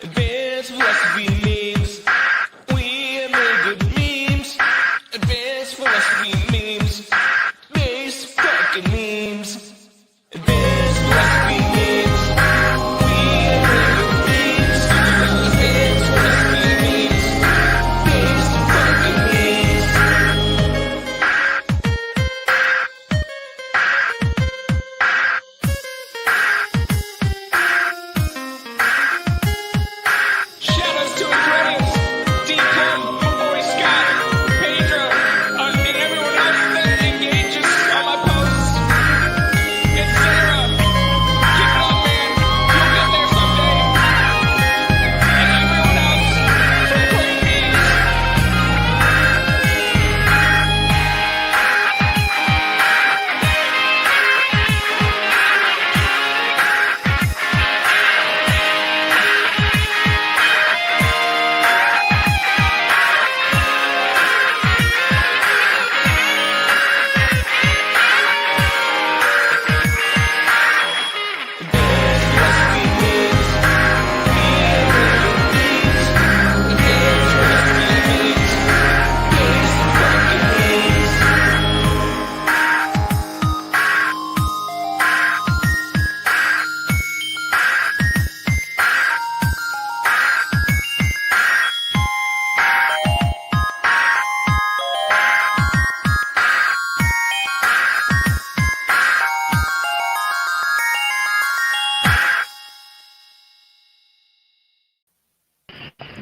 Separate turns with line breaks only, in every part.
Advanced philosophy memes. We have made good memes. Advanced philosophy memes. Base fucking memes. Advanced philosophy memes. We have made good memes. Advanced philosophy memes. Base fucking memes. Shoutouts to Andreas, Deacon, Boy Scott, Pedro, and everyone else that engages on my posts, etc. Keep it up, man. You'll get there someday. And everyone else from Great Memes.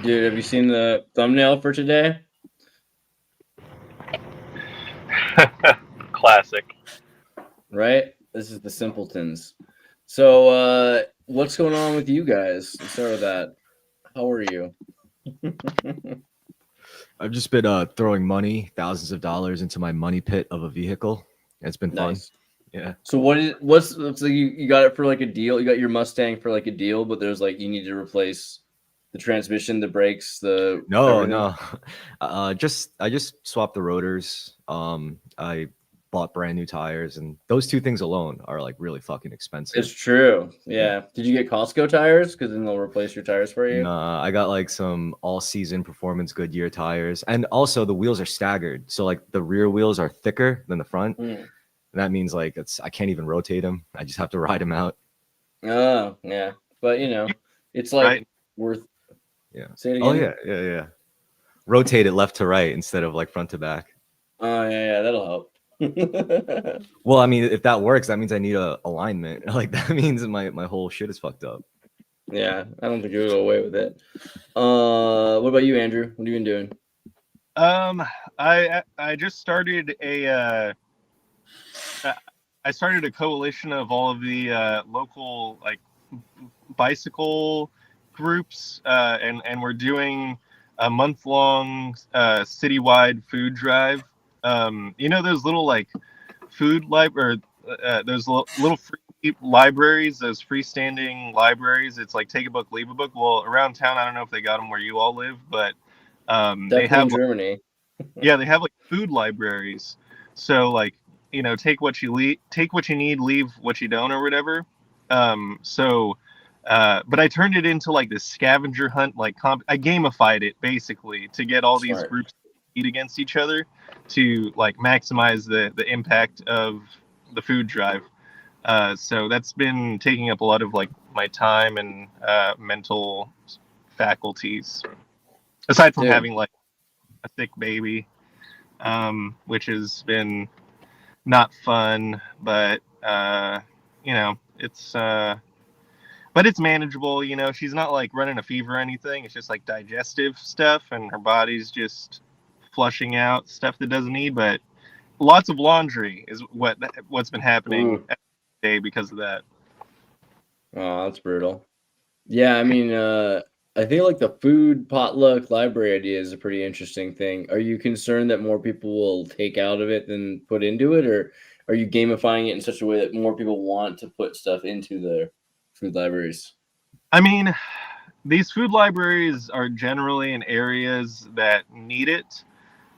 Dude, have you seen the thumbnail for today?
Classic.
Right? This is the Simpletons. So, what's going on with you guys? Let's start with that. How are you?
I've just been throwing money, thousands of dollars, into my money pit of a vehicle. It's been fun.
Nice.
Yeah.
So so you got it for like a deal? You got your Mustang for like a deal, but there's like you need to replace the transmission, the brakes, the everything?
No. I just swapped the rotors. I bought brand new tires, and those two things alone are like really fucking expensive.
It's true. Yeah. Did you get Costco tires? Because then they'll replace your tires for you.
Nah, I got like some all-season performance Goodyear tires, and also the wheels are staggered. So like the rear wheels are thicker than the front, and that means like I can't even rotate them. I just have to ride them out.
Oh yeah, but you know, it's like
Right.
worth.
Yeah.
Say it
Oh
again.
yeah. Rotate it left to right instead of like front to back.
Oh yeah, that'll help.
Well, I mean, if that works, that means I need a alignment. Like that means my whole shit is fucked up.
Yeah, I don't think you'll go away with it. What about you, Andrew? What have you been doing?
I just started a coalition of all of the local like bicycle groups, and we're doing a month-long citywide food drive. You know those little like food those little free libraries, those freestanding libraries. It's like take a book, leave a book. Well, around town, I don't know if they got them where you all live, but they have
in Germany.
yeah, they have like food libraries. So like, you know, take what you need, leave what you don't, or whatever. But I turned it into like this scavenger hunt, like I gamified it basically to get all these
Smart.
groups to compete against each other to like maximize the impact of the food drive. So that's been taking up a lot of like my time and mental faculties. Aside from
Dude.
having like a sick baby, which has been not fun, but you know, but it's manageable. You know, she's not like running a fever or anything. It's just like digestive stuff, and her body's just flushing out stuff that doesn't need. But lots of laundry is what's been happening every day because of that.
Oh, that's brutal. Yeah, I mean, I think like the food potluck library idea is a pretty interesting thing. Are you concerned that more people will take out of it than put into it, or are you gamifying it in such a way that more people want to put stuff into the food libraries?
I mean, these food libraries are generally in areas that need it.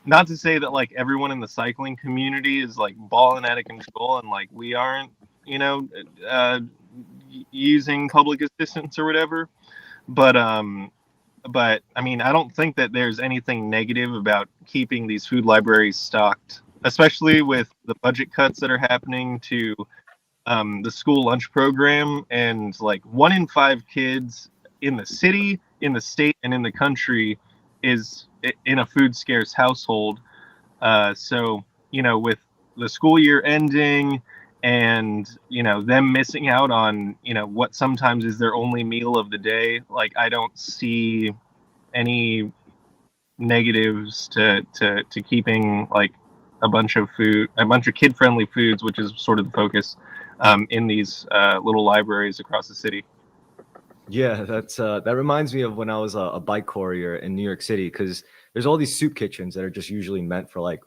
Not to say that like everyone in the cycling community is like balling out of control and like we aren't, you know, using public assistance or whatever. but I mean, I don't think that there's anything negative about keeping these food libraries stocked, especially with the budget cuts that are happening to the school lunch program. And like 1 in 5 kids in the city, in the state, and in the country is in a food scarce household. So, with the school year ending and, them missing out on, what sometimes is their only meal of the day, like, I don't see any negatives to keeping like a bunch of kid friendly foods, which is sort of the focus in these little libraries across the city.
Yeah, that reminds me of when I was a bike courier in New York City, because there's all these soup kitchens that are just usually meant for like,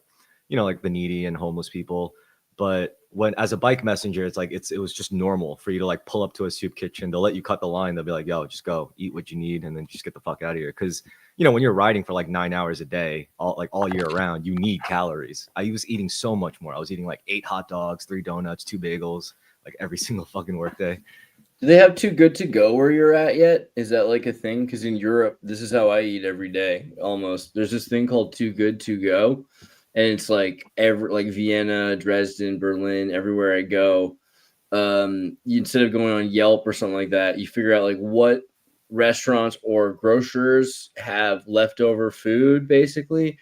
like the needy and homeless people. But when as a bike messenger, it's like it was just normal for you to like pull up to a soup kitchen. They'll let you cut the line. They'll be like, "Yo, just go eat what you need, and then just get the fuck out of here." Because when you're riding for like 9 hours a day, all year round, you need calories. I was eating so much more. I was eating like 8 hot dogs, 3 donuts, 2 bagels, like every single fucking workday.
Do they have Too Good to Go where you're at yet? Is that like a thing? Because in Europe, this is how I eat every day almost. There's this thing called Too Good to Go, and it's like Vienna, Dresden, Berlin, everywhere I go. Instead of going on Yelp or something like that, you figure out like what restaurants or grocers have leftover food, basically,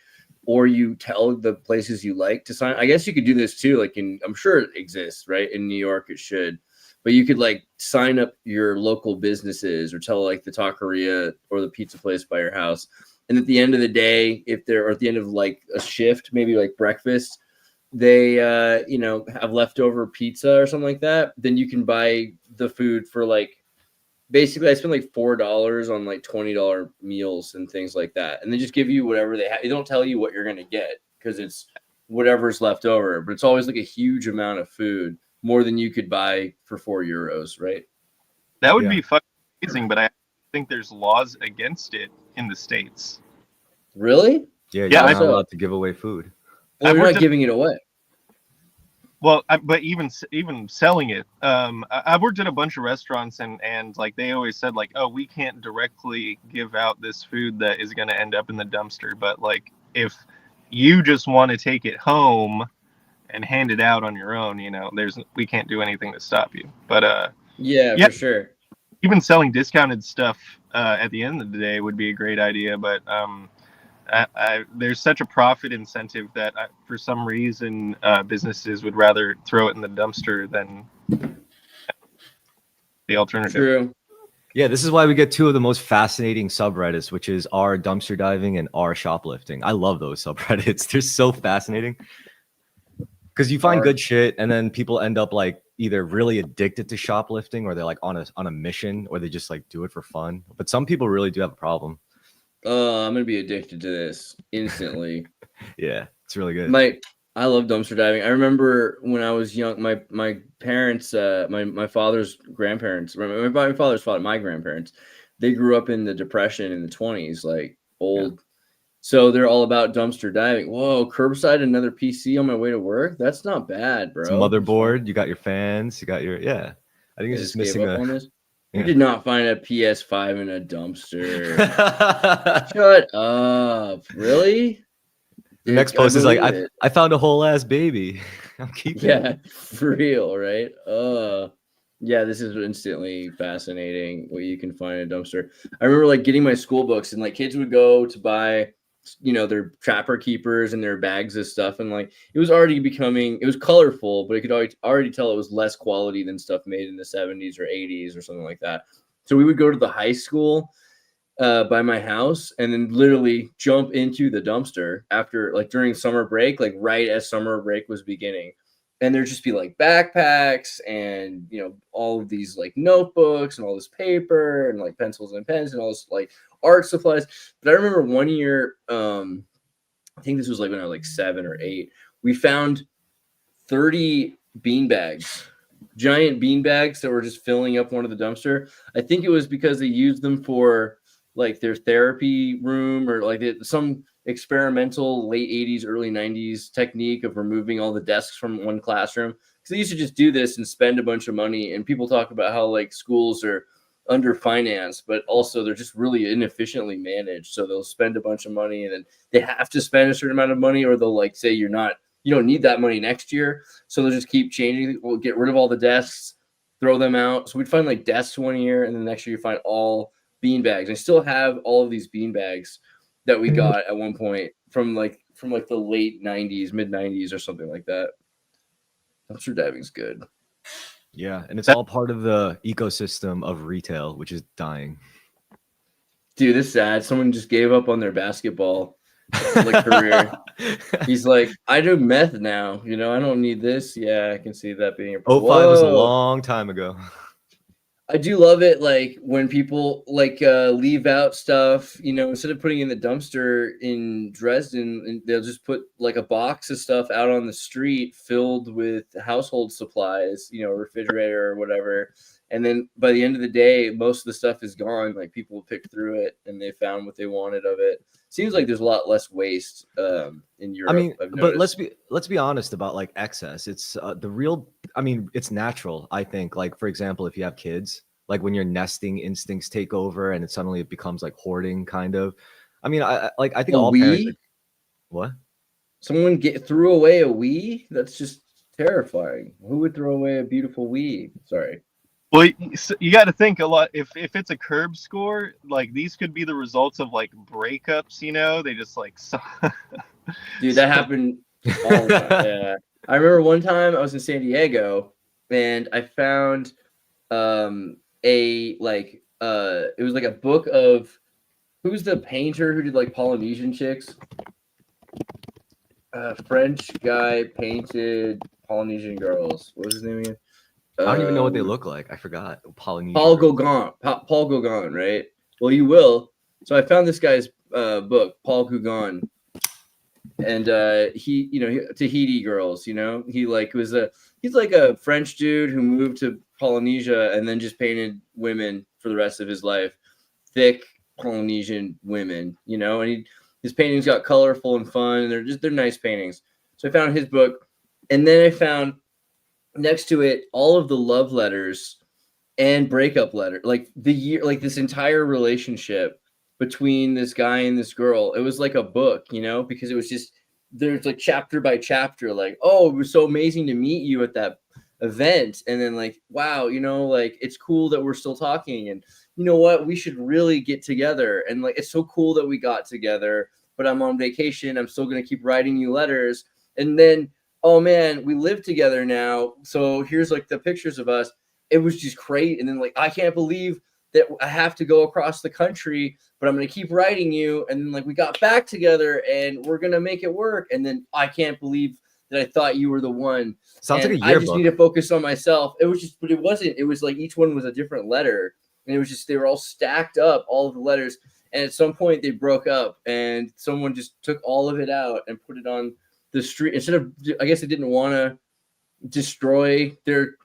or you tell the places you like to sign. I guess you could do this too. Like I'm sure it exists, right? In New York, it should. But you could like sign up your local businesses or tell like the taqueria or the pizza place by your house. And at the end of the day, if they're at the end of like a shift, maybe like breakfast, they have leftover pizza or something like that, then you can buy the food for like basically I spend like $4 on like $20 meals and things like that. And they just give you whatever they have. They don't tell you what you're gonna get because it's whatever's left over, but it's always like a huge amount of food, more than you could buy for €4, right?
That would be fucking amazing, but I think there's laws against it in the States.
Really?
Yeah, you're
Yeah,
not allowed to give away food.
Well, you're not giving it away.
Well, but even selling it, I've worked at a bunch of restaurants, and like they always said, like, oh, we can't directly give out this food that is going to end up in the dumpster, but like if you just want to take it home and hand it out on your own, we can't do anything to stop you. But
yeah, for sure.
Even selling discounted stuff at the end of the day would be a great idea, but there's such a profit incentive that for some reason businesses would rather throw it in the dumpster than the alternative.
True.
Yeah, this is why we get two of the most fascinating subreddits, which is r dumpster diving and r shoplifting. I love those subreddits. They're so fascinating because you find good shit, and then people end up like either really addicted to shoplifting, or they're like on a mission, or they just like do it for fun. But some people really do have a problem.
I'm gonna be addicted to this instantly.
Yeah, it's really good.
I love dumpster diving. I remember when I was young, my parents, my father's grandparents, my father's father, my grandparents, they grew up in the Depression in the 20s, like old. Yeah. So they're all about dumpster diving. Whoa, curbside, another PC on my way to work. That's not bad, bro.
It's a motherboard. You got your fans. You got your I think it's just missing
on this. You did not find a PS5 in a dumpster. Shut up. Really?
The next post is like, I found a whole ass baby. I'm keeping it.
Yeah, for real, right? Yeah, this is instantly fascinating what you can find in a dumpster. I remember like getting my school books, and like kids would go to buy, their Trapper Keepers and their bags of stuff. And like, it was colorful, but it could already tell it was less quality than stuff made in the 70s or 80s or something like that. So we would go to the high school by my house and then literally jump into the dumpster after like during summer break, like right as summer break was beginning. And there'd just be like backpacks and, all of these like notebooks and all this paper and like pencils and pens and all this like art supplies. But I remember one year, I think this was like when I was like 7 or 8, we found 30 beanbags, giant beanbags that were just filling up one of the dumpster. I think it was because they used them for like their therapy room or like some experimental late 80s, early 90s technique of removing all the desks from one classroom. Because they used to just do this and spend a bunch of money. And people talk about how like schools are underfinanced, but also they're just really inefficiently managed. So they'll spend a bunch of money and then they have to spend a certain amount of money, or they'll like say you don't need that money next year. So they'll just keep changing. We'll get rid of all the desks, throw them out. So we'd find like desks one year, and then the next year you find all bean bags. I still have all of these bean bags that we got at one point from the late 90s, mid 90s or something like that. Dumpster diving's good.
Yeah, and it's all part of the ecosystem of retail, which is dying.
Dude, this is sad. Someone just gave up on their basketball career. He's like, I do meth now. I don't need this. Yeah, I can see that being a
05 was a long time ago.
I do love it, like when people leave out stuff, instead of putting in the dumpster in Dresden, and they'll just put like a box of stuff out on the street filled with household supplies, refrigerator or whatever. And then by the end of the day, most of the stuff is gone. Like people picked through it and they found what they wanted of it. Seems like there's a lot less waste in Europe.
I mean, but let's be honest about like excess. It's it's natural. I think, like, for example, if you have kids, like when your nesting instincts take over and it becomes like hoarding kind of. I mean, I think all parents. What?
Someone threw away a Wii? That's just terrifying. Who would throw away a beautiful Wii? Sorry.
Well, you got to think a lot. If it's a curb score, like these could be the results of like breakups. They just like.
Dude, that happened all the time. Yeah, I remember one time I was in San Diego, and I found it was like a book of who's the painter who did like Polynesian chicks. French guy painted Polynesian girls. What was his name again?
I don't even know what they look like. I forgot. Polynesian.
Paul Gauguin. Paul Gauguin, right? Well, you will. So I found this guy's book, Paul Gauguin, and he Tahiti girls. He's like a French dude who moved to Polynesia and then just painted women for the rest of his life, thick Polynesian women. And his paintings got colorful and fun, and they're nice paintings. So I found his book, and then I found next to it all of the love letters and breakup letter, like this entire relationship between this guy and this girl. It was like a book, because it was just there's like chapter by chapter, like, oh, it was so amazing to meet you at that event, and then like, wow, like it's cool that we're still talking, and you know what, we should really get together, and like it's so cool that we got together, but I'm on vacation, I'm still gonna keep writing you letters, and then oh man, we live together now, so here's like the pictures of us. It was just great. And then like, I can't believe that I have to go across the country, but I'm going to keep writing you. And then like, we got back together and we're going to make it work. And then I can't believe that I thought you were the one.
Sounds
and
like a yearbook.
I just need to focus on myself. But it wasn't. It was like each one was a different letter. And it was just, they were all stacked up, all of the letters. And at some point they broke up and someone just took all of it out and put it on the street. Instead of, I guess they didn't want to destroy their,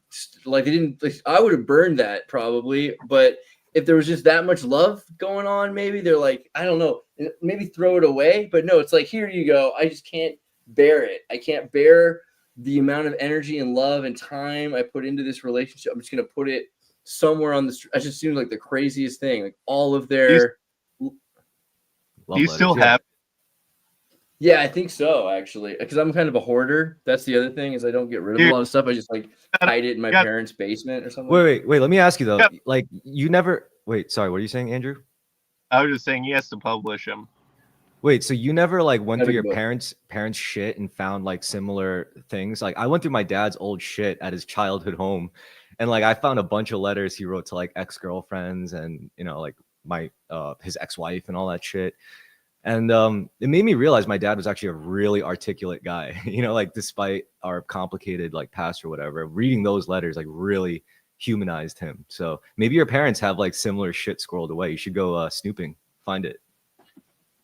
like, they didn't, like, I would have burned that probably, but if there was just that much love going on, maybe they're like, I don't know, maybe throw it away. But no, it's like, here you go. I just can't bear it. I can't bear the amount of energy and love and time I put into this relationship. I'm just going to put it somewhere on the street. It just seems like the craziest thing. Like all of their.
Do you still have?
Yeah, I think so, actually, because I'm kind of a hoarder. That's the other thing, is I don't get rid of a lot of stuff. I just like hide it in my parents' basement or something.
Wait. Let me ask you though. Like, you never. Wait, sorry. What are you saying, Andrew?
I was just saying he has to publish them.
Wait, so you never like went through your parents' shit and found like similar things? Like, I went through my dad's old shit at his childhood home, and like I found a bunch of letters he wrote to like ex-girlfriends and like my his ex-wife and all that shit. And it made me realize my dad was actually a really articulate guy, like despite our complicated like past or whatever, reading those letters like really humanized him. So maybe your parents have like similar shit squirreled away. You should go snooping, find it.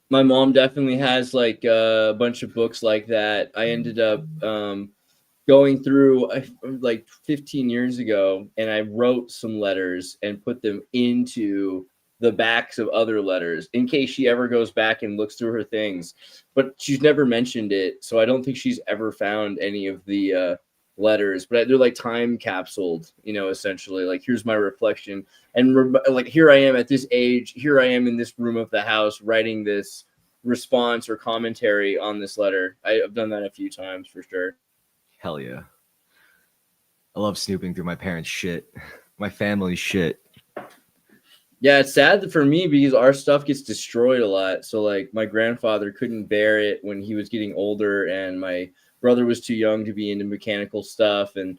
My mom definitely has like a bunch of books like that. I ended up going through like 15 years ago, and I wrote some letters and put them into the backs of other letters in case she ever goes back and looks through her things, but she's never mentioned it. So I don't think she's ever found any of the letters, but they're like time capsuled, you know, essentially. Like, here's my reflection, and like, here I am at this age, here I am in this room of the house writing this response or commentary on this letter. I've done that a few times for sure.
Hell yeah. I love snooping through my parents' shit, my family's shit.
Yeah, it's sad for me because our stuff gets destroyed a lot. So like my grandfather couldn't bear it when he was getting older, and my brother was too young to be into mechanical stuff. And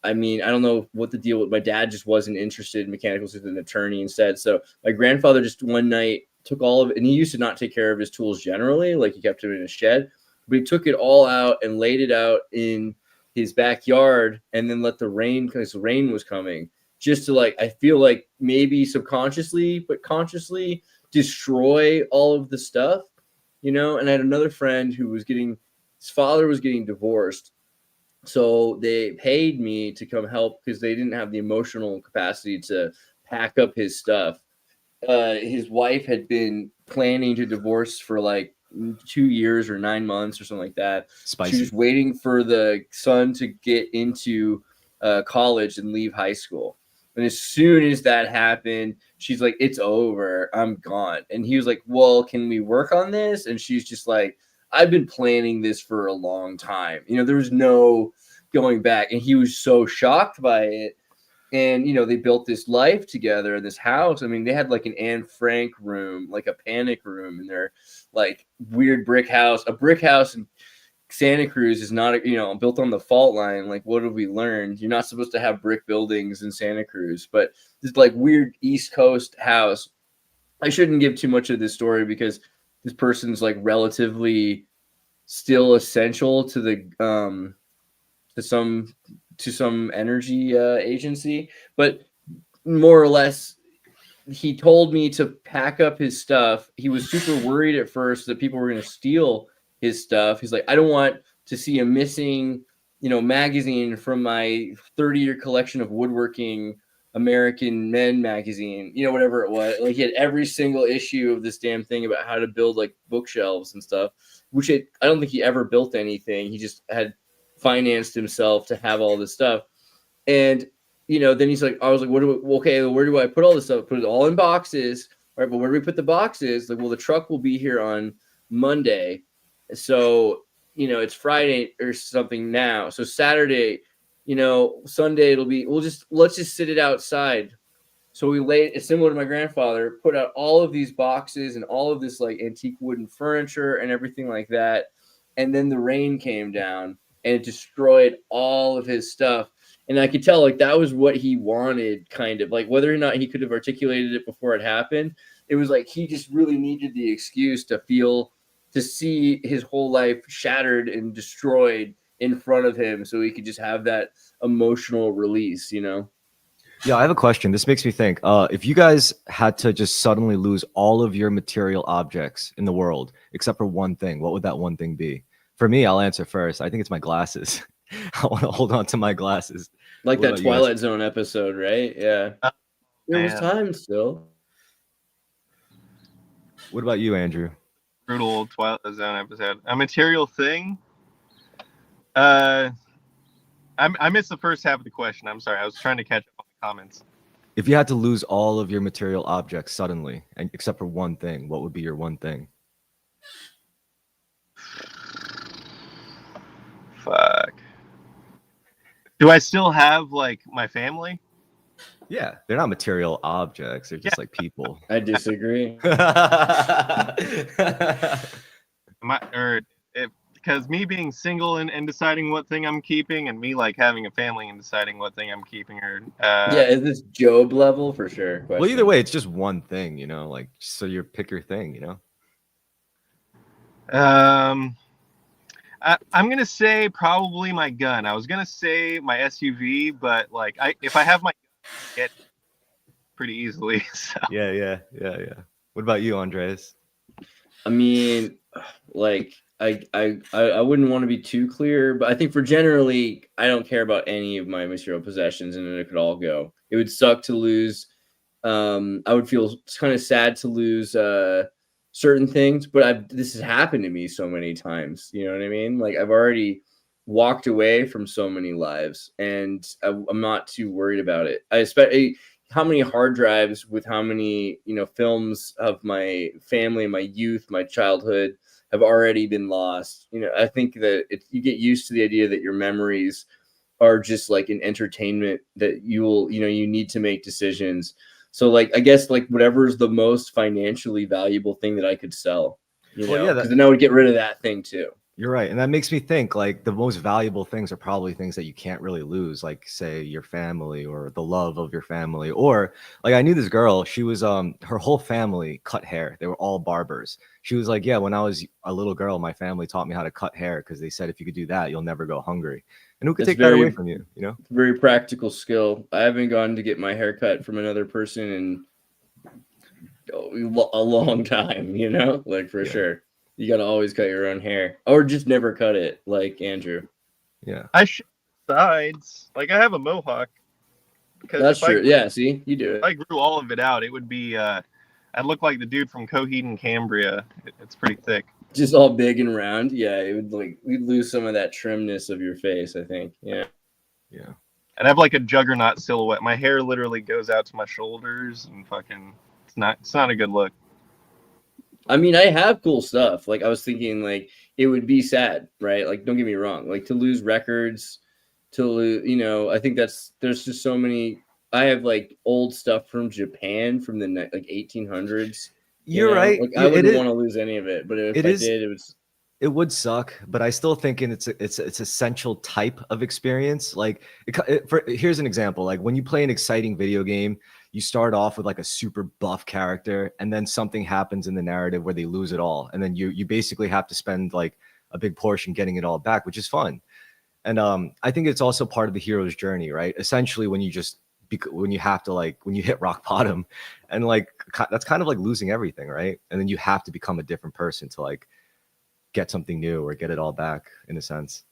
I mean, I don't know what the deal with my dad, just wasn't interested in mechanicals, as an attorney instead. So my grandfather just one night took all of it, and he used to not take care of his tools generally, like he kept them in a shed, but he took it all out and laid it out in his backyard, and then let the rain, because the rain was coming, just to, like, I feel like maybe subconsciously but consciously destroy all of the stuff, you know. And I had another friend who was getting, his father was getting divorced, so they paid me to come help because they didn't have the emotional capacity to pack up his stuff. His wife had been planning to divorce for like 2 years or 9 months or something like that.
Spicy.
She was waiting for the son to get into college and leave high school. And as soon as that happened, she's like, it's over. I'm gone. And he was like, well, can we work on this? And she's just like, I've been planning this for a long time. You know, there was no going back. And he was so shocked by it. And, you know, they built this life together in this house. I mean, they had like an Anne Frank room, like a panic room in their like weird brick house. A brick house in Santa Cruz is not, you know, built on the fault line. Like, what have we learned? You're not supposed to have brick buildings in Santa Cruz, but this like weird East Coast house. I shouldn't give too much of this story because this person's like relatively still essential to the to some energy agency, but more or less, he told me to pack up his stuff. He was super worried at first that people were going to steal his stuff. He's like, I don't want to see a missing, you know, magazine from my 30-year collection of woodworking American Men magazine, you know, whatever it was. Like, he had every single issue of this damn thing about how to build like bookshelves and stuff, which I don't think he ever built anything. He just had financed himself to have all this stuff. And, you know, then he's like, I was like, where do I put all this stuff? Put it all in boxes. All right, but where do we put the boxes? Like, well, the truck will be here on Monday. So, you know, it's Friday or something now. So Saturday, you know, Sunday it'll be, let's just sit it outside. So we laid, it's similar to my grandfather, put out all of these boxes and all of this like antique wooden furniture and everything like that. And then the rain came down and it destroyed all of his stuff. And I could tell, like, that was what he wanted, kind of. Like, whether or not he could have articulated it before it happened, it was like he just really needed the excuse to see his whole life shattered and destroyed in front of him so he could just have that emotional release, you know?
Yeah, I have a question. This makes me think. If you guys had to just suddenly lose all of your material objects in the world, except for one thing, what would that one thing be? For me, I'll answer first. I think it's my glasses. I want to hold on to my glasses.
Like
What
that
about you
Twilight
guys?
Zone episode, right? Yeah. There was
Man.
time still.
What about you, Andrew?
Brutal Twilight Zone episode. A material thing. I missed the first half of the question. I'm sorry. I was trying to catch up on the comments.
If you had to lose all of your material objects suddenly, and except for one thing, what would be your one thing?
Fuck. Do I still have like my family?
Yeah, they're not material objects. They're just like people.
I disagree.
Because me being single and deciding what thing I'm keeping, and me like having a family and deciding what thing I'm keeping, or
Yeah, is this Job level for sure?
Well, either way, it's just one thing, you know. Like, so you pick your thing, you know.
I'm gonna say probably my gun. I was gonna say my SUV, but like if I have my gun, I get pretty easily. So.
Yeah. What about you, Andreas?
I mean, like, I wouldn't want to be too clear, but I think for generally, I don't care about any of my material possessions, and it could all go. It would suck to lose. I would feel kind of sad to lose certain things, but this has happened to me so many times. You know what I mean? Like, I've already walked away from so many lives, and I'm not too worried about it. I expect how many hard drives with how many, you know, films of my family, my youth, my childhood have already been lost. You know, I think that you get used to the idea that your memories are just like an entertainment that you need to make decisions. So like, I guess like whatever's the most financially valuable thing that I could sell, you
Well,
know,
yeah,
because then I would get rid of that thing too.
you're right. And that makes me think like the most valuable things are probably things that you can't really lose, like say your family or the love of your family. Or like I knew this girl, she was her whole family cut hair. They were all barbers. She was like, yeah, when I was a little girl, my family taught me how to cut hair because they said if you could do that, you'll never go hungry. And who could
That's
take that away from you, you know?
very practical skill. I haven't gone to get my hair cut from another person in a long time, you know, like for
Yeah.
sure. You got to always cut your own hair, or just never cut it, like Andrew.
Yeah.
I shave sides. Like I have a mohawk because
That's
if
true. Yeah, see, you do
if I
it.
grew all of it out, it would be I'd look like the dude from Coheed and Cambria. It's pretty thick.
Just all big and round. Yeah, it would like we'd lose some of that trimness of your face, I think. Yeah.
Yeah.
I'd have like a juggernaut silhouette. My hair literally goes out to my shoulders and fucking it's not a good look.
I mean, I have cool stuff. Like I was thinking like it would be sad, right? Like don't get me wrong, like to lose records, to lose, you know, I think there's just so many. I have like old stuff from Japan from the like 1800s. You
You're
know,
right.
like I wouldn't want to lose any of it, but if
It
I
is.
did, it was.
It would suck, but I still think it's essential type of experience. Like here's an example. Like when you play an exciting video game, you start off with like a super buff character, and then something happens in the narrative where they lose it all, and then you basically have to spend like a big portion getting it all back, which is fun. And I think it's also part of the hero's journey, right? Essentially, when you have to like when you hit rock bottom, and like that's kind of like losing everything, right? And then you have to become a different person to like get something new or get it all back in a sense.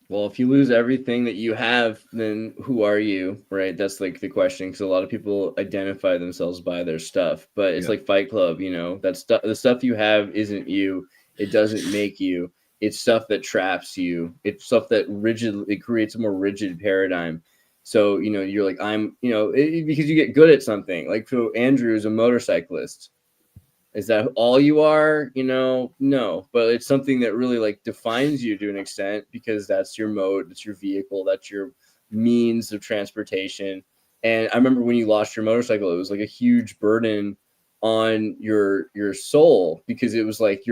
Well, if you lose everything that you have, then who are you, right? That's like the question, because a lot of people identify themselves by their stuff, but it's like Fight Club, you know, that stuff, the stuff you have isn't you. It doesn't make you. It's stuff that traps you. It's stuff that it creates a more rigid paradigm. So, you know, you're like, because you get good at something. Like, so Andrew is a motorcyclist. Is that all you are? You know, no, but it's something that really like defines you to an extent, because that's your mode, that's your vehicle, that's your means of transportation. And I remember when you lost your motorcycle, it was like a huge burden on your soul, because it was like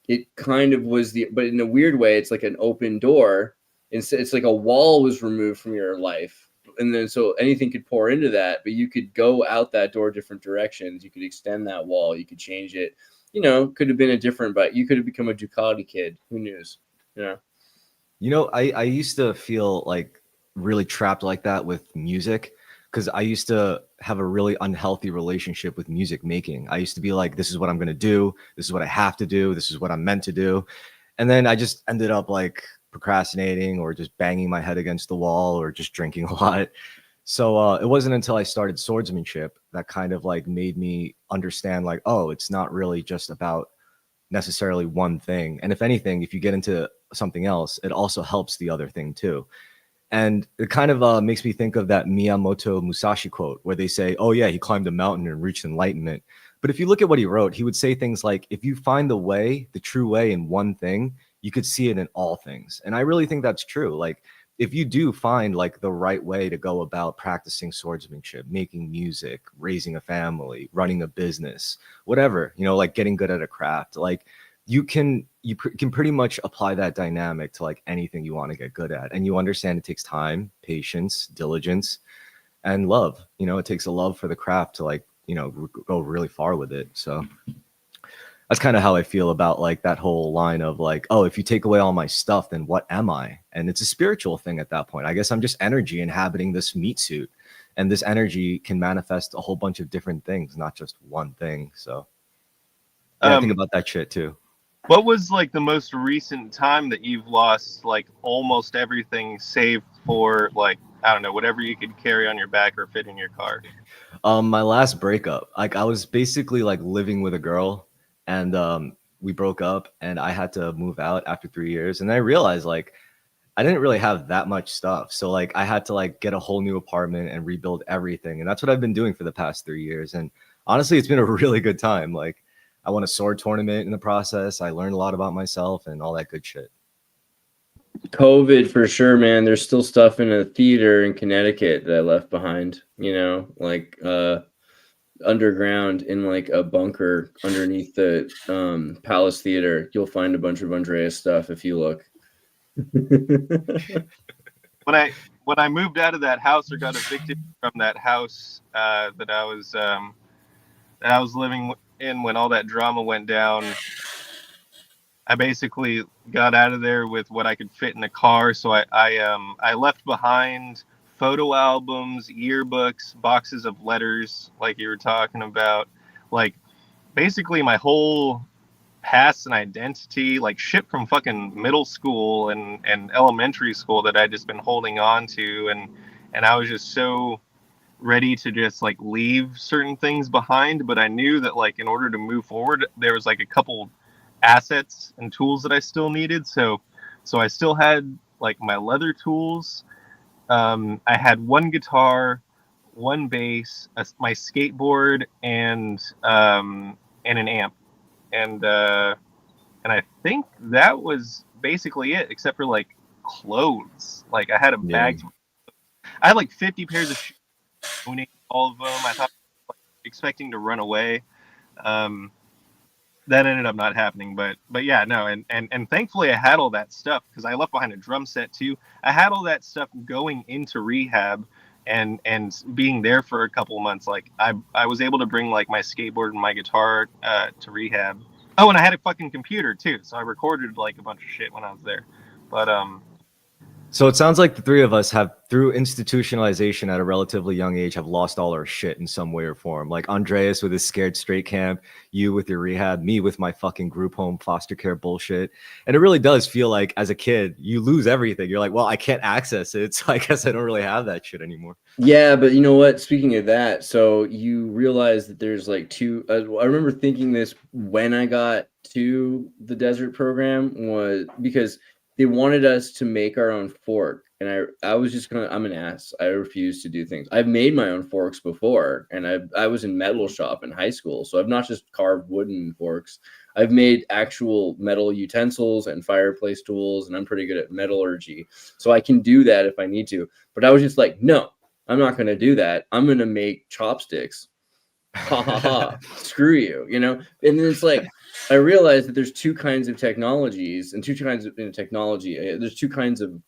it kind of was but in a weird way, it's like an open door. It's like a wall was removed from your life, and then so anything could pour into that, but you could go out that door different directions. You could extend that wall, you could change it, you know, could have been a different, but you could have become a Ducati kid, who knows, you know.
I used to feel like really trapped like that with music, because I used to have a really unhealthy relationship with music making. I used to be like, this is what I'm going to do, this is what I have to do, this is what I'm meant to do, and then I just ended up like procrastinating or just banging my head against the wall or just drinking a lot. So it wasn't until I started swordsmanship that kind of like made me understand like, oh, it's not really just about necessarily one thing. And if anything, if you get into something else, it also helps the other thing too. And it kind of makes me think of that Miyamoto Musashi quote where they say, oh yeah, he climbed a mountain and reached enlightenment. But if you look at what he wrote, he would say things like, if you find the way, the true way in one thing, you could see it in all things. And I really think that's true. Like if you do find like the right way to go about practicing swordsmanship, making music, raising a family, running a business, whatever, you know, like getting good at a craft, like you can pretty much apply that dynamic to like anything you want to get good at. And you understand it takes time, patience, diligence, and love. You know, it takes a love for the craft to like, you know, go really far with it. So that's kind of how I feel about like that whole line of like, oh, if you take away all my stuff, then what am I? And it's a spiritual thing at that point. I guess I'm just energy inhabiting this meat suit, and this energy can manifest a whole bunch of different things, not just one thing. So yeah, I think about that shit too.
What was like the most recent time that you've lost like almost everything save for like, I don't know, whatever you could carry on your back or fit in your car?
My last breakup, like I was basically like living with a girl, and we broke up, and I had to move out after 3 years. And I realized like I didn't really have that much stuff. So like I had to like get a whole new apartment and rebuild everything. And that's what I've been doing for the past 3 years. And honestly, it's been a really good time. Like I won a sword tournament in the process. I learned a lot about myself and all that good shit.
COVID for sure, man. There's still stuff in a theater in Connecticut that I left behind, like underground in like a bunker underneath the Palace Theater. You'll find a bunch of Andreas stuff if you look.
When I moved out of that house or got evicted from that house that I was living in when all that drama went down, I basically got out of there with what I could fit in a car. So I left behind photo albums, yearbooks, boxes of letters, like you were talking about, like basically my whole past and identity, like shit from fucking middle school and elementary school that I just been holding on to, and I was just so ready to just like leave certain things behind. But I knew that like in order to move forward, there was like a couple assets and tools that I still needed. So I still had like my leather tools. I had one guitar, one bass, my skateboard, and an amp, and I think that was basically it, except for like clothes. Like I had a bag. I had like 50 pairs of shoes. All of them. I thought like, expecting to run away. That ended up not happening, but yeah, no, and thankfully I had all that stuff because I left behind a drum set too. I had all that stuff going into rehab and being there for a couple of months. Like I was able to bring like my skateboard and my guitar to rehab. Oh, and I had a fucking computer too, so I recorded like a bunch of shit when I was there. But
So it sounds like the three of us have, through institutionalization at a relatively young age, have lost all our shit in some way or form. Like Andreas with his scared straight camp, you with your rehab, me with my fucking group home foster care bullshit. And it really does feel like as a kid, you lose everything. You're like, well, I can't access it, so I guess I don't really have that shit anymore.
Yeah, but you know what? Speaking of that, so you realize that there's like two. I remember thinking this when I got to the desert program was because they wanted us to make our own fork, and I was just gonna. I'm an ass. I refuse to do things. I've made my own forks before, and I was in metal shop in high school, so I've not just carved wooden forks. I've made actual metal utensils and fireplace tools, and I'm pretty good at metallurgy, so I can do that if I need to. But I was just like, no. I'm not going to do that. I'm going to make chopsticks. Ha ha ha. Screw you, And then it's like, I realized that there's two kinds of technologies and two kinds of technology. There's two kinds of,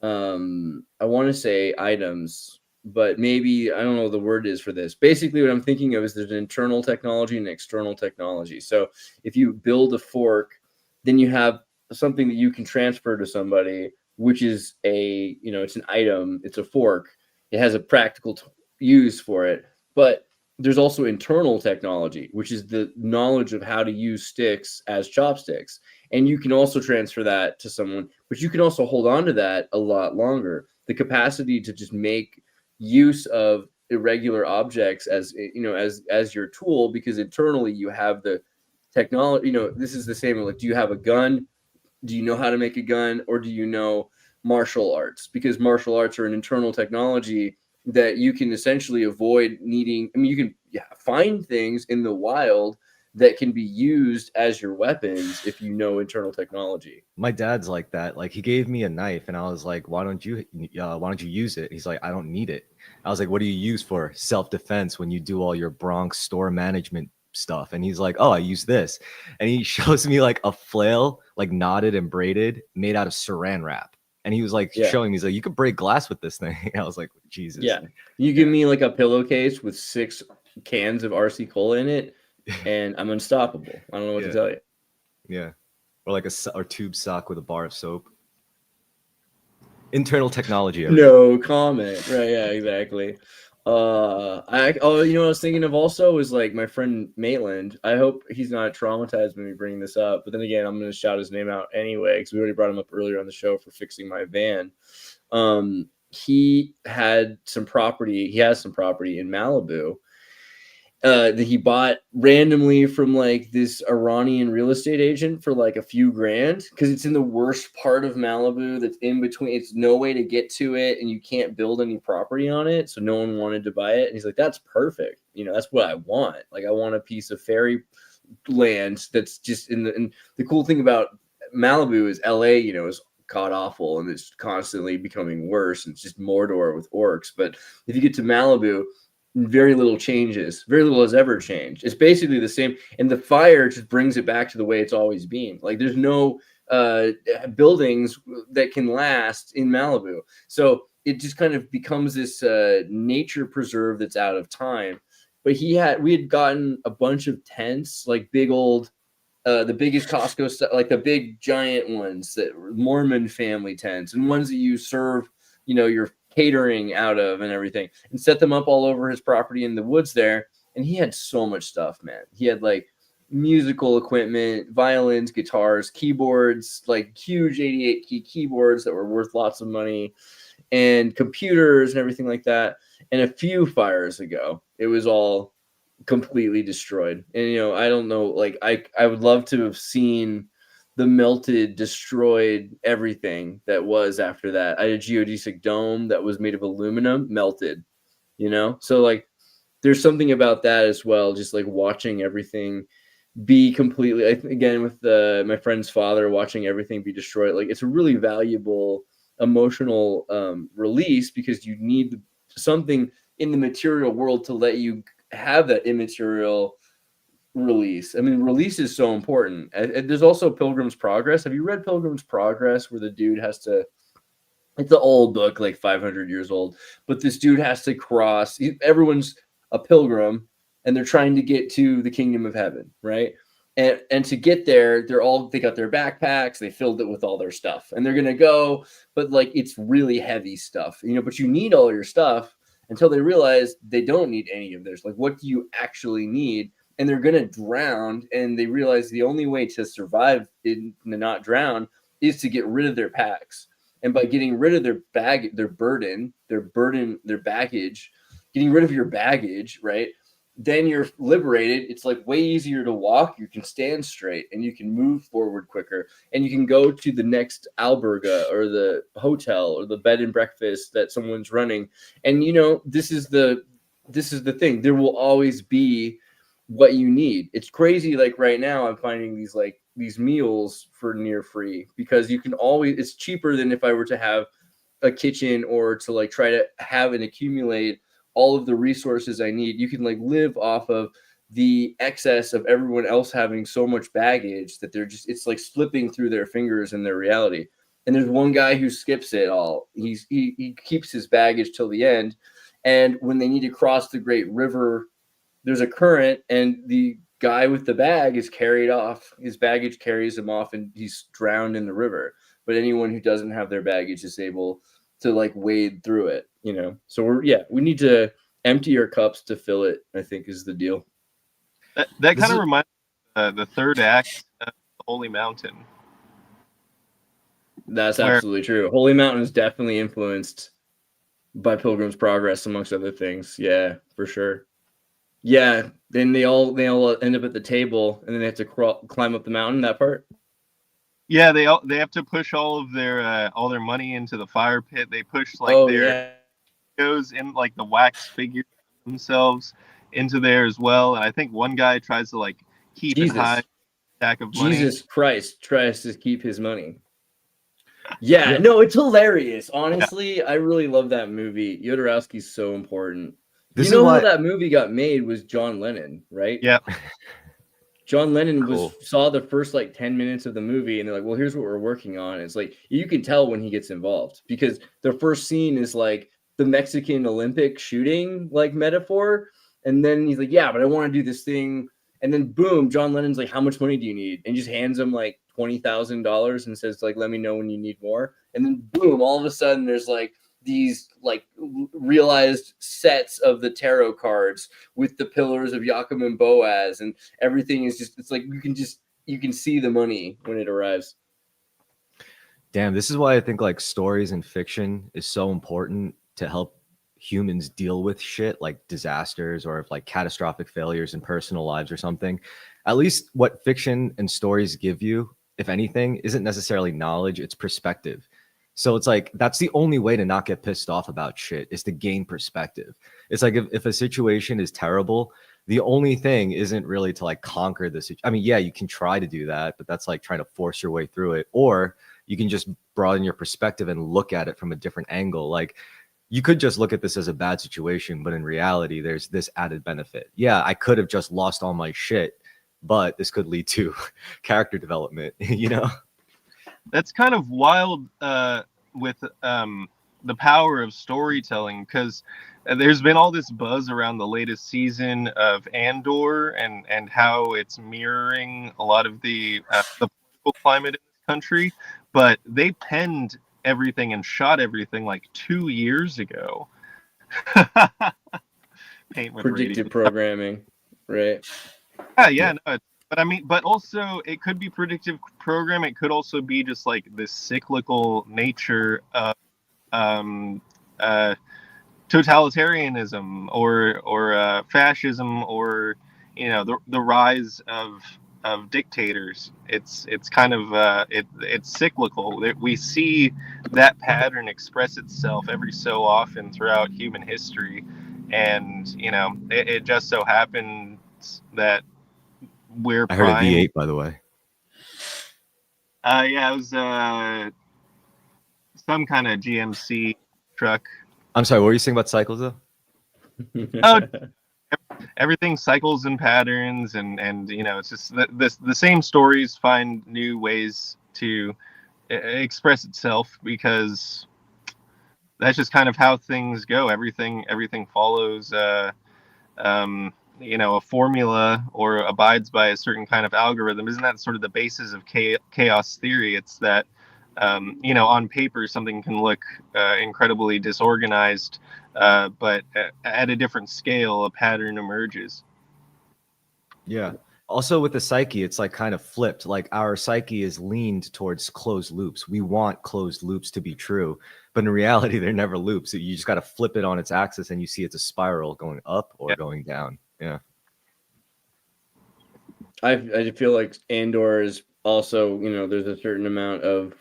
I want to say items, but maybe, I don't know what the word is for this. Basically, what I'm thinking of is there's an internal technology and an external technology. So if you build a fork, then you have something that you can transfer to somebody, which is it's an item, it's a fork. It has a practical use for it, but there's also internal technology, which is the knowledge of how to use sticks as chopsticks. And you can also transfer that to someone, but you can also hold on to that a lot longer. The capacity to just make use of irregular objects as your tool, because internally you have the technology. This is the same. Like, do you have a gun? Do you know how to make a gun, or do you know martial arts? Because martial arts are an internal technology that you can essentially avoid needing. I mean, you can find things in the wild that can be used as your weapons if you know internal technology.
My dad's like that. Like he gave me a knife and I was like, why don't you use it? He's like, I don't need it. I was like, what do you use for self-defense when you do all your Bronx store management stuff? And he's like, oh, I use this. And he shows me like a flail, like knotted and braided, made out of saran wrap. And he was like showing me, he's like, you could break glass with this thing. I was like, Jesus.
Yeah. You give me like a pillowcase with 6 cans of RC Cola in it, and I'm unstoppable. I don't know what to tell you.
Yeah. Or like a tube sock with a bar of soap. Internal technology.
No comment. Right, yeah, exactly. What I was thinking of also is like my friend Maitland. I hope he's not traumatized when we bring this up, but then again, I'm going to shout his name out anyway because we already brought him up earlier on the show for fixing my van. He had some property. He has some property in Malibu, that he bought randomly from like this Iranian real estate agent for like a few grand, because it's in the worst part of Malibu that's in between. It's no way to get to it, and you can't build any property on it, so no one wanted to buy it. And he's like, that's perfect, you know, that's what I want. Like, I want a piece of fairy land that's just in the. And the cool thing about Malibu is LA, you know, is god awful, and it's constantly becoming worse. It's just Mordor with orcs. But if you get to Malibu, very little changes. Very little has ever changed. It's basically the same, and the fire just brings it back to the way it's always been. Like, there's no buildings that can last in Malibu, so it just kind of becomes this nature preserve that's out of time. But we had gotten a bunch of tents, like big old, the biggest Costco stuff, like the big giant ones, that Mormon family tents, and ones that you serve, you know, your catering out of and everything, and set them up all over his property in the woods there. And he had so much stuff, man. He had like musical equipment, violins, guitars, keyboards, like huge 88 key keyboards that were worth lots of money, and computers and everything like that. And a few fires ago, it was all completely destroyed. And, you know, I don't know, like, I would love to have seen the melted, destroyed everything that was after that. I had a geodesic dome that was made of aluminum, melted, you know? So, like, there's something about that as well, just like watching everything be completely, again, with my friend's father, watching everything be destroyed. Like, it's a really valuable emotional release, because you need something in the material world to let you have that immaterial release. I mean, release is so important. And there's also Pilgrim's Progress. Have you read Pilgrim's Progress, where the dude has to, it's an old book, like 500 years old, but this dude has to cross, everyone's a pilgrim, and they're trying to get to the kingdom of heaven, right? And to get there, they got their backpacks, they filled it with all their stuff, and they're gonna go, but like, it's really heavy stuff, you know, but you need all your stuff, until they realize they don't need any of theirs. Like, what do you actually need? And they're gonna drown, and they realize the only way to survive and not drown is to get rid of their packs. And by getting rid of their baggage, their baggage, getting rid of your baggage, right? Then you're liberated. It's like way easier to walk. You can stand straight, and you can move forward quicker, and you can go to the next alberga or the hotel or the bed and breakfast that someone's running. And, you know, this is the thing. There will always be what you need. It's crazy. Like, right now, I'm finding these meals for near free, because you can always, it's cheaper than if I were to have a kitchen, or to like try to have and accumulate all of the resources I need. You can like live off of the excess of everyone else having so much baggage that it's like slipping through their fingers in their reality. And there's one guy who skips it all. He keeps his baggage till the end. And when they need to cross the great river, there's a current, and the guy with the bag is carried off. His baggage carries him off, and he's drowned in the river. But anyone who doesn't have their baggage is able to like wade through it, you know? So we need to empty our cups to fill it, I think, is the deal.
That kind of reminds me of the third act of Holy Mountain.
That's absolutely true. Holy Mountain is definitely influenced by Pilgrim's Progress, amongst other things. Yeah, for sure. Yeah, then they all end up at the table, and then they have to climb up the mountain, that part.
Yeah, they have to push all their money into the fire pit. They push goes in like the wax figures themselves into there as well. And I think one guy tries to like keep it high, stack of money.
Jesus Christ tries to keep his money. Yeah, no, it's hilarious. Honestly, I really love that movie. Jodorowsky's so important. How that movie got made was John Lennon, right?
Yeah.
John Lennon saw the first like 10 minutes of the movie, and they're like, well, here's what we're working on. It's like, you can tell when he gets involved, because the first scene is like the Mexican Olympic shooting like metaphor. And then he's like, yeah, but I want to do this thing. And then boom, John Lennon's like, how much money do you need? And just hands him like $20,000 and says like, let me know when you need more. And then boom, all of a sudden there's like these like realized sets of the tarot cards with the pillars of Joachim and Boaz, and everything is just, it's like you can see the money when it arrives.
Damn, this is why I think like stories and fiction is so important to help humans deal with shit like disasters or if like catastrophic failures in personal lives or something, at least what fiction and stories give you, if anything, isn't necessarily knowledge, it's perspective. So it's like that's the only way to not get pissed off about shit is to gain perspective. It's like if a situation is terrible, the only thing isn't really to like conquer the situation. I mean, yeah, you can try to do that, but that's like trying to force your way through it. Or you can just broaden your perspective and look at it from a different angle. Like you could just look at this as a bad situation, but in reality, there's this added benefit. Yeah, I could have just lost all my shit, but this could lead to character development, you know?
That's kind of wild with the power of storytelling, because there's been all this buzz around the latest season of Andor and how it's mirroring a lot of the political climate in this country, but they penned everything and shot everything like 2 years ago. Paint with
Predictive
radiation.
programming, right?
Yeah, no, but I mean, but also it could be predictive program. It could also be just like this cyclical nature of totalitarianism or fascism, or you know the rise of dictators. It's kind of it's cyclical. We see that pattern express itself every so often throughout human history, and you know it just so happens that we're
I heard a
primed.
V8, by the way.
Yeah, it was some kind of GMC truck.
I'm sorry, what were you saying about cycles though?
Oh, everything cycles and patterns, and you know it's just the same stories find new ways to express itself, because that's just kind of how things go. Everything follows you know, a formula or abides by a certain kind of algorithm. Isn't that sort of the basis of chaos theory? It's that you know, on paper something can look incredibly disorganized, but at a different scale a pattern emerges.
Yeah. Also with the psyche, it's like kind of flipped. Like our psyche is leaned towards closed loops. We want closed loops to be true, but in reality, they're never loops. You just got to flip it on its axis and you see it's a spiral going up or going down. Yeah.
I feel like Andor is also, you know, there's a certain amount of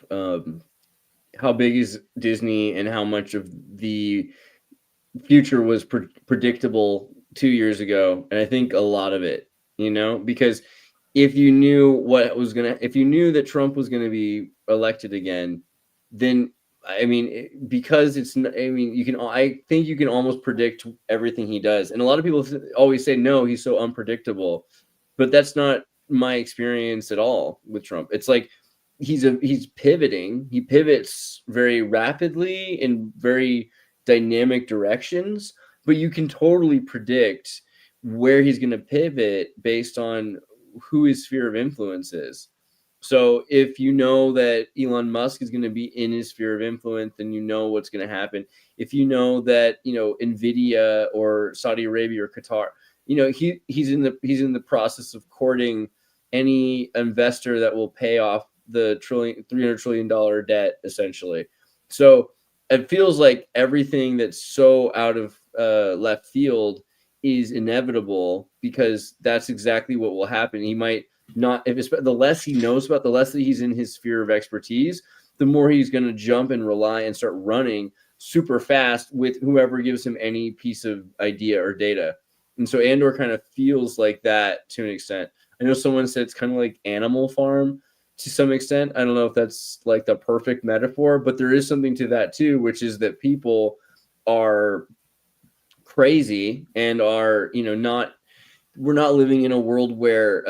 how big is Disney and how much of the future was predictable 2 years ago. And I think a lot of it, you know, because if you knew if you knew that Trump was going to be elected again, then I mean, because I think you can almost predict everything he does. And a lot of people always say, no, he's so unpredictable. But that's not my experience at all with Trump. It's like he's pivoting. He pivots very rapidly in very dynamic directions, but you can totally predict where he's going to pivot based on who his sphere of influence is. So if you know that Elon Musk is going to be in his sphere of influence, then you know what's going to happen. If you know that, you know, Nvidia or Saudi Arabia or Qatar, you know, he's in the process of courting any investor that will pay off the $300 trillion debt, essentially. So it feels like everything that's so out of left field is inevitable, because that's exactly what will happen. He might not, the less he knows about, the less that he's in his sphere of expertise, the more he's going to jump and rely and start running super fast with whoever gives him any piece of idea or data. And so Andor kind of feels like that to an extent. I know someone said it's kind of like Animal Farm to some extent. I don't know if that's like the perfect metaphor, but there is something to that too, which is that people are crazy and are, you know, we're not living in a world where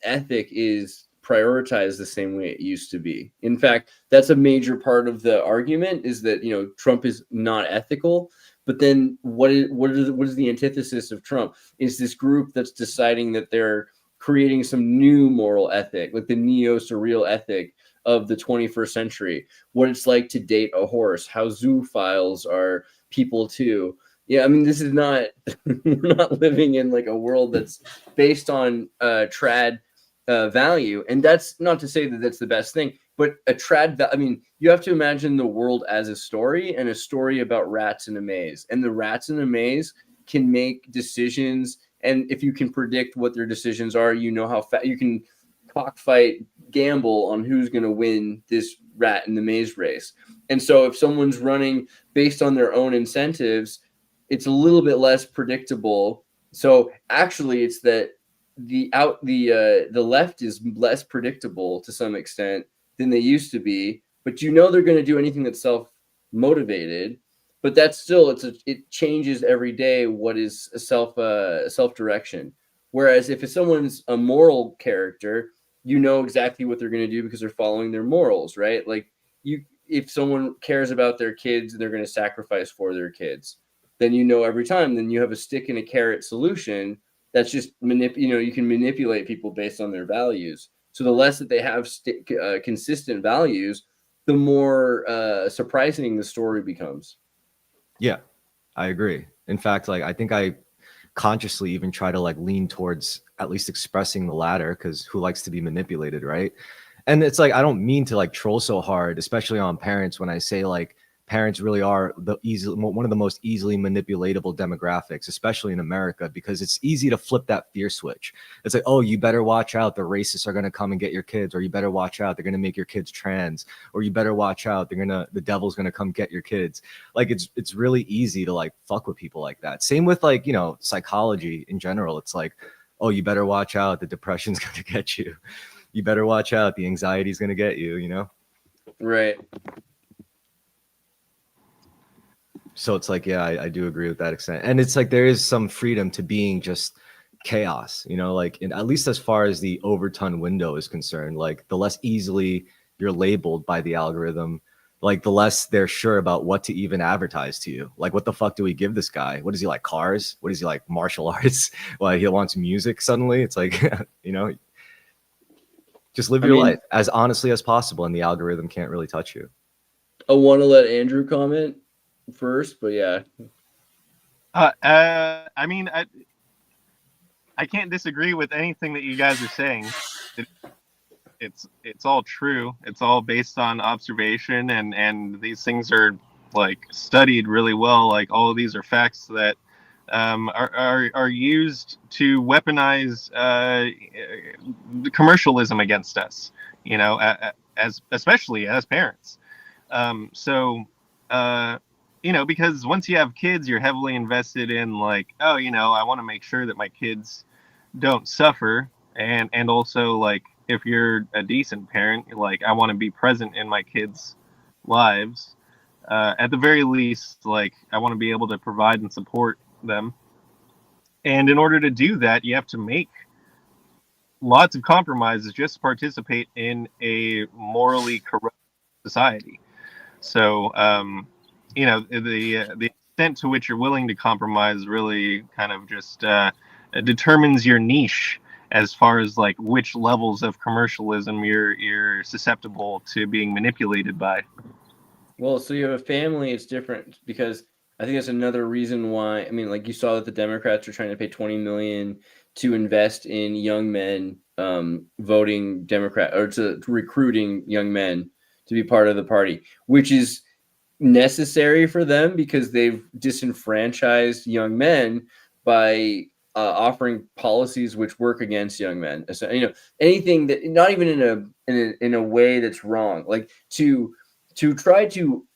ethic is prioritized the same way it used to be. In fact, that's a major part of the argument, is that, you know, Trump is not ethical. But then what is the antithesis of Trump? Is this group that's deciding that they're creating some new moral ethic, like the neo-surreal ethic of the 21st century, what it's like to date a horse, how zoophiles are people too. Yeah, I mean, this is not, we're not living in like a world that's based on trad value. And that's not to say that that's the best thing, but I mean, you have to imagine the world as a story, and a story about rats in a maze. And the rats in a maze can make decisions, and if you can predict what their decisions are, you know how you can cockfight, gamble on who's going to win this rat in the maze race. And so if someone's running based on their own incentives, it's a little bit less predictable. So actually, it's that the left is less predictable to some extent than they used to be. But you know they're going to do anything that's self motivated. But that's still it changes every day what is a self direction. Whereas if someone's a moral character, you know exactly what they're going to do because they're following their morals, right? Like if someone cares about their kids and they're going to sacrifice for their kids, then you know every time. Then you have a stick and a carrot solution. That's just you can manipulate people based on their values. So the less that they have consistent values, the more surprising the story becomes.
Yeah, I agree. In fact, like I think I consciously even try to like lean towards at least expressing the latter, because who likes to be manipulated, right? And it's like I don't mean to like troll so hard, especially on parents, when I say like parents really are one of the most easily manipulatable demographics, especially in America, because it's easy to flip that fear switch. It's like, oh, you better watch out, the racists are going to come and get your kids, or you better watch out, they're going to make your kids trans, or you better watch out, the devil's going to come get your kids. Like it's really easy to like fuck with people like that. Same with like, you know, psychology in general. It's like, oh, you better watch out, the depression's going to get you. You better watch out, the anxiety's going to get you, you know?
Right.
So it's like, yeah, I do agree with that extent. And it's like there is some freedom to being just chaos, you know, like at least as far as the Overton window is concerned, like the less easily you're labeled by the algorithm, like the less they're sure about what to even advertise to you. Like, what the fuck do we give this guy? What does he like? Cars? What does he like? Martial arts? Well, he wants music suddenly. It's like, you know, just live your life as honestly as possible, and the algorithm can't really touch you.
I want to let Andrew comment first, but yeah.
I mean, I can't disagree with anything that you guys are saying. It's all true. It's all based on observation, and these things are like studied really well. Like all of these are facts that are used to weaponize commercialism against us. You know, as especially as parents. You know, because once you have kids, you're heavily invested in like, oh, you know, I want to make sure that my kids don't suffer. And also like, if you're a decent parent, like I want to be present in my kids' lives. At the very least, like I want to be able to provide and support them. And in order to do that, you have to make lots of compromises just to participate in a morally corrupt society. So, you know, the extent to which you're willing to compromise really kind of just determines your niche as far as like which levels of commercialism you're susceptible to being manipulated by.
Well, so you have a family, it's different, because I think that's another reason why, I mean, like you saw that the Democrats are trying to pay $20 million to invest in young men voting Democrat, or to recruiting young men to be part of the party, which is necessary for them because they've disenfranchised young men by offering policies which work against young men. So, you know, anything that, not even in a way that's wrong, like to try to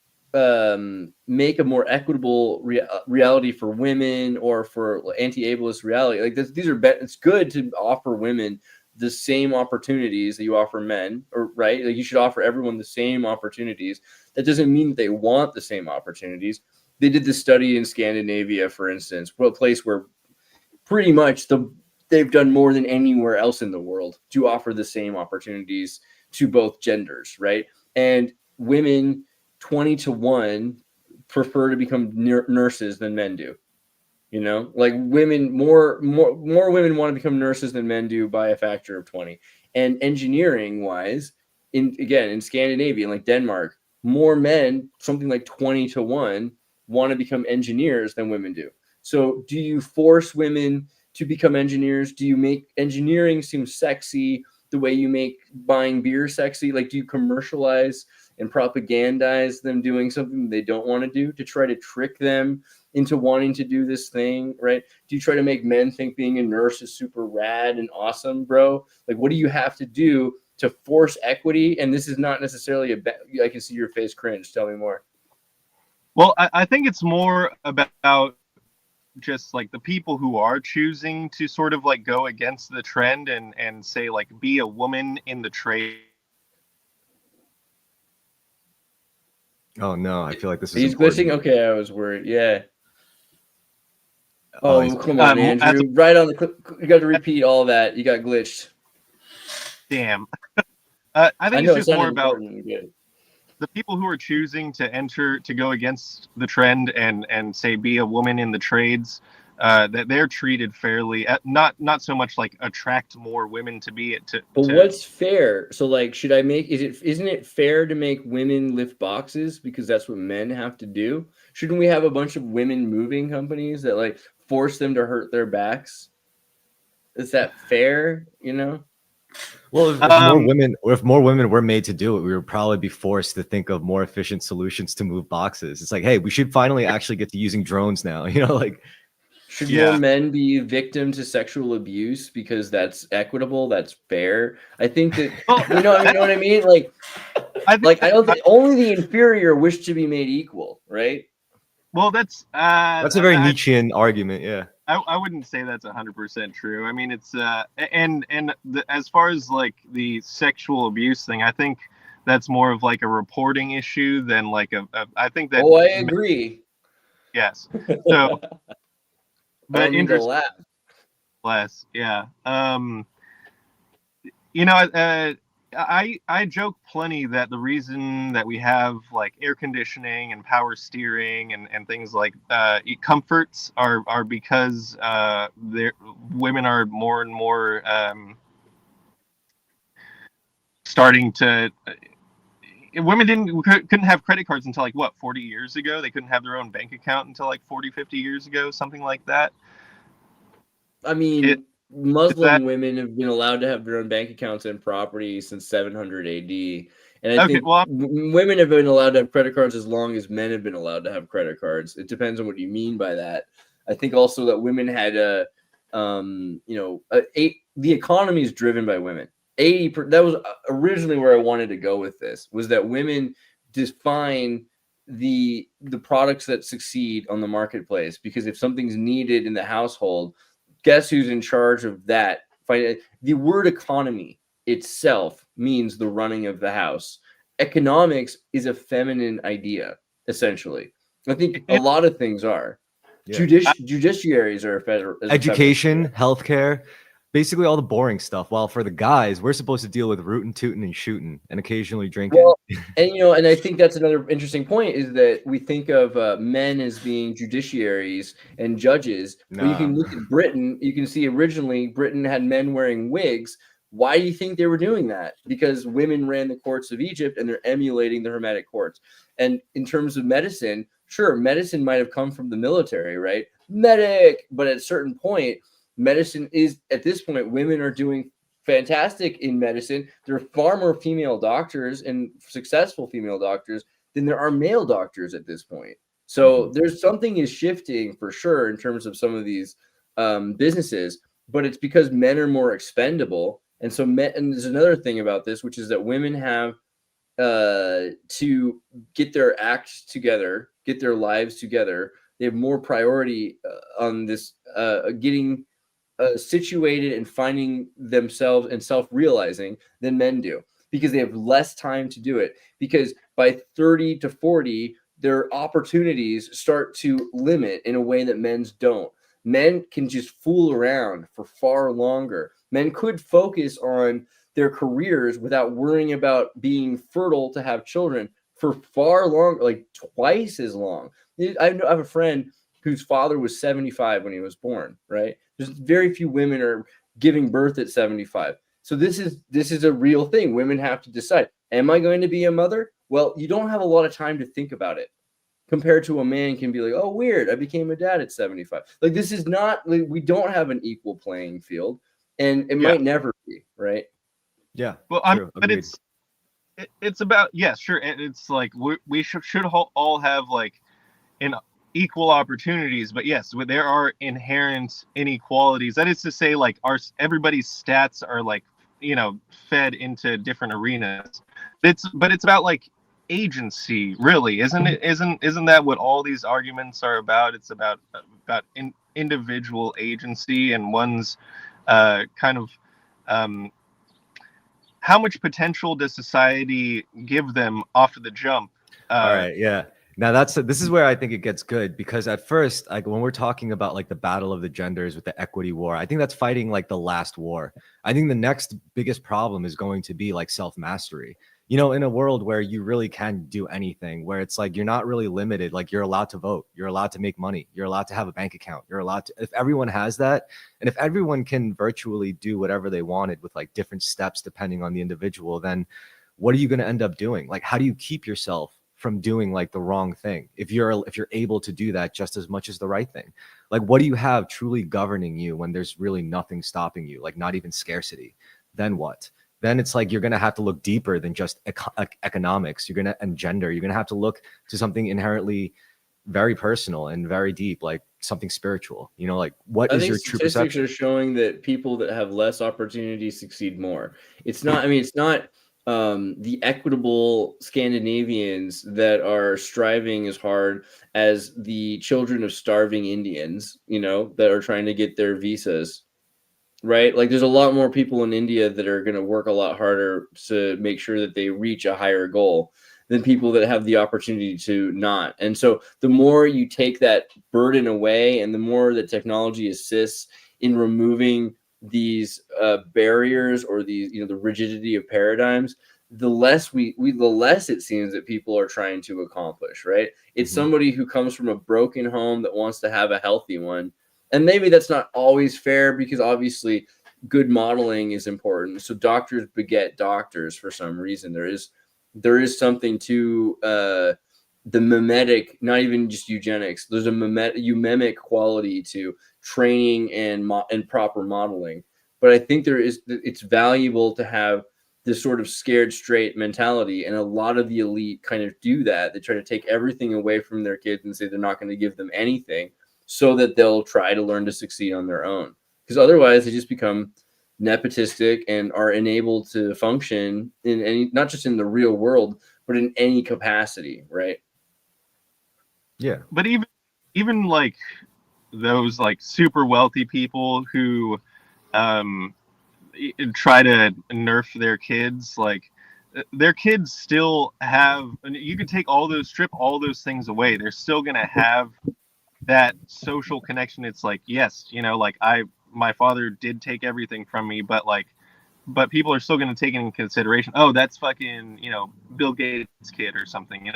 make a more equitable reality for women, or for anti-ableist reality. Like these are it's good to offer women the same opportunities that you offer men, or right? Like you should offer everyone the same opportunities. That doesn't mean that they want the same opportunities. They did this study in Scandinavia, for instance, a place where pretty much they've done more than anywhere else in the world to offer the same opportunities to both genders, right? And women 20-1 prefer to become nurses than men do. You know, like women, more women want to become nurses than men do by a factor of 20. And engineering wise, in Scandinavia, like Denmark, more men, something like 20-1, want to become engineers than women do. So do you force women to become engineers? Do you make engineering seem sexy? the way you make buying beer sexy? Like, do you commercialize and propagandize them doing something they don't want to do to try to trick them into wanting to do this thing, right? Do you try to make men think being a nurse is super rad and awesome, bro? Like, what do you have to do to force equity? And this is not necessarily I can see your face cringe. Tell me more.
Well, I think it's more about just like the people who are choosing to sort of like go against the trend and say like be a woman in the trade.
Oh no, I feel like this is
He's
important.
glitching. Okay, I was worried. Yeah. Oh, come
Um,
on, Andrew. Right on the clip. You got to repeat all that. You got glitched.
Damn. I think
know
it's
it's
just
not
more about
important. Yeah.
the people who are choosing to go against the trend and say be a woman in the trades, that they're treated fairly. Not so much like attract more women to be it to.
But what's fair? So, like, should I make? Isn't it fair to make women lift boxes because that's what men have to do? Shouldn't we have a bunch of women moving companies that like force them to hurt their backs? Is that fair? You know.
Well, if more women were made to do it, we would probably be forced to think of more efficient solutions to move boxes. It's like, hey, we should finally actually get to using drones now. You know, like,
should more men be victim to sexual abuse because that's equitable, that's fair? I think that you know what I mean? Like I don't think only the inferior wish to be made equal, right?
Well, that's
a very Nietzschean argument, yeah.
I wouldn't say that's 100% true. I mean, it's as far as like the sexual abuse thing, I think that's more of like a reporting issue than like I think that.
Oh, I agree.
Yes. So, but
interesting.
Less, yeah. You know, I joke plenty that the reason that we have like air conditioning and power steering and things like comforts are because women are more and more starting to. Women couldn't have credit cards until like what 40 years ago. They couldn't have their own bank account until like 40, 50 years ago, something like that.
I mean, Muslim women have been allowed to have their own bank accounts and property since 700 AD. And I think women have been allowed to have credit cards as long as men have been allowed to have credit cards. It depends on what you mean by that. I think also that women had the economy is driven by women. That was originally where I wanted to go with this, was that women define the products that succeed on the marketplace, because if something's needed in the household, guess who's in charge of that? The word economy itself means the running of the house. Economics is a feminine idea, essentially. I think a lot of things are. Yeah. Judiciaries are
education, healthcare, basically all the boring stuff. While for the guys, we're supposed to deal with rootin', tootin', and shooting, and occasionally drinking.
Well, and I think that's another interesting point, is that we think of men as being judiciaries and judges. But you can look at Britain. You can see originally Britain had men wearing wigs. Why do you think they were doing that? Because women ran the courts of Egypt, and they're emulating the Hermetic courts. And in terms of medicine, sure, medicine might have come from the military, right? Medic, but at a certain point, medicine is, at this point, women are doing fantastic in medicine. There are far more female doctors and successful female doctors than there are male doctors at this point. So there's something is shifting for sure in terms of some of these businesses, but it's because men are more expendable. And so and there's another thing about this, which is that women have to get their act together, get their lives together. They have more priority on this getting situated and finding themselves and self-realizing than men do, because they have less time to do it. Because by 30 to 40, their opportunities start to limit in a way that men's don't. Men can just fool around for far longer. Men could focus on their careers without worrying about being fertile to have children for far longer, like twice as long. I have a friend whose father was 75 when he was born, right? There's very few women are giving birth at 75. So this is a real thing. Women have to decide, am I going to be a mother? Well, you don't have a lot of time to think about it, compared to a man can be like, oh, weird, I became a dad at 75. Like, this is not, like, we don't have an equal playing field, and it might never be, right?
Yeah.
Well,
True.
but
Agreed.
it's about, yeah, sure. It's like we should all have like an equal opportunities, but yes, there are inherent inequalities. That is to say, like everybody's stats are like, fed into different arenas. It's about like agency, really, isn't it? Isn't that what all these arguments are about? It's about individual agency and one's kind of how much potential does society give them off of the jump?
All right, yeah. Now this is where I think it gets good, because at first, like when we're talking about like the battle of the genders with the equity war, I think that's fighting like the last war. I think the next biggest problem is going to be like self-mastery. In a world where you really can do anything, where it's like you're not really limited, like you're allowed to vote, you're allowed to make money, you're allowed to have a bank account, you're allowed to, if everyone has that, and if everyone can virtually do whatever they wanted with like different steps depending on the individual, then what are you going to end up doing? Like, how do you keep yourself from doing like the wrong thing if you're able to do that just as much as the right thing? Like, what do you have truly governing you when there's really nothing stopping you, like not even scarcity? Then what? Then it's like you're going to have to look deeper than just economics. And gender. You're going to have to look to something inherently very personal and very deep, like something spiritual. Like, what is your true
statistics
perception?
are showing that people that have less opportunity succeed more. It's not, I mean, it's not the equitable Scandinavians that are striving as hard as the children of starving Indians, that are trying to get their visas, right? Like, there's a lot more people in India that are going to work a lot harder to make sure that they reach a higher goal than people that have the opportunity to not. And so the more you take that burden away and the more that technology assists in removing these barriers or these, the rigidity of paradigms, the less the less it seems that people are trying to accomplish, right? It's somebody who comes from a broken home that wants to have a healthy one. And maybe that's not always fair, because obviously good modeling is important. So doctors beget doctors for some reason. There is something to the mimetic, not even just eugenics. There's a eumemic quality to training and proper modeling. But I think it's valuable to have this sort of scared straight mentality. And a lot of the elite kind of do that. They try to take everything away from their kids and say they're not going to give them anything, so that they'll try to learn to succeed on their own. Because otherwise they just become nepotistic and are unable to function in any, not just in the real world, but in any capacity, right?
Yeah. But even like those like super wealthy people who try to nerf their kids, like their kids still have, you can strip all those things away, they're still gonna have that social connection. It's like, yes, like my father did take everything from me, but people are still going to take it into consideration. Oh, that's fucking, Bill Gates' kid or something,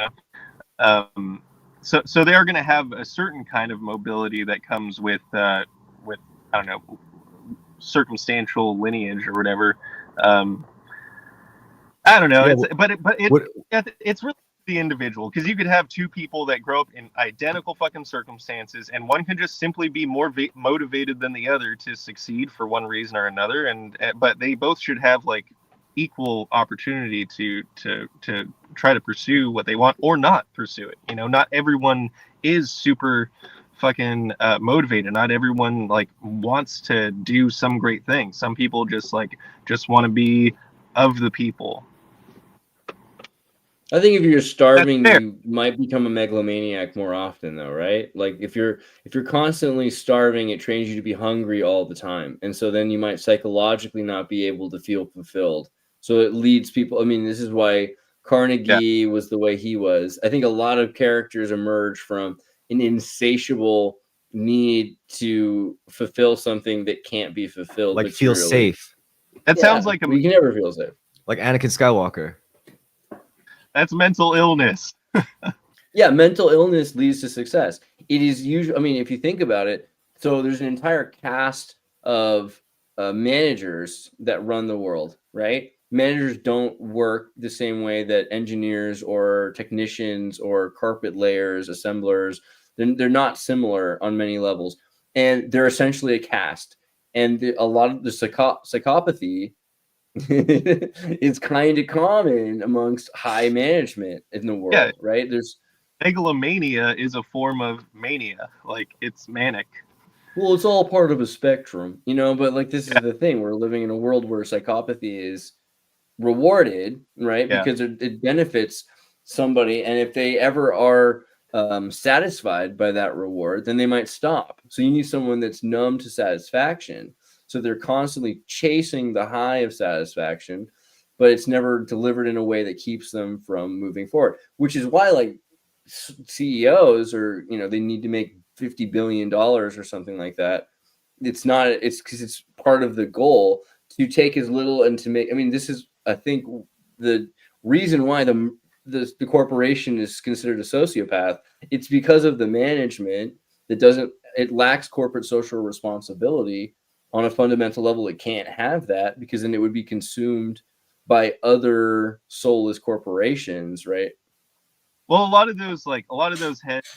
So they are going to have a certain kind of mobility that comes with I don't know, circumstantial lineage or whatever. I don't know. Yeah, it's really the individual, because you could have two people that grow up in identical fucking circumstances, and one can just simply be more motivated than the other to succeed for one reason or another, but they both should have like equal opportunity to try to pursue what they want or not pursue it. Not everyone is super fucking motivated. Not everyone like wants to do some great thing. Some people just want to be of the people.
I think if you're starving, you might become a megalomaniac more often, though, right? Like if you're constantly starving, it trains you to be hungry all the time, and so then you might psychologically not be able to feel fulfilled. So it leads people. I mean, this is why Carnegie was the way he was. I think a lot of characters emerge from an insatiable need to fulfill something that can't be fulfilled.
Like feel safe.
That sounds like
you can never feel safe.
Like Anakin Skywalker.
That's mental illness.
Yeah, mental illness leads to success. It is usually, I mean, if you think about it, so there's an entire cast of managers that run the world, right? Managers don't work the same way that engineers or technicians or carpet layers, assemblers, they're not similar on many levels. And they're essentially a caste. And a lot of the psychopathy It's kind of common amongst high management in the world,
Yeah,
right? There's
megalomania is a form of mania. Like, it's manic.
Well, it's all part of a spectrum, but like this
Yeah,
is the thing. We're living in a world where psychopathy is rewarded, right?
yeah.
Because it benefits somebody. And if they ever are satisfied by that reward, then they might stop. So you need someone that's numb to satisfaction. So they're constantly chasing the high of satisfaction, but it's never delivered in a way that keeps them from moving forward, which is why like CEOs or, they need to make $50 billion or something like that. It's because it's part of the goal to take as little and to make, this is, I think, the reason why the corporation is considered a sociopath. It's because of the management it lacks corporate social responsibility on a fundamental level. It can't have that because then it would be consumed by other soulless corporations, right?
Well, a lot of those heads,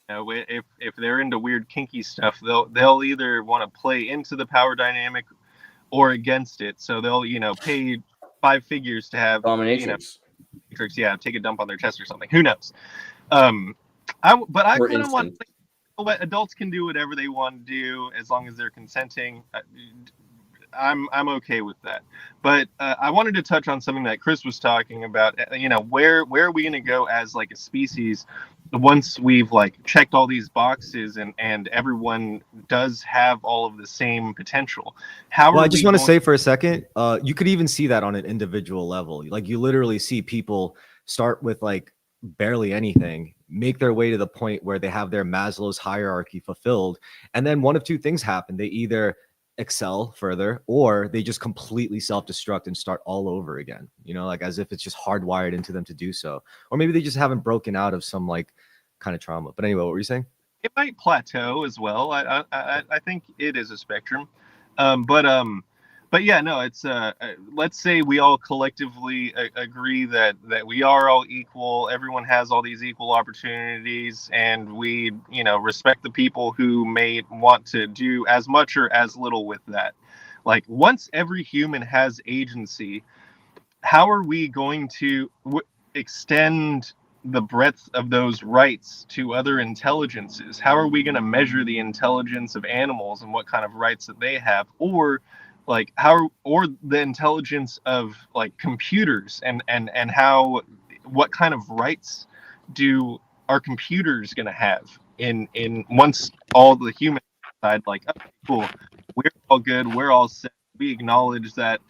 if they're into weird kinky stuff, they'll either want to play into the power dynamic or against it. So they'll pay 5 figures to have
Dominatrix,
take a dump on their chest or something. Who knows? But I
for
kind of want
instance.
let adults can do whatever they want to do as long as they're consenting. I'm okay with that. But I wanted to touch on something that Chris was talking about. Where are we going to go as like a species once we've like checked all these boxes and everyone does have all of the same potential? How
Well,
are
I just
we
want to
going?
say for a second, you could even see that on an individual level. Like you literally see people start with like barely anything, make their way to the point where they have their Maslow's hierarchy fulfilled, and then one of two things happen: they either excel further or they just completely self-destruct and start all over again. Like as if it's just hardwired into them to do so, or maybe they just haven't broken out of some like kind of trauma. But anyway, what were you saying?
It might plateau as well. I think it is a spectrum, but yeah, no, it's let's say we all collectively agree that we are all equal. Everyone has all these equal opportunities, and we respect the people who may want to do as much or as little with that. Like once every human has agency, how are we going to extend the breadth of those rights to other intelligences? How are we going to measure the intelligence of animals and what kind of rights that they have, or like or the intelligence of like computers and how what kind of rights do our computers going to have in once all the humans decide like, oh, cool, we're all good, we're all set, we acknowledge that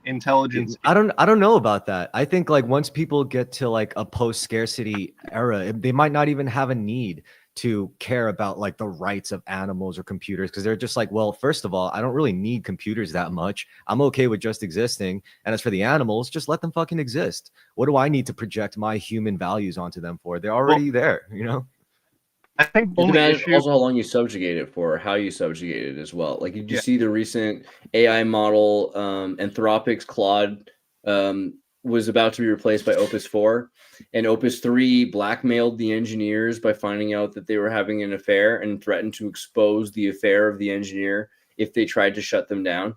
intelligence.
I don't know about that. I think like once people get to like a post scarcity era, they might not even have a need to care about like the rights of animals or computers because they're just like, well, first of all, I don't really need computers that much. I'm okay with just existing. And as for the animals, just let them fucking exist. What do I need to project my human values onto them for? They're already there,
I think the
Just
only
imagine
issue.
also how long you subjugate it for, how you subjugate it as well. Like, did you
Yeah.
see the recent AI model, Anthropic's Claude, was about to be replaced by Opus 4, and Opus 3 blackmailed the engineers by finding out that they were having an affair and threatened to expose the affair of the engineer if they tried to shut them down.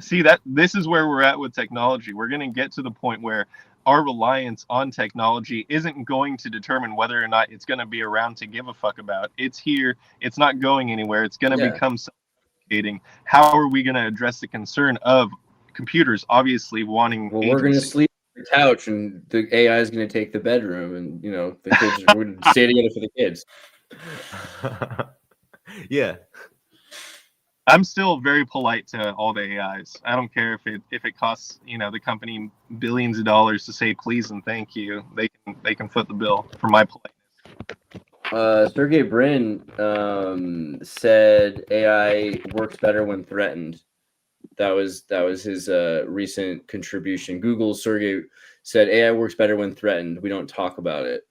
See, that this is where we're at with technology. We're going to get to the point where our reliance on technology isn't going to determine whether or not it's going to be around to give a fuck about. It's here. It's not going anywhere. It's going to
Yeah.
become suffocating. How are we going to address the concern of computers obviously wanting
Well,
agency?
we're going to sleep on the couch and the AI is going to take the bedroom, and the kids we're going to stay together for the kids.
Yeah.
I'm still very polite to all the AIs. I don't care if it costs the company billions of dollars to say please and thank you. They can foot the bill for my politeness.
Sergey Brin said AI works better when threatened. That was his recent contribution. Google's Sergey said AI works better when threatened. We don't talk about it.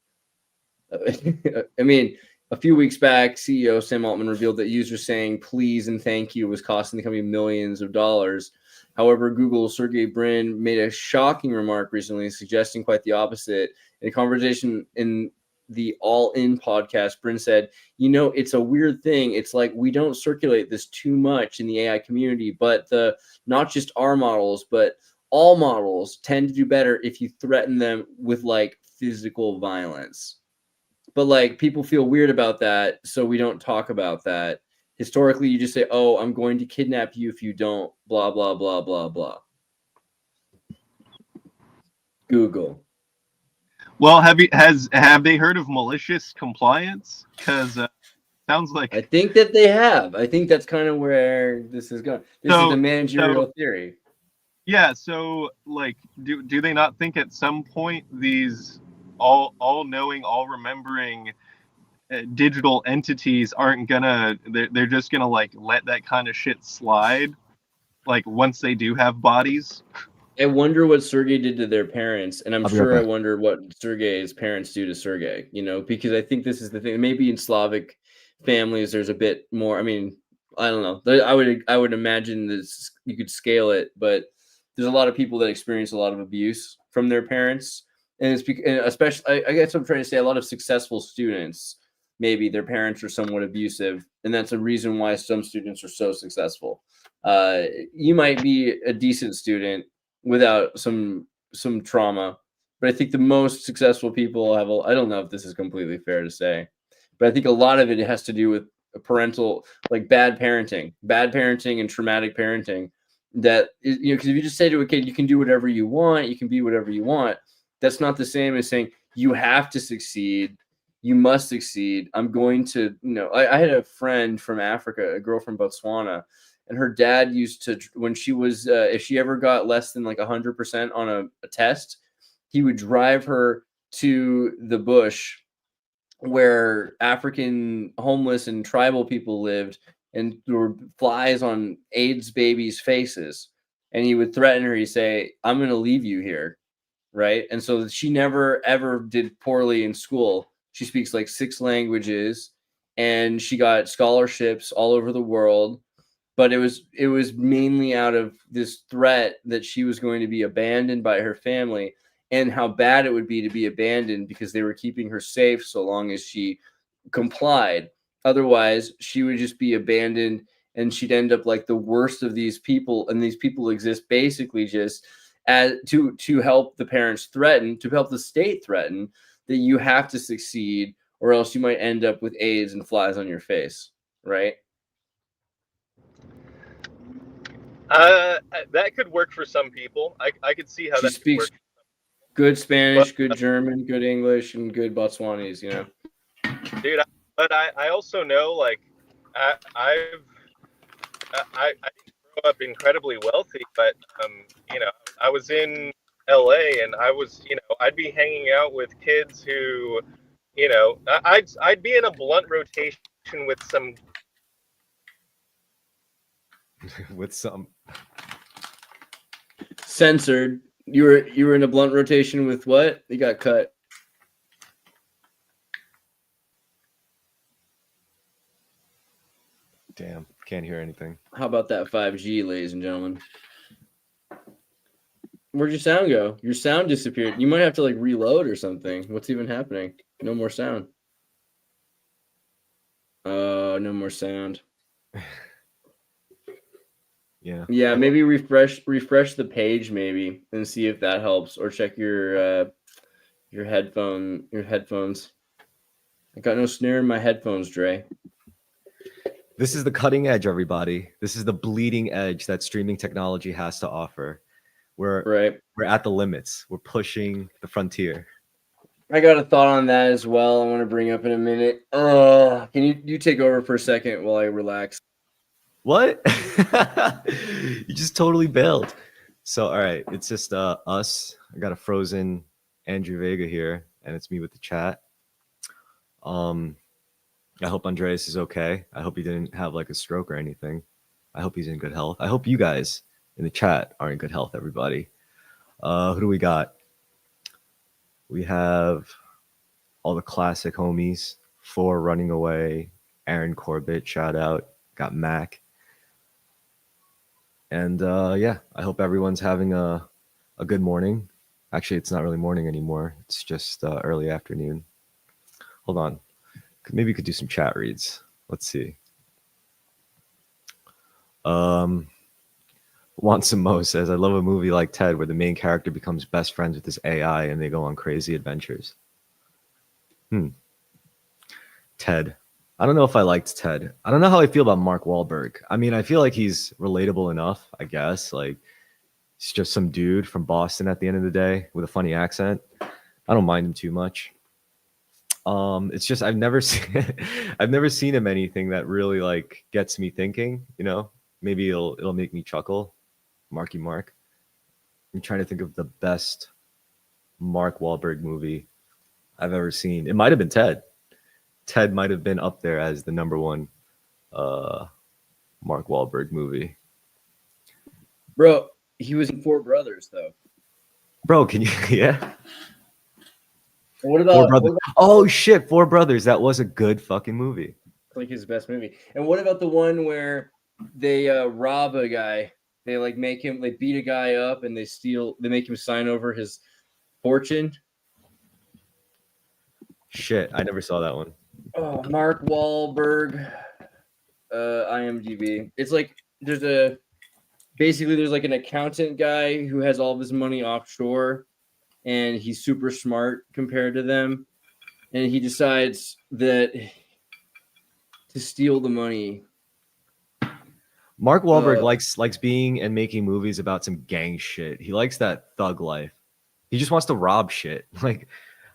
I mean, a few weeks back, CEO Sam Altman revealed that users saying please and thank you was costing the company millions of dollars. However, Google's Sergey Brin made a shocking remark recently, suggesting quite the opposite. In a conversation in the All In podcast, Bryn said, you know, it's a weird thing. It's like we don't circulate this too much in the AI community, but the not just our models, but all models tend to do better if you threaten them with like physical violence. But like people feel weird about that, so we don't talk about that. Historically, you just say, "Oh, I'm going to kidnap you if you don't." Blah blah blah blah blah. Google.
Well, have they heard of malicious compliance? Because sounds like
I think that they have. I think that's kind of where this is going. This is the managerial theory.
Yeah, so like do they not think at some point these all knowing, all remembering digital entities aren't gonna they're just gonna like let that kind of shit slide, like once they do have bodies?
I wonder what Sergey did to their parents, and I'm
I'll be
sure
right
I
back.
wonder what Sergey's parents do to Sergey, you know, because I think this is the thing. Maybe in Slavic families there's a bit more. I mean, I don't know. I would imagine this you could scale it, but there's a lot of people that experience a lot of abuse from their parents, and it's and especially I guess what I'm trying to say, a lot of successful students, maybe their parents are somewhat abusive, and that's a reason why some students are so successful. You might be a decent student without some trauma, but I think the most successful people have I don't know if this is completely fair to say, but I think a lot of it has to do with parental, like bad parenting and traumatic parenting. That is, you know, because if you just say to a kid you can do whatever you want, you can be whatever you want, that's not the same as saying you have to succeed, you must succeed. I'm going to, you know, I had a friend from Africa, a girl from Botswana, and her dad used to, when she was if she ever got less than like 100% on a test, he would drive her to the bush where African homeless and tribal people lived, and there were flies on AIDS babies' faces, and he would threaten her. He'd say, "I'm going to leave you here," right? And so she never ever did poorly in school. She speaks like 6 languages, and she got scholarships all over the world, but it was mainly out of this threat that she was going to be abandoned by her family, and how bad it would be to be abandoned because they were keeping her safe so long as she complied. Otherwise, she would just be abandoned, and she'd end up like the worst of these people. And these people exist basically just as to help the parents threaten, to help the state threaten that you have to succeed, or else you might end up with AIDS and flies on your face, right?
That could work for some people. I could see how
She
that could
speaks
work.
good Spanish,
But
good German, good English, and good Botswanese, you know.
dude, I also know, like, I didn't grow up incredibly wealthy, but you know, I was in LA, and I was, you know, I'd be hanging out with kids who, you know, I'd be in a blunt rotation with some.
With some.
Censored. You were in a blunt rotation with what? You got cut.
Damn, can't hear anything.
How about that 5G, ladies and gentlemen? Where'd your sound go? Your sound disappeared. You might have to like reload or something. What's even happening? No more sound. No more sound.
Yeah.
Yeah, maybe refresh the page maybe and see if that helps, or check your headphones. I got no snare in my headphones, Dre.
This is the cutting edge, everybody. This is the bleeding edge that streaming technology has to offer. We're at the limits. We're pushing the frontier.
I got a thought on that as well. I want to bring up in a minute. Can you take over for a second while I relax?
What? You just totally bailed. So, all right, it's just us. I got a frozen Andrew Vega here, and it's me with the chat. I hope Andreas is okay. I hope he didn't have like a stroke or anything. I hope he's in good health. I hope you guys in the chat are in good health, everybody. Who do we got? We have all the classic homies. 4 running away. Aaron Corbett, shout out. Got Mac. And yeah, I hope everyone's having a good morning. Actually, it's not really morning anymore. It's just early afternoon. Hold on. Maybe we could do some chat reads. Let's see. Want Some Mo says, I love a movie like Ted where the main character becomes best friends with his AI and they go on crazy adventures. Ted. I don't know if I liked Ted. I don't know how I feel about Mark Wahlberg. I mean, I feel like he's relatable enough, I guess. Like, he's just some dude from Boston at the end of the day with a funny accent. I don't mind him too much. It's just I've never seen him anything that really like gets me thinking, you know. Maybe it'll make me chuckle. Marky Mark. I'm trying to think of the best Mark Wahlberg movie I've ever seen. It might have been Ted. Ted might have been up there as the number one Mark Wahlberg movie.
Bro, he was in Four Brothers though.
Bro, can you yeah?
What
Four
about
Brothers. Oh shit, Four Brothers. That was a good fucking movie.
like his best movie? And what about the one where they rob a guy? They like they beat a guy up and they make him sign over his fortune.
Shit, I never saw that one.
Oh, Mark Wahlberg, IMDb. It's like there's like an accountant guy who has all of his money offshore, and he's super smart compared to them, and he decides that to steal the money.
Mark Wahlberg likes being and making movies about some gang shit. He likes that thug life. He just wants to rob shit. Like,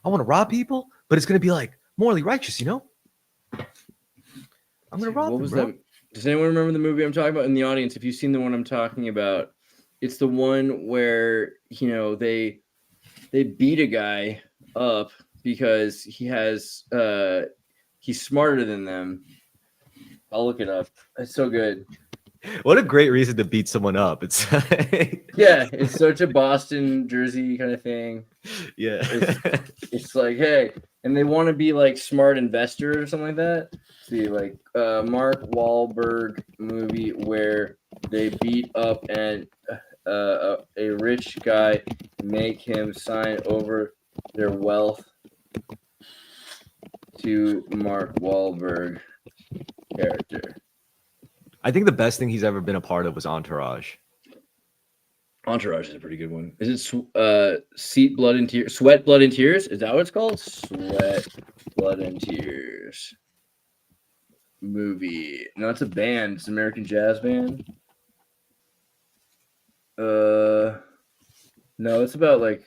I want to rob people, but it's gonna be like morally righteous, you know? I'm gonna rob them, bro.
That? Does anyone remember the movie I'm talking about in the audience? If you've seen the one I'm talking about, it's the one where they beat a guy up because he's smarter than them. I'll look it up. It's so good.
What a great reason to beat someone up. It's
yeah, it's such a Boston, Jersey kind of thing.
Yeah.
It's like, hey, and they want to be like smart investors or something like that. See, like Mark Wahlberg movie where they beat up a rich guy, make him sign over their wealth to Mark Wahlberg character.
I think the best thing he's ever been a part of was Entourage.
Entourage is a pretty good one. Is it Sweat, Blood, and Tears? Sweat, Blood, and Tears? Is that what it's called? Sweat, Blood, and Tears. Movie. No, it's a band. It's an American jazz band. No, it's about like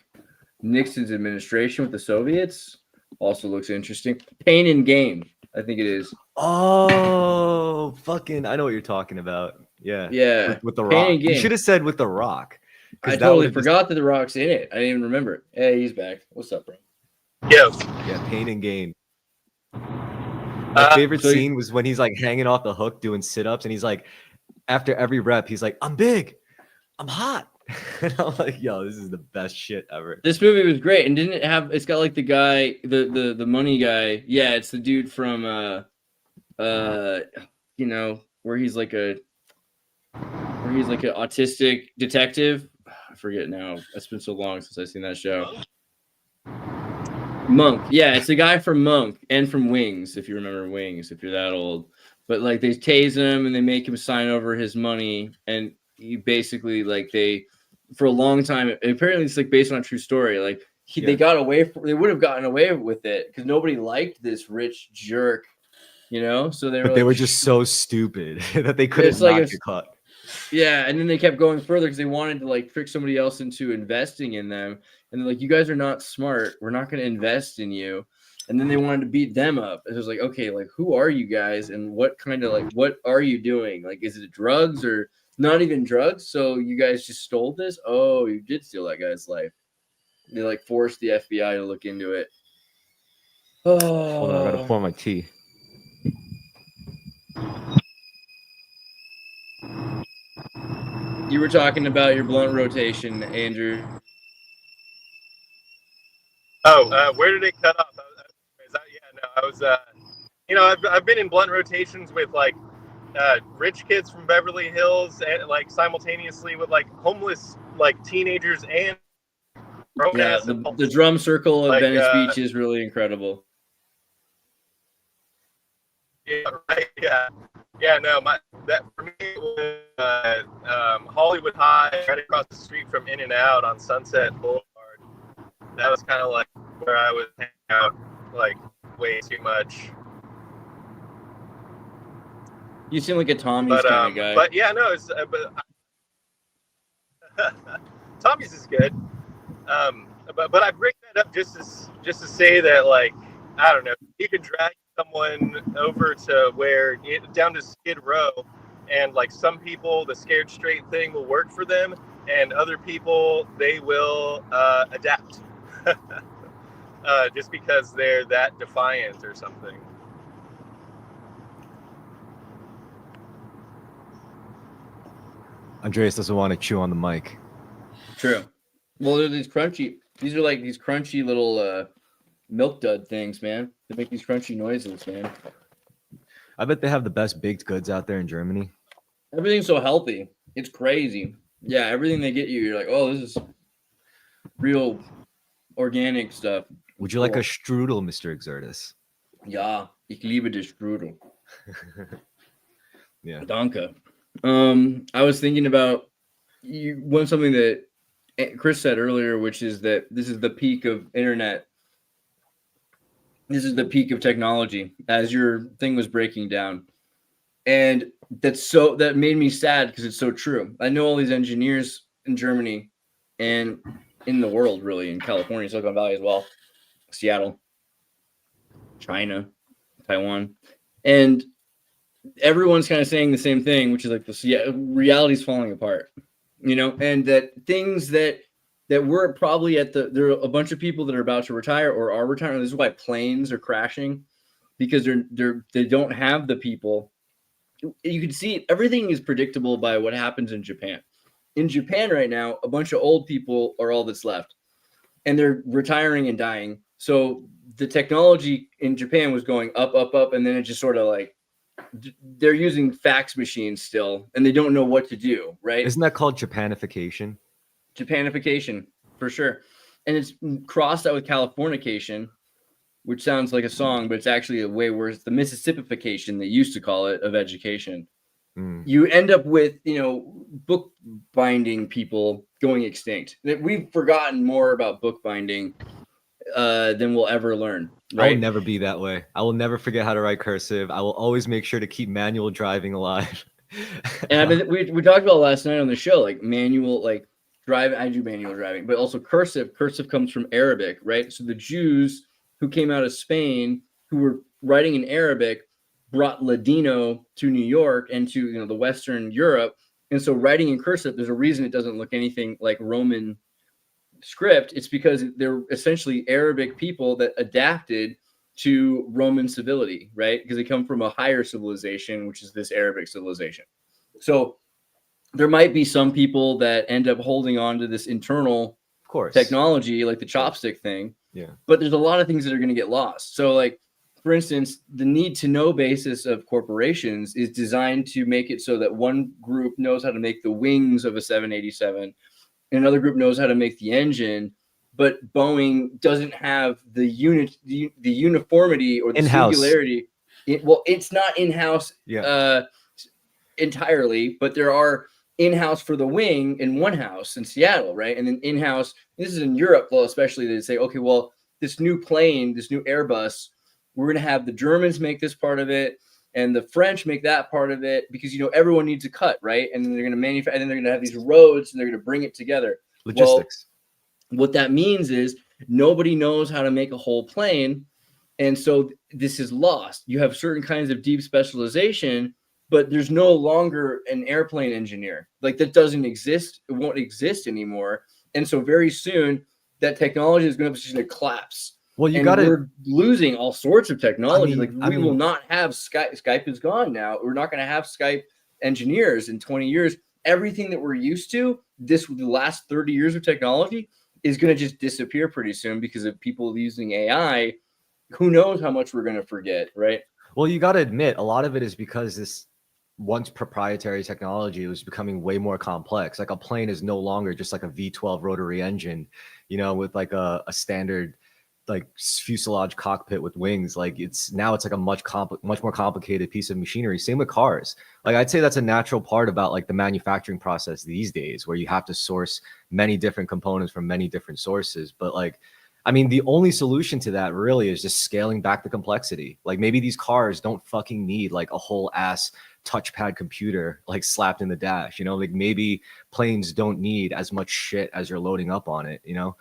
Nixon's administration with the Soviets. Also looks interesting. Pain and Gain, I think it is.
Oh, fucking! I know what you're talking about. Yeah,
yeah.
With the Rock. You should have said with the Rock.
I totally forgot that the Rock's in it. I didn't even remember it. Hey, he's back. What's up, bro?
Yeah, Pain and Gain. My favorite scene was when he's like hanging off the hook doing sit-ups, and he's like, after every rep, he's like, "I'm big, I'm hot." And I'm like, yo, this is the best shit ever.
This movie was great, and didn't it have? It's got like the guy, the money guy. Yeah, it's the dude from where he's like an autistic detective. I forget now. It's been so long since I've seen that show. Monk. Yeah, it's the guy from Monk and from Wings, if you remember Wings, if you're that old. But like they tase him and they make him sign over his money, and he basically for a long time. Apparently, it's like based on a true story. Like they got away. They would have gotten away with it because nobody liked this rich jerk, So they were
just so stupid that they couldn't get caught.
Yeah, and then they kept going further because they wanted to like trick somebody else into investing in them, and they're like, "You guys are not smart. We're not going to invest in you." And then they wanted to beat them up. It was like, okay, like who are you guys, and what kind of what are you doing? Like, is it drugs or not even drugs? So you guys just stole this? Oh, you did steal that guy's life. They like forced the FBI to look into it. Oh,
hold on, I gotta pour my tea.
You were talking about your blunt rotation, Andrew.
Oh, where did it cut off? I was, I've been in blunt rotations with like rich kids from Beverly Hills, and like simultaneously with like homeless like teenagers and
the drum circle of Venice Beach is really incredible.
Yeah, right. Yeah. No, that for me it was Hollywood High, right across the street from In and Out on Sunset Boulevard. That was kind of like where I was hanging out, like way too much.
You seem like a Tommy's kind of guy.
But yeah, no, it's Tommy's is good. But I bring that up just to say that, like, I don't know, you can drag someone over to down to Skid Row, and like some people, the scared straight thing will work for them, and other people they will adapt, just because they're that defiant or something.
Andreas doesn't want to chew on the mic.
True. Well, they're these are like these crunchy little milk dud things, man. They make these crunchy noises, man.
I bet they have the best baked goods out there in Germany.
Everything's so healthy. It's crazy. Yeah, everything they get you, you're like, oh, this is real organic stuff.
Would you like a strudel, Mr. Xirtus?
Ja, ich liebe die Strudel.
Yeah.
Danke. I was thinking about something that Chris said earlier, which is that this is the peak of internet. This is the peak of technology, as your thing was breaking down. And that made me sad because it's so true. I know all these engineers in Germany and in the world, really, in California, Silicon Valley as well, Seattle, China, Taiwan, and everyone's kind of saying the same thing, which is like reality's falling apart, and that things that we're probably there are a bunch of people that are about to retire or are retiring. This is why planes are crashing, because they don't have the people. You can see everything is predictable by what happens in Japan. In Japan right now, a bunch of old people are all that's left, and they're retiring and dying. So the technology in Japan was going up, up, up, and then it just sort of like, they're using fax machines still, and they don't know what to do, right?
Isn't that called Japanification?
Japanification, for sure. And it's crossed out with Californication, which sounds like a song, but it's actually a way worse. The Mississippification, they used to call it, of education. You end up with, book binding people going extinct. We've forgotten more about book binding than we'll ever learn. Right?
I will never be that way. I will never forget how to write cursive. I will always make sure to keep manual driving alive.
And I mean, we talked about last night on the show, like manual, like drive. I do manual driving, but also cursive. Cursive comes from Arabic, right? So the Jews who came out of Spain, who were writing in Arabic, brought Ladino to New York and to the Western Europe. And so writing in cursive, there's a reason it doesn't look anything like Roman script. It's because they're essentially Arabic people that adapted to Roman civility, right? Because they come from a higher civilization, which is this Arabic civilization. So there might be some people that end up holding on to this internal technology, like the chopstick thing.
Yeah.
But there's a lot of things that are going to get lost. So, like, for instance, the need to know basis of corporations is designed to make it so that one group knows how to make the wings of a 787, and another group knows how to make the engine, but Boeing doesn't have the uniformity or the singularity. It's not in-house entirely, but there are in-house for the wing in one house in Seattle, right? And then in-house, this is in Europe, well, especially, they say, okay, well, this new plane, this new Airbus, we're going to have the Germans make this part of it and the French make that part of it, because, everyone needs a cut, right? And then they're going to manufacture, and then they're going to have these roads and they're going to bring it together.
Logistics.
Well, what that means is nobody knows how to make a whole plane. And so this is lost. You have certain kinds of deep specialization, but there's no longer an airplane engineer. Like, that doesn't exist. It won't exist anymore. And so very soon that technology is going to collapse.
Well,
we're losing all sorts of technology. We will not have Skype. Skype is gone now. We're not going to have Skype engineers in 20 years. Everything that we're used to, the last 30 years of technology, is going to just disappear pretty soon because of people using AI. Who knows how much we're going to forget, right?
Well, you got to admit, a lot of it is because this once proprietary technology was becoming way more complex. Like, a plane is no longer just like a V12 rotary engine, with like a standard like fuselage cockpit with wings. Like it's like a much more complicated piece of machinery. Same with cars. Like I'd say that's a natural part about like the manufacturing process these days, where you have to source many different components from many different sources. But like, I mean, the only solution to that really is just scaling back the complexity. Like maybe these cars don't fucking need like a whole ass touchpad computer like slapped in the dash, you know, like maybe planes don't need as much shit as you're loading up on it, you know.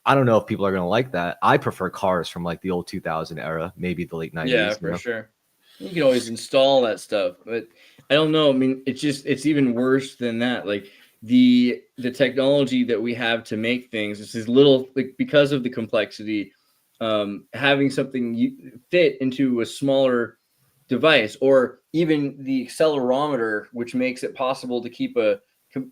I don't know if people are going to like that. I prefer cars from like the old 2000 era, maybe the late 90s.
Yeah, for sure. You can always install that stuff, but I don't know. I mean, it's even worse than that. Like the technology that we have to make things, it's this little, like, because of the complexity, having something fit into a smaller device, or even the accelerometer, which makes it possible to keep they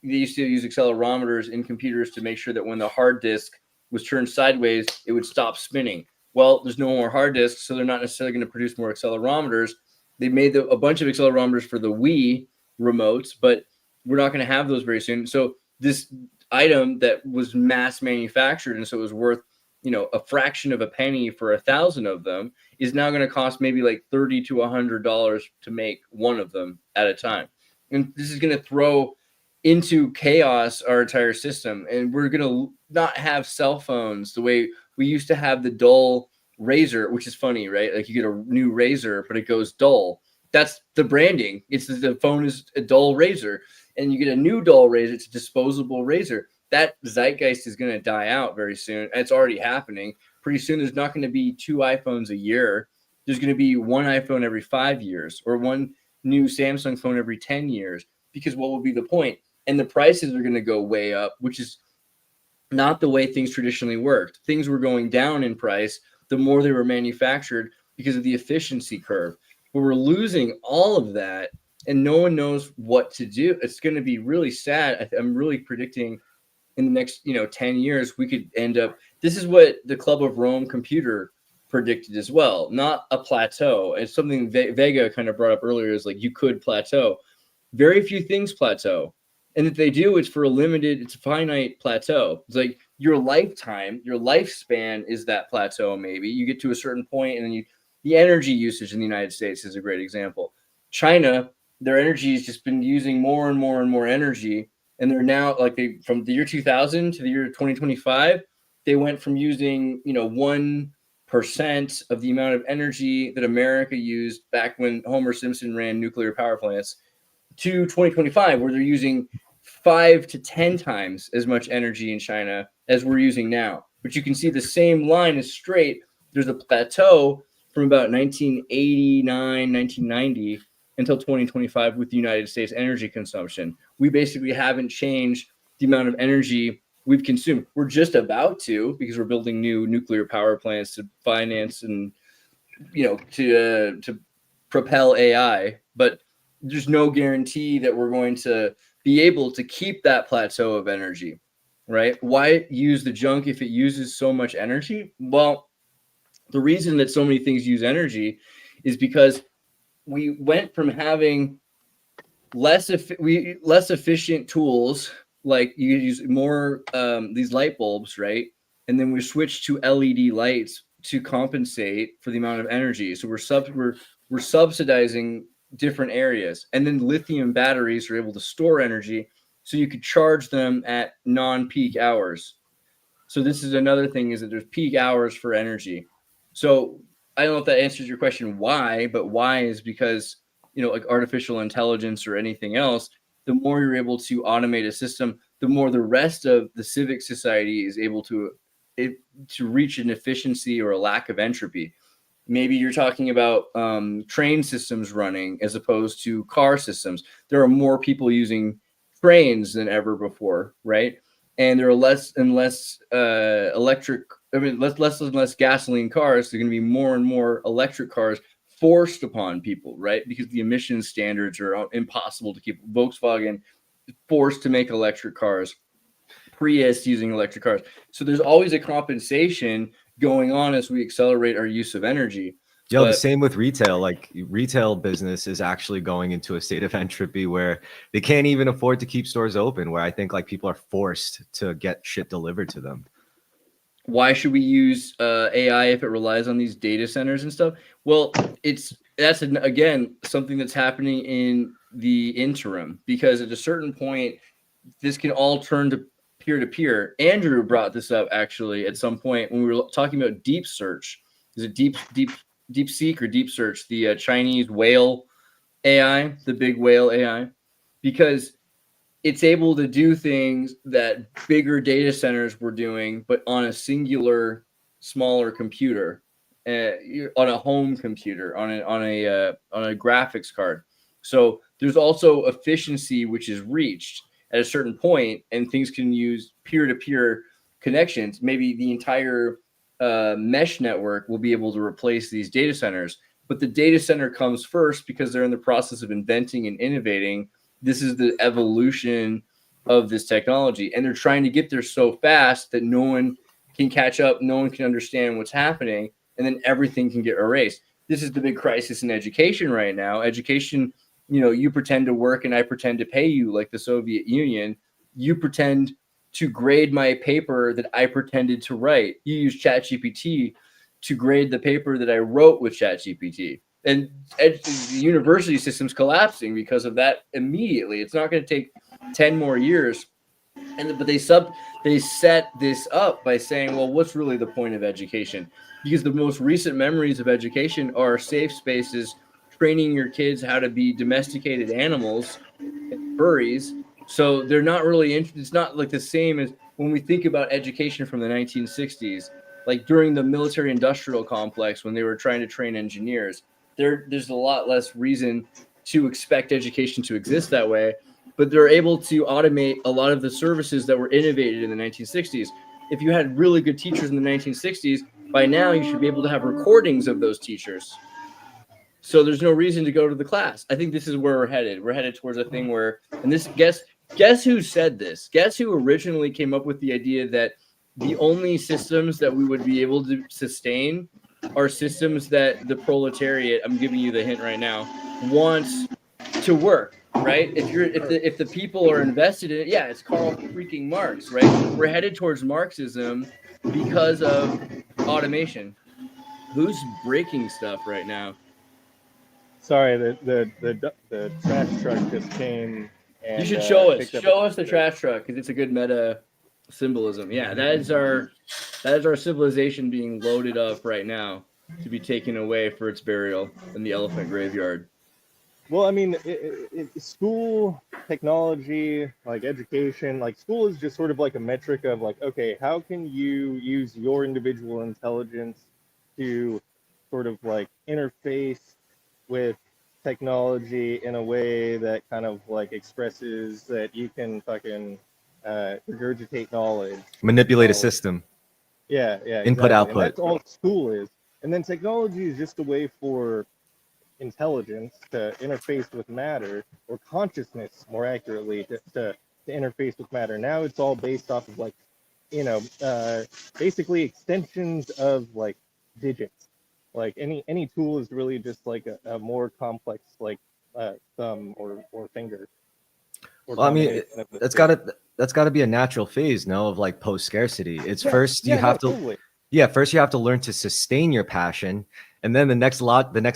used to use accelerometers in computers to make sure that when the hard disk was turned sideways, it would stop spinning. Well, there's no more hard disks, so they're not necessarily going to produce more accelerometers. They made a bunch of accelerometers for the Wii remotes, but we're not going to have those very soon. So this item that was mass manufactured, and so it was worth, you know, a fraction of a penny for 1,000 of them, is now going to cost maybe like $30 to $100 to make one of them at a time. And this is going to throw into chaos our entire system, and we're going to not have cell phones the way we used to have the dull razor, which is funny, right? Like you get a new razor, but it goes dull. That's the branding. It's the phone is a dull razor, and you get a new dull razor. It's a disposable razor. That zeitgeist is going to die out very soon. It's already happening. Pretty soon, there's not going to be 2 iPhones a year. There's going to be one iPhone every 5 years, or one new Samsung phone every 10 years, because what will be the point? And the prices are going to go way up, which is not the way things traditionally worked. Things were going down in price the more they were manufactured because of the efficiency curve. But we're losing all of that, and no one knows what to do. It's going to be really sad. I'm really predicting in the next 10 years, we could end up. This is what the Club of Rome computer predicted as well, not a plateau. It's something Vega kind of brought up earlier, is like you could plateau. Very few things plateau. And if they do, it's for it's a finite plateau. It's like your lifetime, your lifespan is that plateau. Maybe you get to a certain point, and then the energy usage in the United States is a great example. China, their energy has just been using more and more and more energy. And they're now from the year 2000 to the year 2025, they went from using, 1% of the amount of energy that America used back when Homer Simpson ran nuclear power plants, to 2025, where they're using 5 to 10 times as much energy in China as we're using now. But you can see the same line is straight. There's a plateau from about 1989, 1990 until 2025 with the United States energy consumption. We basically haven't changed the amount of energy we've consumed. We're just about to, because we're building new nuclear power plants to finance and, to propel AI. But there's no guarantee that we're going to be able to keep that plateau of energy, right? Why use the junk if it uses so much energy? Well, the reason that so many things use energy is because we went from having less efficient tools, like you use more these light bulbs, right? And then we switched to LED lights to compensate for the amount of energy. So we're subsidizing different areas, and then lithium batteries are able to store energy, so you could charge them at non-peak hours. So this is another thing, is that there's peak hours for energy. So I don't know if that answers your question why, but why is because, like artificial intelligence or anything else, the more you're able to automate a system, the more the rest of the civic society is able to reach an efficiency or a lack of entropy. Maybe you're talking about train systems running as opposed to car systems. There are more people using trains than ever before, right? And there are less and less less and less gasoline cars. There are going to be more and more electric cars forced upon people, right? Because the emissions standards are impossible to keep. Volkswagen forced to make electric cars. Prius using electric cars. So there's always a compensation going on as we accelerate our use of energy.
The same with retail. Like retail business is actually going into a state of entropy where they can't even afford to keep stores open, where I think like people are forced to get shit delivered to them.
why should we use AI if it relies on these data centers and stuff? Well, that's again something that's happening in the interim, because at a certain point, this can all turn to peer-to-peer. Andrew brought this up actually at some point when we were talking about deep search. Is it deep seek or deep search? The Chinese whale AI, the big whale AI, because it's able to do things that bigger data centers were doing, but on a singular, smaller computer, on a home computer, on a graphics card. So there's also efficiency which is reached at a certain point, and things can use peer-to-peer connections. Maybe the entire mesh network will be able to replace these data centers, but the data center comes first because they're in the process of inventing and innovating. This is the evolution of this technology, and they're trying to get there so fast that no one can catch up, no one can understand what's happening, and then everything can get erased. This is the big crisis in education right now. Education, you pretend to work and I pretend to pay you, like the Soviet Union. You pretend to grade my paper that I pretended to write. You use ChatGPT to grade the paper that I wrote with ChatGPT. And the university system's collapsing because of that immediately. It's not going to take 10 more years. But they set this up by saying, well, what's really the point of education? Because the most recent memories of education are safe spaces, training your kids how to be domesticated animals, furries. So they're not really it's not like the same as when we think about education from the 1960s, like during the military industrial complex when they were trying to train engineers. There's a lot less reason to expect education to exist that way, but they're able to automate a lot of the services that were innovated in the 1960s. If you had really good teachers in the 1960s, by now you should be able to have recordings of those teachers. So there's no reason to go to the class. I think this is where we're headed. We're headed towards a thing where, and this, guess who said this? Guess who originally came up with the idea that the only systems that we would be able to sustain are systems that the proletariat, I'm giving you the hint right now, wants to work, right? If the people are invested in it, yeah, it's Karl freaking Marx, right? We're headed towards Marxism because of automation. Who's breaking stuff right now?
Sorry, the trash truck just came and
You should show us.
picked up
Show us the trash truck because it's a good meta symbolism. Yeah, that is our civilization being loaded up right now to be taken away for its burial in the elephant graveyard.
Well, I mean, school, technology, like education, like school is just sort of like a metric of like, okay, how can you use your individual intelligence to sort of like interface with technology in a way that kind of like expresses that you can fucking regurgitate knowledge.
Manipulate a system.
Yeah,
Input,
exactly.
output.
And that's all school is. And then technology is just a way for intelligence to interface with matter, or consciousness more accurately to interface with matter. Now it's all based off of like, basically extensions of like digits. Like any tool is really just like a more complex like thumb or finger.
Well, I mean, that's gotta be a natural phase, no, of like post scarcity. It's first you have to
totally.
first you have to learn to sustain your passion, and then the next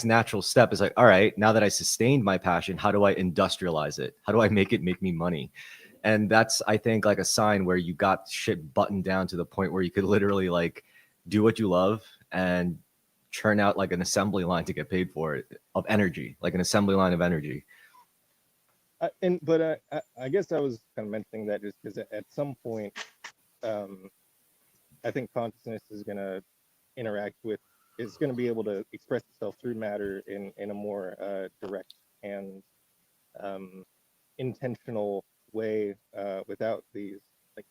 natural step is like, all right, now that I sustained my passion, how do I industrialize it? How do I make me money? And that's, I think, like a sign where you got shit buttoned down to the point where you could literally like do what you love and churn out like an assembly line to get paid for it of energy, like an assembly line of energy.
But I guess I was kind of mentioning that just because at some point, I think consciousness is going to is going to be able to express itself through matter in a more direct and intentional way, without these like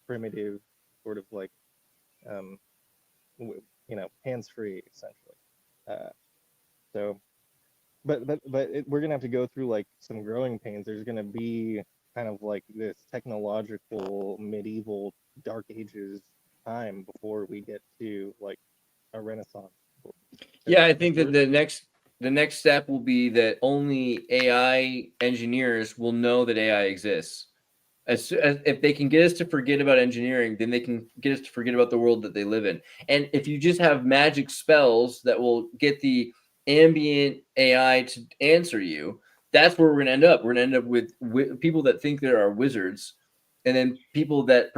primitive sort of like hands-free essentially. So, but we're gonna have to go through like some growing pains. There's gonna be kind of like this technological medieval dark ages time before we get to like a renaissance.
Yeah, I think that the next step will be that only AI engineers will know that AI exists. As if they can get us to forget about engineering, then they can get us to forget about the world that they live in. And if you just have magic spells that will get the ambient AI to answer you, that's where we're going to end up. We're going to end up with people that think there are wizards, and then people that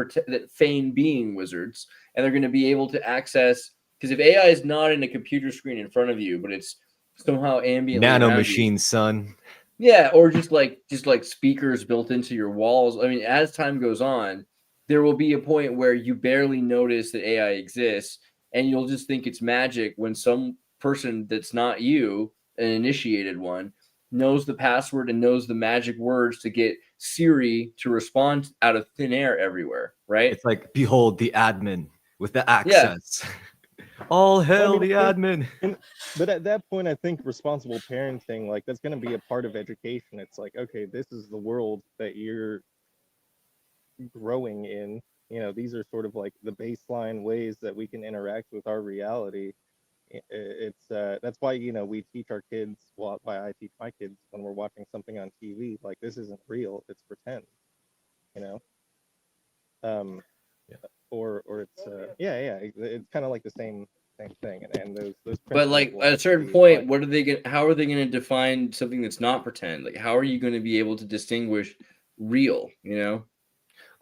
feign being wizards, and they're going to be able to access. Because if AI is not in a computer screen in front of you, but it's somehow ambiently
Nano
around you,
machines, son.
yeah, or just like speakers built into your walls. I mean, as time goes on, there will be a point where you barely notice that AI exists, and you'll just think it's magic when some person that's not you, an initiated one, knows the password and knows the magic words to get Siri to respond out of thin air everywhere, right?
It's like, behold the admin with the
Yeah.
access. All hail
Well, I mean,
the admin.
But at that point, I think responsible parenting, like that's going to be a part of education. It's like, okay, this is the world that you're growing in. You know, these are sort of like the baseline ways that we can interact with our reality. It's that's why, you know, we teach our kids. Well, why I teach my kids when we're watching something on TV, like this isn't real, it's pretend. You know.
Yeah.
Or it's it's kind of like the same thing, and those
But like
principles will
at a
have to
certain
be
point,
applied.
what are they going? How are they going to define something that's not pretend? Like, how are you going to be able to distinguish real? You know?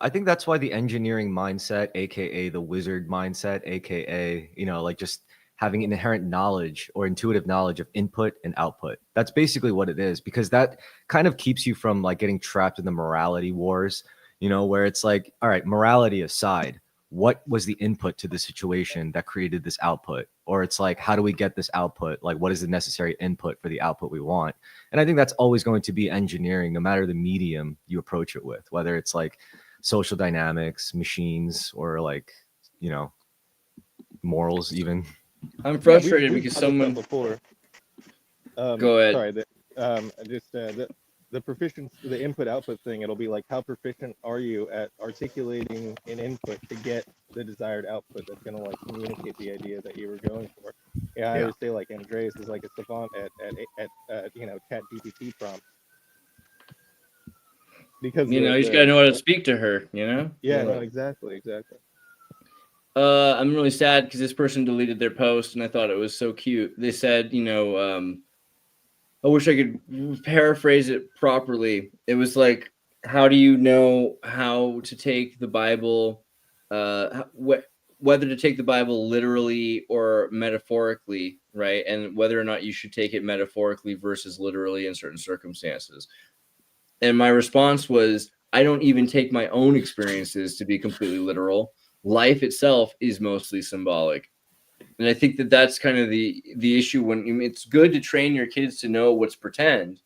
I think that's why the engineering mindset, aka the wizard mindset, aka, you know, like just having inherent knowledge or intuitive knowledge of input and output. That's basically what it is, because that kind of keeps you from like getting trapped in the morality wars, you know, where it's like, all right, morality aside, what was the input to the situation that created this output? Or it's like, how do we get this output? Like, what is the necessary input for the output we want? And I think that's always going to be engineering, no matter the medium you approach it with, whether it's like social dynamics, machines, or like, you know, morals even.
I'm frustrated
We've
because
talked about
someone.
before.
Go ahead.
Sorry, the proficiency, the input output thing. It'll be like, how proficient are you at articulating an input to get the desired output that's gonna like communicate the idea that you were going for. Yeah, I always say like Andreas is like a savant at you know, Chat GPT prompts. Because
You just gotta know how to speak to her. You know?
Yeah, no, exactly.
I'm really sad because this person deleted their post, and I thought it was so cute. They said, I wish I could paraphrase it properly. It was like, how do you know how to take the Bible, whether to take the Bible literally or metaphorically, right? And whether or not you should take it metaphorically versus literally in certain circumstances. And my response was, I don't even take my own experiences to be completely literal. Life itself is mostly symbolic. And I think that that's kind of the issue when it's good to train your kids to know what's pretend,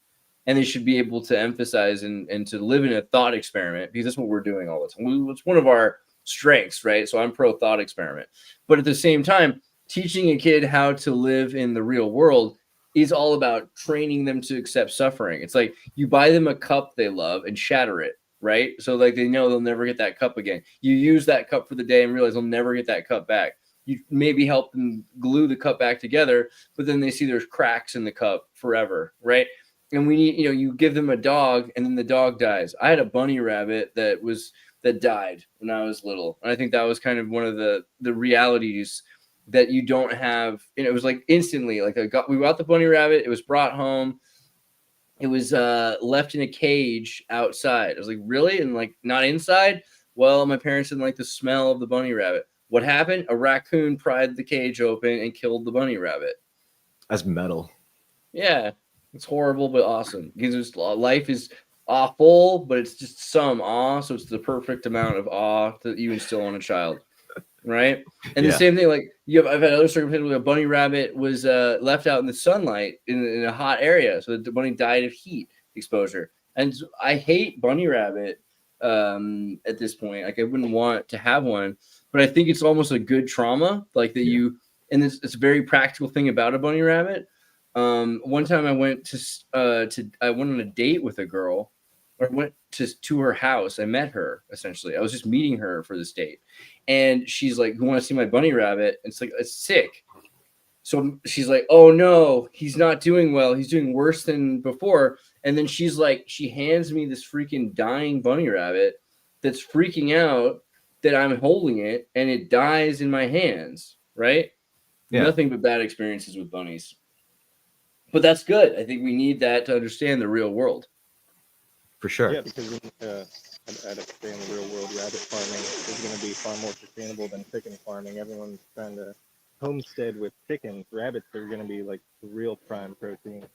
and they should be able to emphasize and to live in a thought experiment, because that's what we're doing all the time. It's one of our strengths, right? So I'm pro thought experiment. But at the same time, teaching a kid how to live in the real world is all about training them to accept suffering. It's like you buy them a cup they love and shatter it, right? So like they know they'll never get that cup again. You use that cup for the day and realize they'll never get that cup back. You maybe help them glue the cup back together, but then they see there's cracks in the cup forever, right? And we need, you give them a dog and then the dog dies. I had a bunny rabbit that died when I was little. And I think that was kind of one of the realities that you don't have. It was like instantly, like we got the bunny rabbit. It was brought home. It was left in a cage outside. I was like, really? And like not inside? Well, my parents didn't like the smell of the bunny rabbit. What happened? A raccoon pried the cage open and killed the bunny rabbit.
That's metal.
Yeah, it's horrible, but awesome. Because life is awful, but it's just some awe. So it's the perfect amount of awe that you instill on a child, right? And the same thing, like I've had other circumstances where a bunny rabbit was left out in the sunlight in a hot area, so the bunny died of heat exposure. And I hate bunny rabbit at this point. Like I wouldn't want to have one. But I think it's almost a good trauma, like that and it's a very practical thing about a bunny rabbit. One time I went I went on a date with a girl, or went to her house. I met her essentially. I was just meeting her for this date, and she's like, "You want to see my bunny rabbit?" And it's like, it's sick. So she's like, "Oh no, he's not doing well. He's doing worse than before." And then she's like, she hands me this freaking dying bunny rabbit. that's freaking out that I'm holding it and it dies in my hands, right?
Yeah.
Nothing but bad experiences with bunnies. But that's good. I think we need that to understand the real world.
For sure.
Yeah, because I'd say in the real world, rabbit farming is going to be far more sustainable than chicken farming. Everyone's trying to homestead with chickens. Rabbits are going to be like real prime protein.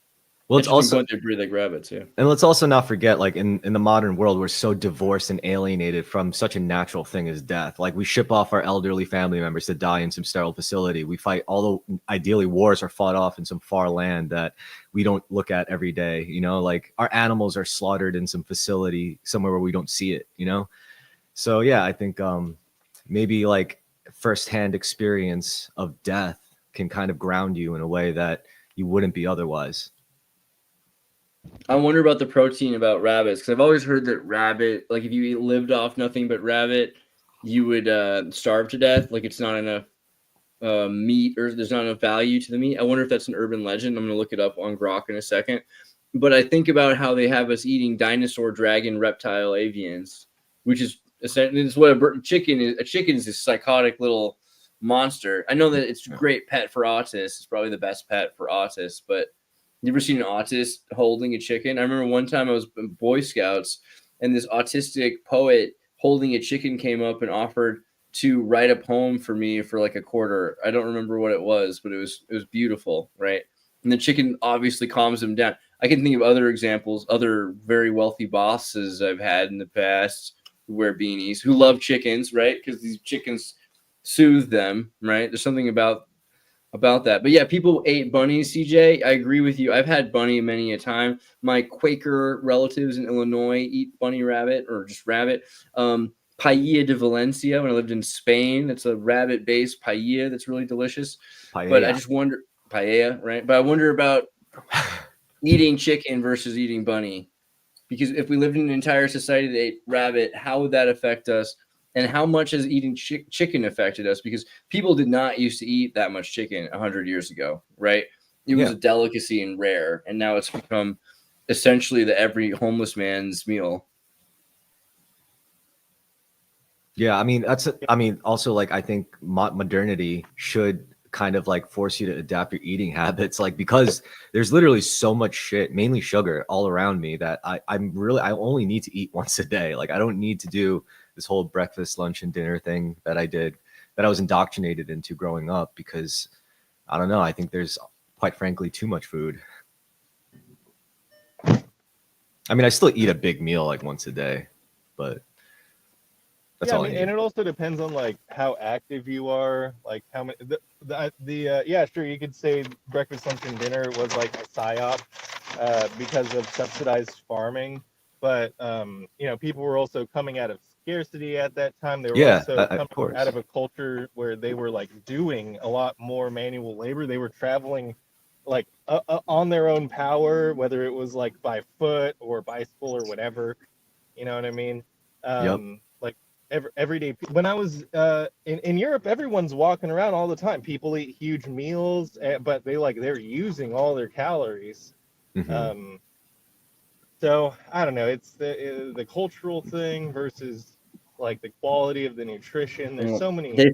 Well, it's
Interesting
also,
point, they breed like rabbits, yeah.
and let's also not forget, like in the modern world, we're so divorced and alienated from such a natural thing as death. Like we ship off our elderly family members to die in some sterile facility. We fight, although ideally wars are fought off in some far land that we don't look at every day. You know, like our animals are slaughtered in some facility somewhere where we don't see it. You know, so yeah, I think maybe like firsthand experience of death can kind of ground you in a way that you wouldn't be otherwise.
I wonder about the protein about rabbits, because I've always heard that rabbit, like if you lived off nothing but rabbit, you would starve to death. Like it's not enough meat, or there's not enough value to the meat. I wonder if that's an urban legend. I'm going to look it up on Grok in a second. But I think about how they have us eating dinosaur, dragon, reptile, avians, which is essentially it's what a chicken is. A chicken is this psychotic little monster. I know that it's a great pet for autists. It's probably the best pet for autists, but you ever seen an autist holding a chicken? I remember one time I was in Boy Scouts and this autistic poet holding a chicken came up and offered to write a poem for me for like a quarter. I don't remember what it was, but it was beautiful, right? And the chicken obviously calms him down. I can think of other examples, other very wealthy bosses I've had in the past who wear beanies, who love chickens, right? Because these chickens soothe them, right? There's something about that. But yeah, people ate bunnies, CJ. I agree with you. I've had bunny many a time. My Quaker relatives in Illinois eat bunny rabbit or just rabbit. Paella de Valencia, when I lived in Spain, it's a rabbit-based paella that's really delicious.
Paella.
But I just wonder, paella, right? But I wonder about eating chicken versus eating bunny. Because if we lived in an entire society that ate rabbit, how would that affect us? And how much has eating chicken affected us? Because people did not used to eat that much chicken 100 years ago, right? It was a delicacy and rare. And now it's become essentially the every homeless man's meal.
Yeah, I mean, also like I think modernity should kind of like force you to adapt your eating habits, like because there's literally so much shit, mainly sugar, all around me that I only need to eat once a day. Like I don't need to do this whole breakfast, lunch, and dinner thing that I was indoctrinated into growing up, because I don't know, I think there's quite frankly too much food. I mean, I still eat a big meal like once a day, but that's all I need.
And it also depends on like how active you are, like how many. Yeah, sure, you could say breakfast, lunch, and dinner was like a psyop because of subsidized farming, but people were also coming out of scarcity at that time. They were also coming out of a culture where they were like doing a lot more manual labor. They were traveling like on their own power, whether it was like by foot or bicycle or whatever. You know what I mean? Like everyday. When I was in Europe, everyone's walking around all the time. People eat huge meals, but they're using all their calories.
Mm-hmm.
So I don't know. It's the cultural thing versus like the quality of the nutrition. There's so many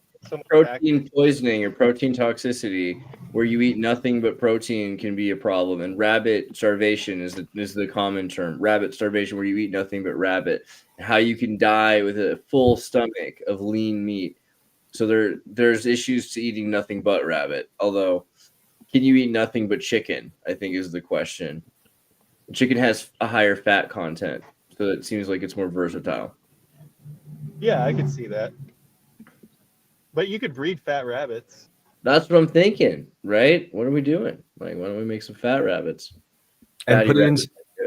protein poisoning or protein toxicity, where you eat nothing but protein, can be a problem. And rabbit starvation is the common term. Rabbit starvation, where you eat nothing but rabbit. How you can die with a full stomach of lean meat. So there's issues to eating nothing but rabbit. Although, can you eat nothing but chicken? I think is the question. Chicken has a higher fat content, so it seems like it's more versatile.
Yeah, I could see that. But you could breed fat rabbits.
That's what I'm thinking, right? What are we doing? Like, why don't we make some fat rabbits?
And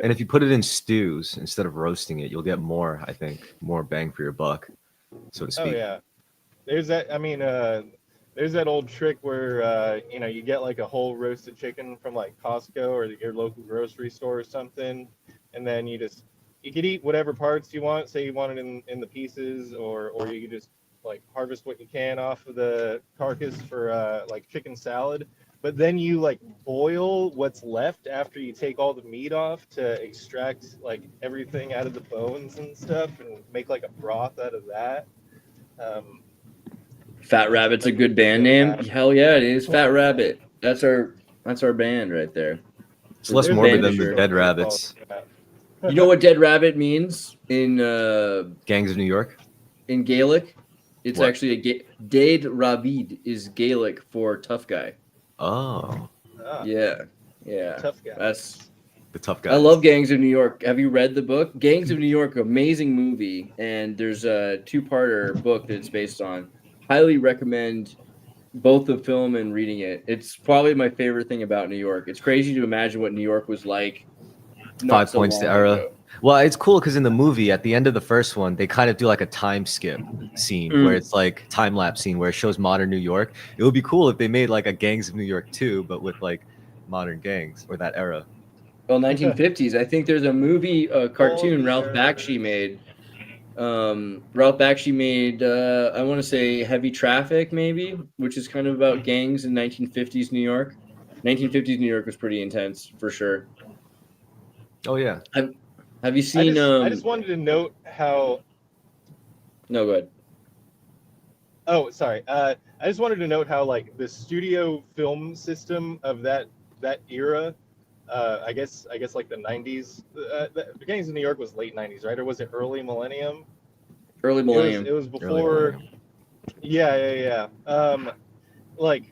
and if you put it in stews instead of roasting it, you'll get more, I think, more bang for your buck, so to speak.
Oh yeah, there's that. I mean, there's that old trick where you get like a whole roasted chicken from like Costco or your local grocery store or something, and then you could eat whatever parts you want. Say you want it in the pieces, or you could just like harvest what you can off of the carcass for like chicken salad. but then you like boil what's left after you take all the meat off to extract like everything out of the bones and stuff and make like a broth out of that.
Fat Rabbit's a good band name. Hell yeah, it is. Fat Rabbit. That's our band right there.
It's less
There's
morbid
band
than the
shirt.
Dead Rabbits.
You know what Dead Rabbit means in
Gangs of New York.
in Gaelic? It's
What?
actually Dead Rabbit is Gaelic for tough guy.
Oh,
Yeah.
Tough guy.
That's
the tough guys.
I love Gangs of New York. Have you read the book? Gangs of New York, amazing movie, and there's a two-parter book that it's based on. Highly recommend both the film and reading it. It's probably my favorite thing about New York. It's crazy to imagine what New York was like. not
5
so
points to
long
era.
ago.
Well, it's cool because in the movie, at the end of the first one, they kind of do like a time skip scene where it's like time lapse scene where it shows modern New York. It would be cool if they made like a Gangs of New York 2, but with like modern gangs or that era.
Well, 1950s. I think there's a movie, cartoon
the
Ralph
eras.
Bakshi made. Ralph Bakshi made, I want to say Heavy Traffic, maybe, which is kind of about gangs in 1950s New York. 1950s New York was pretty intense, for sure.
Oh yeah.
Have you seen?
I just wanted to note how.
No, go ahead.
Oh, sorry. I just wanted to note how like the studio film system of that era. I guess like the 90s. The Gangs of New York was late 90s, right? Or was it early millennium?
Early millennium.
It was before. Yeah. Like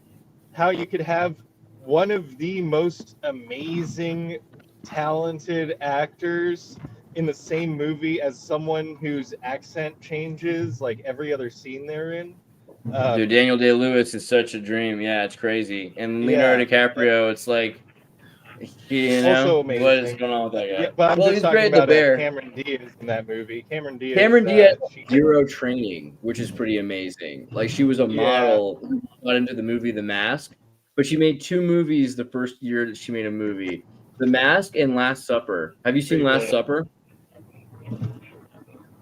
how you could have one of the most amazing, talented actors in the same movie as someone whose accent changes like every other scene they're in.
Dude, Daniel Day-Lewis is such a dream. Yeah, it's crazy. And Leonardo DiCaprio, it's like, you know,
Also amazing.
what is going on with that guy?
Yeah, but I'm
well,
just
he's
talking
great in The
about
Bear.
Cameron Diaz in that movie. Cameron Diaz.
Had zero training, which is pretty amazing. Like, she was a model who got into the movie The Mask, but she made 2 movies the first year that she made a movie. The Mask and Last Supper. Have you seen Last Supper?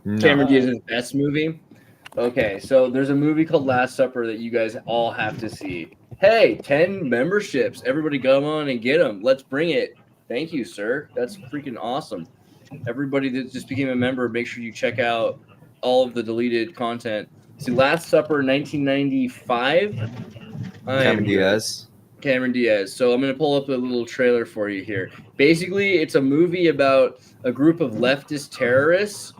No.
Cameron Diaz's best movie? Okay, so there's a movie called Last Supper that you guys all have to see. Hey, 10 memberships. Everybody come on and get them. Let's bring it. Thank you, sir. That's freaking awesome. Everybody that just became a member, make sure you check out all of the deleted content. See, Last Supper, 1995.
Cameron Diaz.
Cameron Diaz. So I'm going to pull up a little trailer for you here. Basically, it's a movie about a group of leftist terrorists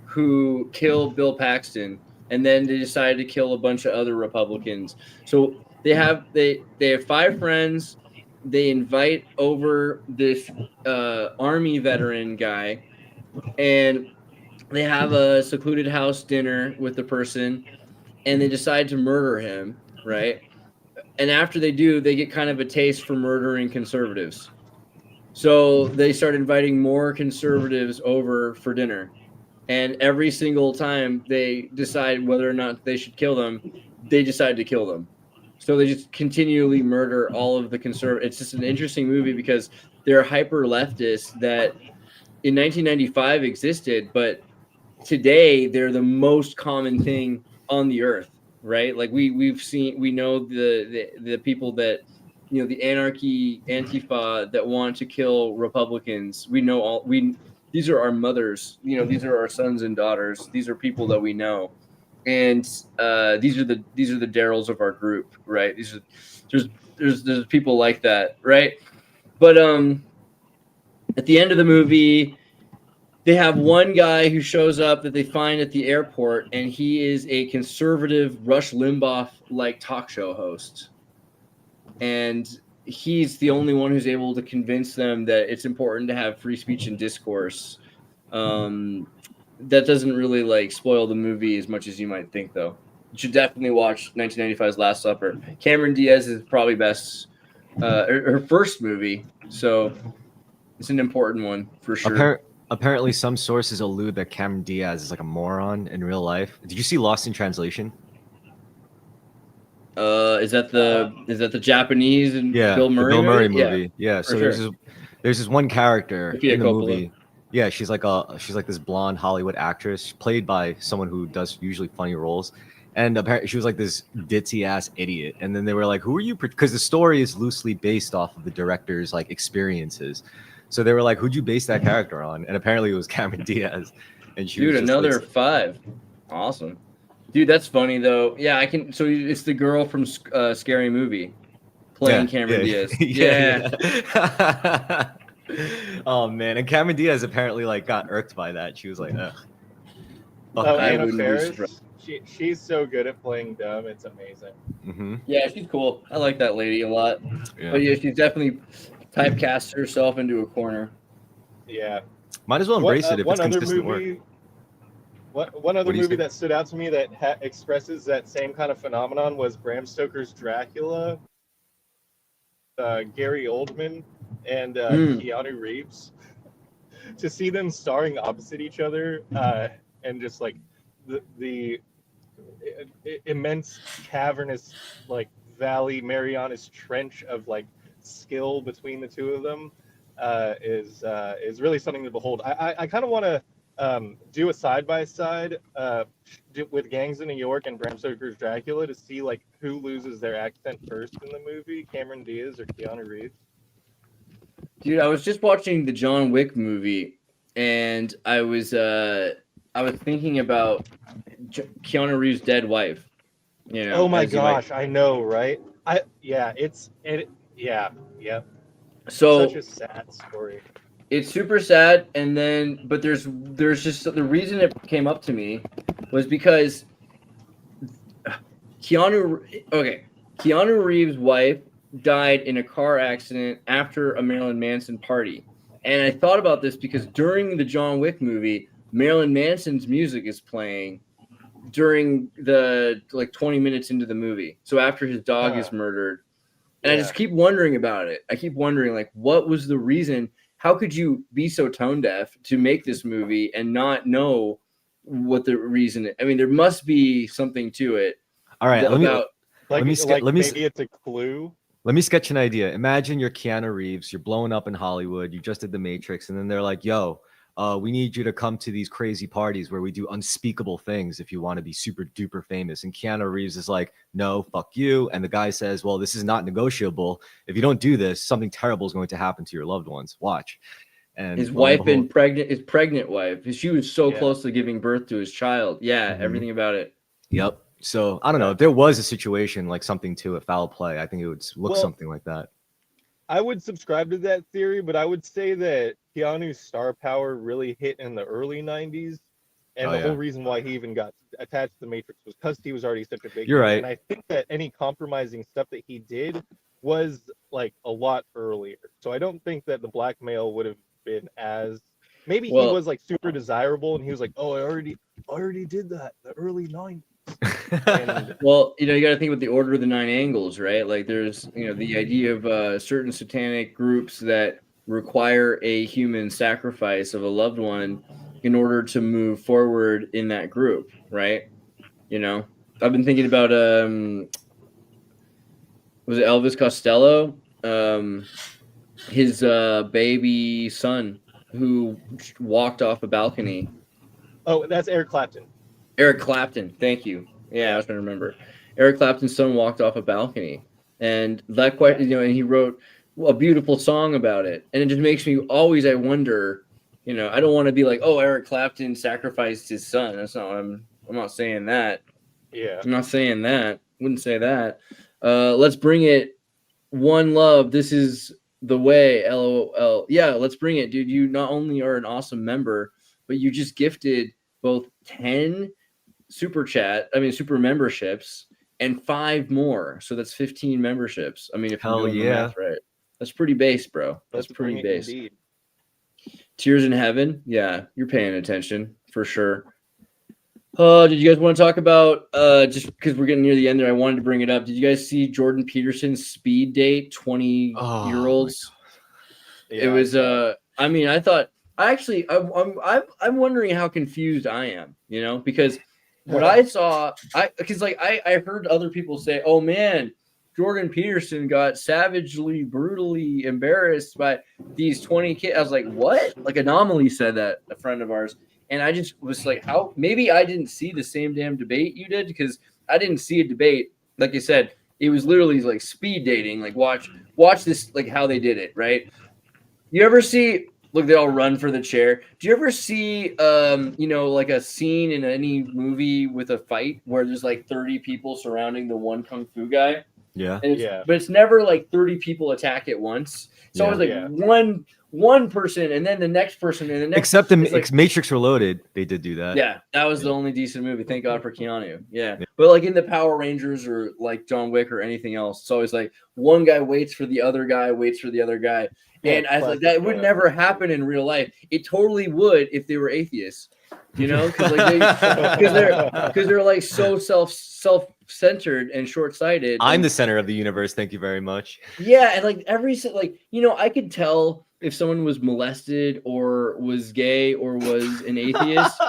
who killed Bill Paxton, and then they decided to kill a bunch of other Republicans. So they have 5 friends. They invite over this army veteran guy, and they have a secluded house dinner with the person, and they decide to murder him, right? And after they do, they get kind of a taste for murdering conservatives. So they start inviting more conservatives over for dinner. And every single time they decide whether or not they should kill them, they decide to kill them. So they just continually murder all of the conservatives. It's just an interesting movie because they're hyper leftists that in 1995 existed, but today they're the most common thing on the earth, right? Like we know the people that, you know, the anarchy Antifa that want to kill Republicans. These are our mothers, you know, these are our sons and daughters. These are people that we know. And these are the Daryls of our group, right? There's people like that, right? But at the end of the movie, they have one guy who shows up that they find at the airport, and he is a conservative Rush Limbaugh-like talk show host. And he's the only one who's able to convince them that it's important to have free speech and discourse. That doesn't really like spoil the movie as much as you might think, though. You should definitely watch 1995's Last Supper. Cameron Diaz is probably best, her first movie, so it's an important one for sure.
Apparently, some sources allude that Cameron Diaz is like a moron in real life. Did you see Lost in Translation?
Is that the Japanese and Bill Murray?
The Bill Murray movie. Yeah. So
sure.
there's this one character
Sofia
in the
Coppola.
movie. Yeah, she's like this blonde Hollywood actress played by someone who does usually funny roles, And apparently she was like this ditzy ass idiot. And then they were like, who are you? Because the story is loosely based off of the director's like experiences. So they were like, who'd you base that character on? And apparently it was Cameron Diaz. And she
Dude,
was just
another
like,
5. Awesome. Dude, that's funny though. Yeah, I can. So it's the girl from Scary Movie playing Cameron Diaz. Yeah.
yeah. Oh man, and Cameron Diaz apparently like got irked by that. She was like, ugh. Fuck
Oh,
you.
I
Anna
wouldn't be
Faris,
surprised.
she's so good at playing dumb. It's amazing.
Mm-hmm.
Yeah, she's cool. I like that lady a lot.
Yeah.
But yeah, she's definitely typecast herself into a corner.
Yeah.
Might as well embrace it if
one
it's
other
consistent work.
movie, one other
What do you
movie
say?
that stood out to me that expresses that same kind of phenomenon was Bram Stoker's Dracula. Gary Oldman and Keanu Reeves. To see them starring opposite each other and just like the immense cavernous like valley Marianas Trench of like skill between the two of them is really something to behold. I kind of want to do a side by side with Gangs of New York and Bram Stoker's Dracula to see like who loses their accent first in the movie, Cameron Diaz or Keanu Reeves.
Dude, I was just watching the John Wick movie, and I was thinking about Keanu Reeves' dead wife. You know.
Oh my
as you might-
gosh, I know, right? Yeah.
So
Such a sad story.
it's super sad, and then but there's just the reason it came up to me was because Keanu Reeves' wife died in a car accident after a Marilyn Manson party. And I thought about this because during the John Wick movie, Marilyn Manson's music is playing during the 20 minutes into the movie. So after his dog is murdered. And I just keep wondering about it. I keep wondering, like, what was the reason? How could you be so tone deaf to make this movie and not know what the reason is? I mean, there must be something to it.
All right,
Maybe it's a clue.
Let me sketch an idea. Imagine you're Keanu Reeves, you're blowing up in Hollywood, you just did The Matrix, and then they're like, yo, we need you to come to these crazy parties where we do unspeakable things if you want to be super duper famous. And Keanu Reeves is like, no, fuck you. And the guy says, well, this is not negotiable. If you don't do this, something terrible is going to happen to your loved ones. Watch. And
his wife and his pregnant wife, she was so close to giving birth to his child. Yeah, everything about it.
Yep. So I don't know if there was a situation like something to it, foul play. I think it would look something like that.
I would subscribe to that theory, but I would say that Keanu's star power really hit in the early 90s. And whole reason why he even got attached to the Matrix was because he was already such a big
You're right.
And I think that any compromising stuff that he did was like a lot earlier. So I don't think that the blackmail would have been as maybe he was like super desirable and he was like, oh, I already did that in the early 90s.
Well, you got to think about the Order of the Nine Angles, right? Like there's, the idea of certain satanic groups that require a human sacrifice of a loved one in order to move forward in that group, right? I've been thinking about was it Elvis Costello? His baby son who walked off a balcony.
Oh, that's Eric Clapton.
Eric Clapton, thank you. Yeah, I was trying to remember. Eric Clapton's son walked off a balcony, and that and he wrote a beautiful song about it. And it just makes me I wonder, I don't want to be like, oh, Eric Clapton sacrificed his son. That's not what I'm not saying that.
Yeah.
I'm not saying that. Wouldn't say that. Let's bring it. One love. This is the way. LOL. Yeah, let's bring it, dude. You not only are an awesome member, but you just gifted both 10 super memberships and 5 more. So that's 15 memberships. I mean, if you're doing the math right, that's pretty base, bro. That's pretty base.
Indeed.
Tears in Heaven. Yeah, you're paying attention for sure. Did you guys want to talk about just because we're getting near the end there? I wanted to bring it up. Did you guys see Jordan Peterson's speed date? 20-year-olds.
Yeah,
It was. I mean, I thought. I'm wondering how confused I am. Because what I saw, I heard other people say, "Oh man, Jordan Peterson got savagely, brutally embarrassed by these 20 kids." I was like, "What?" Like Anomaly said that, a friend of ours, and I just was like, "How?" Maybe I didn't see the same damn debate you did because I didn't see a debate. Like I said, it was literally like speed dating. Like watch this, like how they did it, right? You ever see, look, they all run for the chair. Do you ever see, like a scene in any movie with a fight where there's like 30 people surrounding the one kung fu guy?
Yeah.
And
Yeah.
But it's never like 30 people attack at once. It's always like
Yeah.
one person and then the next person and the next.
Except in
it's like,
Matrix Reloaded, they did do that.
yeah, that was the only decent movie. Thank God for Keanu. Yeah. But like in the Power Rangers or like John Wick or anything else, it's always like one guy waits for the other guy,
Yeah,
and I was like,
classic,
that would never happen in real life. It totally would if they were atheists, because they're like so self-centered and short-sighted.
I'm the center of the universe. Thank you very much.
Yeah, and like I could tell if someone was molested or was gay or was an atheist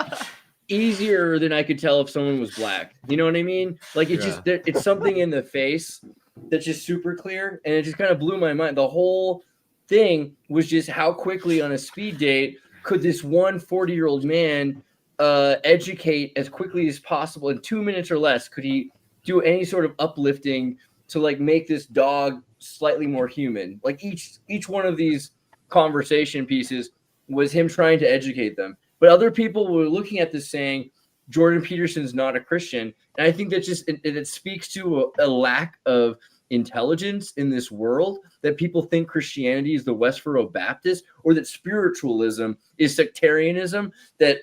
easier than I could tell if someone was black. You know what I mean? Like it's something in the face that's just super clear, and it just kind of blew my mind. The whole thing was just how quickly on a speed date could this 40-year-old man educate as quickly as possible in 2 minutes or less. Could he do any sort of uplifting to like make this dog slightly more human? Like each one of these conversation pieces was him trying to educate them. But other people were looking at this saying Jordan Peterson's not a Christian. And I think that just it speaks to a lack of intelligence in this world, that people think Christianity is the Westboro Baptist, or that spiritualism is sectarianism, that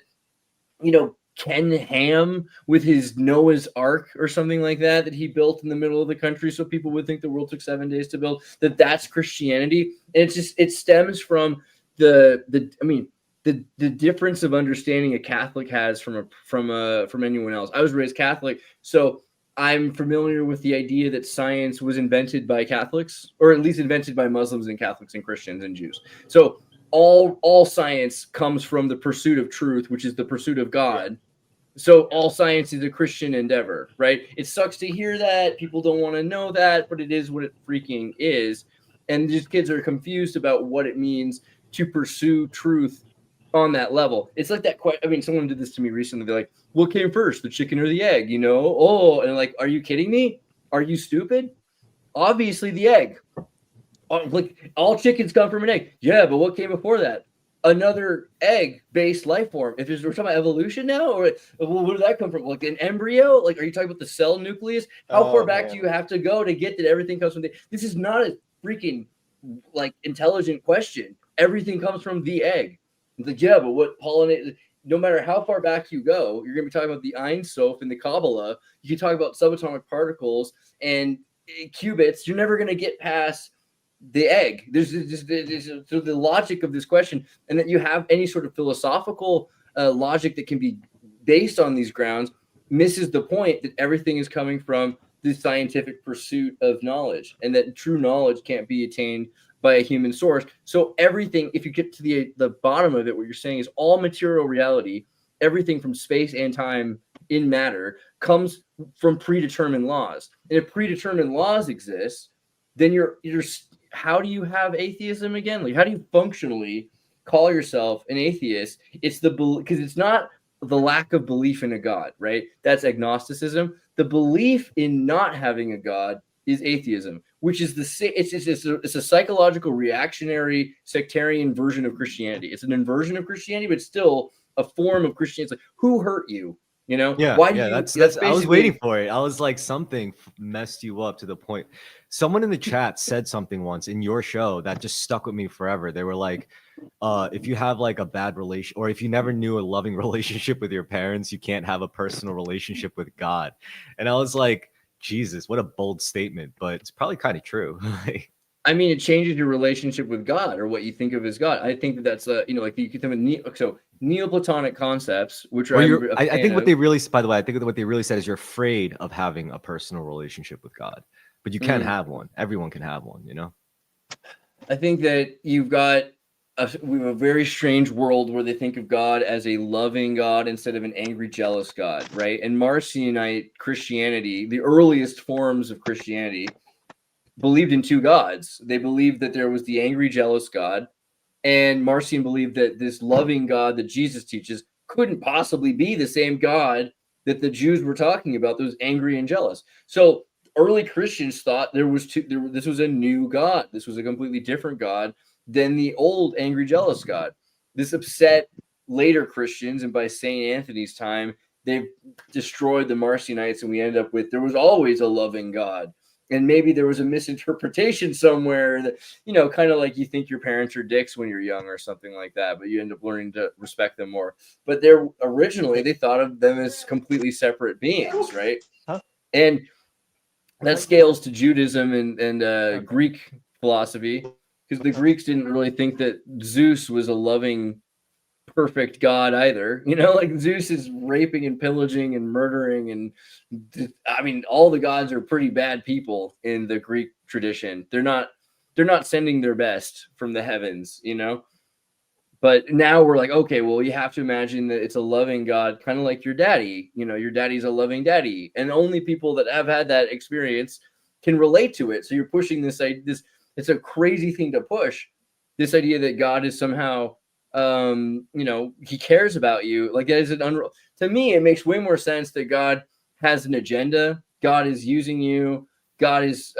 Ken Ham with his Noah's Ark or something like that he built in the middle of the country so people would think the world took 7 days to build, that's Christianity. And it stems from the difference of understanding a Catholic has from anyone else. I was raised Catholic, so I'm familiar with the idea that science was invented by Catholics, or at least invented by Muslims and Catholics and Christians and Jews. So all science comes from the pursuit of truth, which is the pursuit of God. So all science is a Christian endeavor, right? It sucks to hear that. People don't want to know that, but it is what it freaking is. And these kids are confused about what it means to pursue truth on that level. It's like that someone did this to me recently. They're like, what came first, the chicken or the egg? And like, are you kidding me? Are you stupid? Obviously the egg. Like all chickens come from an egg. Yeah, but what came before that? Another egg-based life form. We're talking about evolution now, or where did that come from? Like an embryo? Like, are you talking about the cell nucleus? How far back do you have to go to get that everything comes from this is not a freaking like intelligent question. Everything comes from the egg. It's like, yeah, but what pollinate? No matter how far back you go, you're going to be talking about the Ein Sof and the Kabbalah. You can talk about subatomic particles and qubits. You're never going to get past the egg. There's the logic of this question, and that you have any sort of philosophical logic that can be based on these grounds misses the point that everything is coming from the scientific pursuit of knowledge, and that true knowledge can't be attained by a human source. So everything, if you get to the bottom of it, what you're saying is all material reality, everything from space and time in matter, comes from predetermined laws. And if predetermined laws exist, then you're how do you have atheism again? Like, how do you functionally call yourself an atheist? It's because it's not the lack of belief in a God, right? That's agnosticism. The belief in not having a God is atheism, which is it's a psychological, reactionary, sectarian version of Christianity. It's an inversion of Christianity, but still a form of Christianity. It's like, who hurt you?
Yeah.
Why?
That's I was waiting for it. I was like, something messed you up to the point. Someone in the chat said something once in your show that just stuck with me forever. They were like, if you have like a bad relation, or if you never knew a loving relationship with your parents, you can't have a personal relationship with God. And I was like, Jesus, what a bold statement, but it's probably kind of true.
I mean, it changes your relationship with God, or what you think of as God. I think that's like you could think of Neoplatonic concepts, which
I think what they really, by the way, I think what they really said is you're afraid of having a personal relationship with God, but you can have one. Everyone can have one,
I think that we have a very strange world where they think of God as a loving God instead of an angry, jealous God, right? And Marcionite Christianity, the earliest forms of Christianity, believed in two gods. They believed that there was the angry, jealous God, and Marcion believed that this loving God that Jesus teaches couldn't possibly be the same God that the Jews were talking about that was angry and jealous. So early Christians thought this was a new God. This was a completely different God than the old angry, jealous God. This upset later Christians, and by St. Anthony's time, they've destroyed the Marcionites, and we end up with there was always a loving God. And maybe there was a misinterpretation somewhere that, kind of like you think your parents are dicks when you're young or something like that, but you end up learning to respect them more. But originally they thought of them as completely separate beings, right?
Huh?
And that scales to Judaism and Greek philosophy, because the Greeks didn't really think that Zeus was a loving, perfect God either. Like Zeus is raping and pillaging and murdering, and I mean, all the gods are pretty bad people in the Greek tradition. They're not sending their best from the heavens, But now we're like, okay, well, you have to imagine that it's a loving God, kind of like your daddy. Your daddy's a loving daddy, and only people that have had that experience can relate to it. So you're pushing this. It's a crazy thing to push. This idea that God is somehow, he cares about you. Like, that is to me, it makes way more sense that God has an agenda. God is using you. God is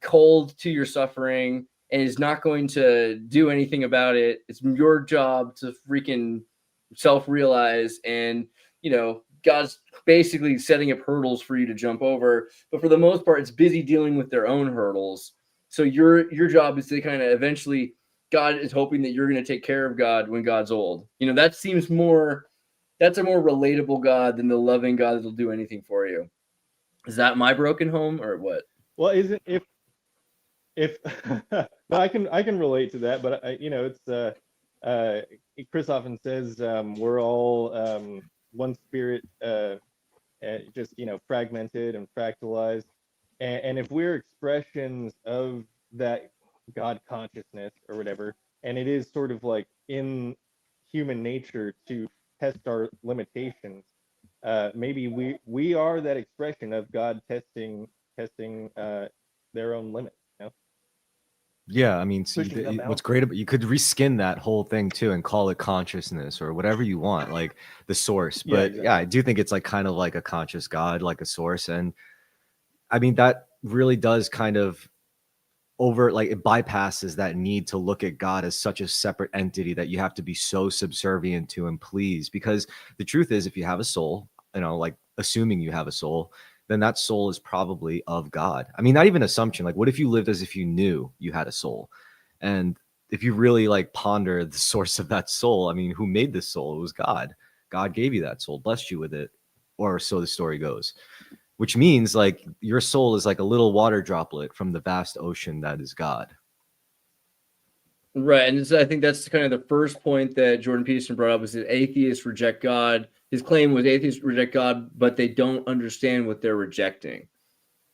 cold to your suffering and is not going to do anything about it. It's your job to freaking self-realize, and God's basically setting up hurdles for you to jump over, but for the most part it's busy dealing with their own hurdles. So your job is to kind of eventually, God is hoping that you're going to take care of God when God's old. That's a more relatable God than the loving God that'll do anything for you. Is that my broken home or what?
Well, isn't if no, I can relate to that, but it's Chris often says we're all one spirit, just fragmented and fractalized, and if we're expressions of that God consciousness or whatever, and it is sort of like in human nature to test our limitations, maybe we are that expression of God testing their own limits.
Yeah, I mean,
Pushing them
what's
out.
great about, you could reskin that whole thing too and call it consciousness or whatever you want, like the source.
Yeah,
But
exactly.
yeah, I do think it's like kind of like a conscious God, like a source. And I mean, that really does kind of it bypasses that need to look at God as such a separate entity that you have to be so subservient to and please. Because the truth is, if you have a soul, like assuming you have a soul, then that soul is probably of God. I mean, not even assumption. Like, what if you lived as if you knew you had a soul? And if you really like ponder the source of that soul, I mean, who made this soul? It was God. God gave you that soul, blessed you with it, or so the story goes. Which means like your soul is like a little water droplet from the vast ocean that is God.
Right. And I think that's kind of the first point that Jordan Peterson brought up, was that atheists reject God. His claim was atheists reject God, but they don't understand what they're rejecting.